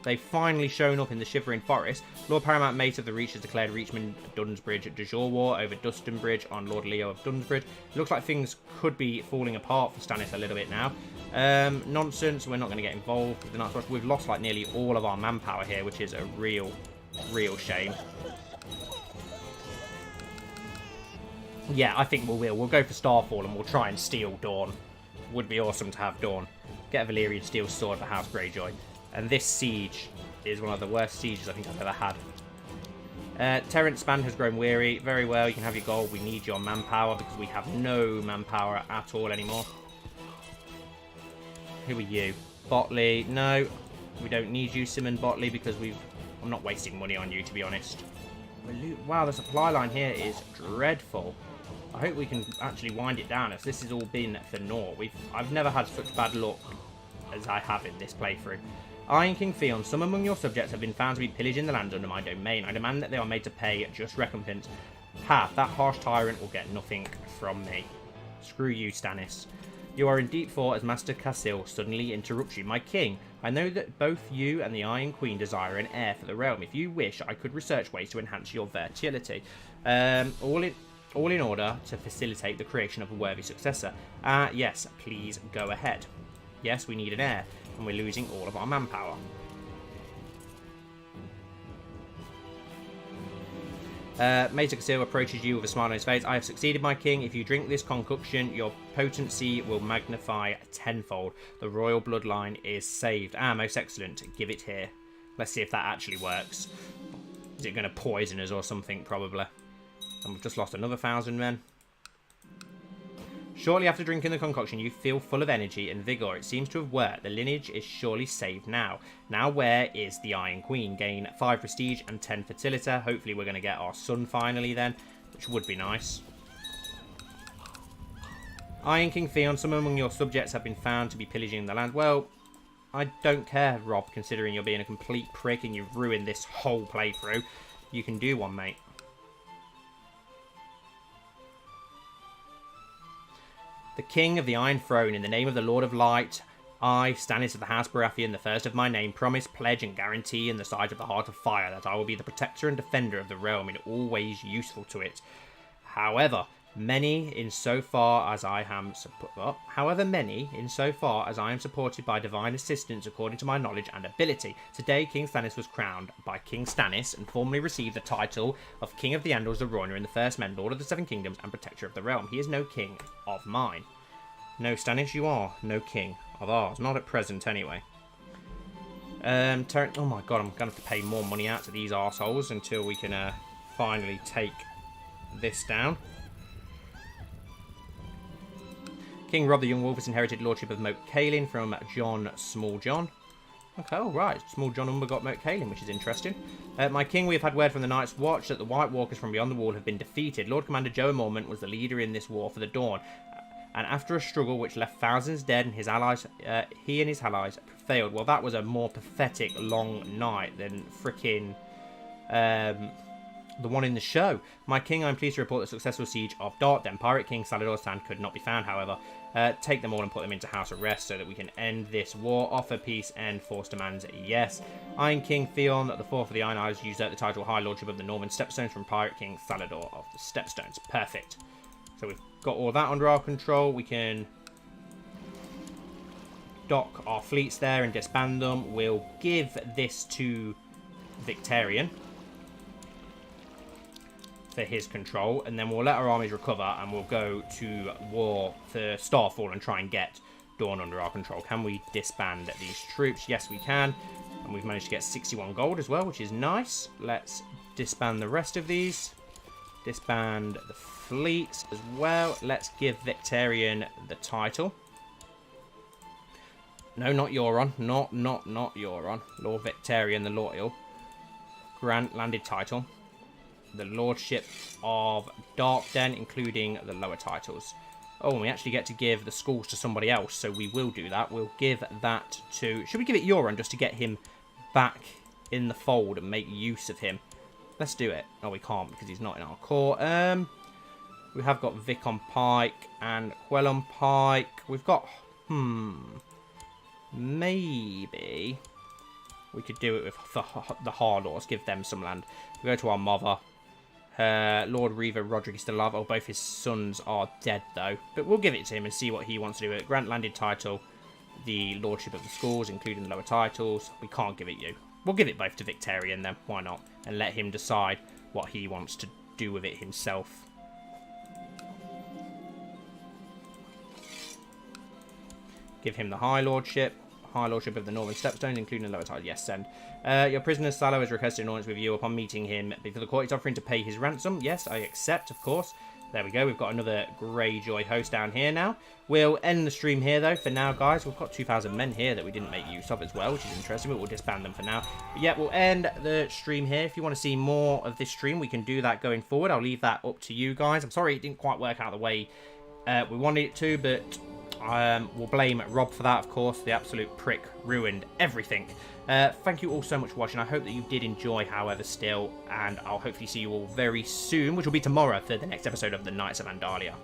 They've finally shown up in the Shivering Forest. Lord Paramount Mate of the Reach has declared Reachman Dunsbridge de Jure War over Dustinbridge on Lord Leo of Dunsbridge. Looks like things could be falling apart for Stannis a little bit now. Nonsense. We're not going to get involved with the Night's Watch. We've lost like nearly all of our manpower here, which is a real shame. Yeah, I think we will. We'll go for Starfall and we'll try and steal Dawn. Would be awesome to have Dawn. Get a Valyrian Steel Sword for House Greyjoy. And this siege is one of the worst sieges I think I've ever had. Terrence Span has grown weary. Very well, you can have your gold. We need your manpower because we have no manpower at all anymore. Who are you? Botley. No, we don't need you, Simon Botley, because I'm not wasting money on you, to be honest. Wow, the supply line here is dreadful. I hope we can actually wind it down, as this has all been for naught. I've never had such bad luck as I have in this playthrough. Iron King Theon, some among your subjects have been found to be pillaging the land under my domain. I demand that they are made to pay just recompense. Ha, that harsh tyrant will get nothing from me. Screw you, Stannis. You are in deep thought as Master Casil suddenly interrupts you. My king, I know that both you and the Iron Queen desire an heir for the realm. If you wish, I could research ways to enhance your fertility. All in order to facilitate the creation of a worthy successor. Yes, please go ahead. Yes, we need an heir, and we're losing all of our manpower. Maester Casil approaches you with a smile on his face. I have succeeded, my king. If you drink this concoction, your potency will magnify tenfold. The royal bloodline is saved. Most excellent. Give it here. Let's see if that actually works. Is it going to poison us or something? Probably. And we've just lost another 1,000 men. Shortly after drinking the concoction, you feel full of energy and vigour. It seems to have worked. The lineage is surely saved now. Now where is the Iron Queen? Gain 5 prestige and 10 fertility. Hopefully we're going to get our son finally then, which would be nice. Iron King Theon, some among your subjects have been found to be pillaging the land. Well, I don't care, Rob, considering you're being a complete prick and you've ruined this whole playthrough. You can do one, mate. The King of the Iron Throne, in the name of the Lord of Light, I, Stannis of the House Baratheon, the first of my name, promise, pledge, and guarantee in the sight of the Heart of Fire that I will be the protector and defender of the realm in all ways useful to it. However many, insofar as I am supported by divine assistance according to my knowledge and ability. Today, King Stannis was crowned by King Stannis and formally received the title of King of the Andals of Rhoynar in the First Men, Lord of the Seven Kingdoms, and Protector of the Realm. He is no king of mine. No, Stannis, you are no king of ours. Not at present, anyway. Oh my god, I'm going to have to pay more money out to these arseholes until we can finally take this down. King Robb the Young Wolf has inherited Lordship of Moat Cailin from John Small John. Okay, all right. Small John Umber got Moat Cailin, which is interesting. My king, we have had word from the Night's Watch that the White Walkers from beyond the wall have been defeated. Lord Commander Joe Mormont was the leader in this war for the Dawn. And after a struggle which left thousands dead and his allies, he and his allies failed. Well, that was a more pathetic long night than frickin' the one in the show. My king, I'm pleased to report the successful siege of Dart. Then Pirate King Salador Sand could not be found, however. Take them all and put them into house arrest so that we can end this war. Offer peace and force demands, yes. Iron King Theon, the fourth of the Iron Isles, used the title High Lordship of the Northern Stepstones from Pirate King Salador of the Stepstones. Perfect. So we've got all that under our control. We can dock our fleets there and disband them. We'll give this to Victarion for his control, and then we'll let our armies recover and we'll go to war for Starfall and try and get Dawn under our control. Can we disband these troops? Yes, we can. And we've managed to get 61 gold as well, which is nice. Let's disband the rest of these. Disband the fleets as well. Let's give Victarion the title. No, not Euron. Not Euron. Lord Victarion the Loyal. Grant landed title. The Lordship of Darkden, including the lower titles. Oh, and we actually get to give the schools to somebody else, so we will do that. We'll give that to... Should we give it Euron just to get him back in the fold and make use of him? Let's do it. Oh, we can't because he's not in our court. We have got Vic on Pike and Quell on Pike. We've got... Maybe we could do it with the Harlaws. Give them some land. We go to our mother. Lord Reaver Roderick is still alive. Oh, both his sons are dead, though. But we'll give it to him and see what he wants to do with it. Grant landed title, the Lordship of the Schools, including the lower titles. We can't give it you. We'll give it both to Victarion, then. Why not? And let him decide what he wants to do with it himself. Give him the High Lordship. High Lordship of the Northern Stepstones, including the lower title. Yes, send. Your prisoner Salo has requested an audience with you upon meeting him before the court. He's offering to pay his ransom. Yes, I accept, of course. There we go. We've got another Greyjoy host down here now. We'll end the stream here, though, for now, guys. We've got 2,000 men here that we didn't make use of as well, which is interesting, but we'll disband them for now. But yeah, we'll end the stream here. If you want to see more of this stream, we can do that going forward. I'll leave that up to you guys. I'm sorry it didn't quite work out the way we wanted it to, but... we'll blame Rob for that, of course. The absolute prick ruined everything. Thank you all so much for watching. I hope that you did enjoy, however, still. And I'll hopefully see you all very soon, which will be tomorrow for the next episode of the Knights of Andalia.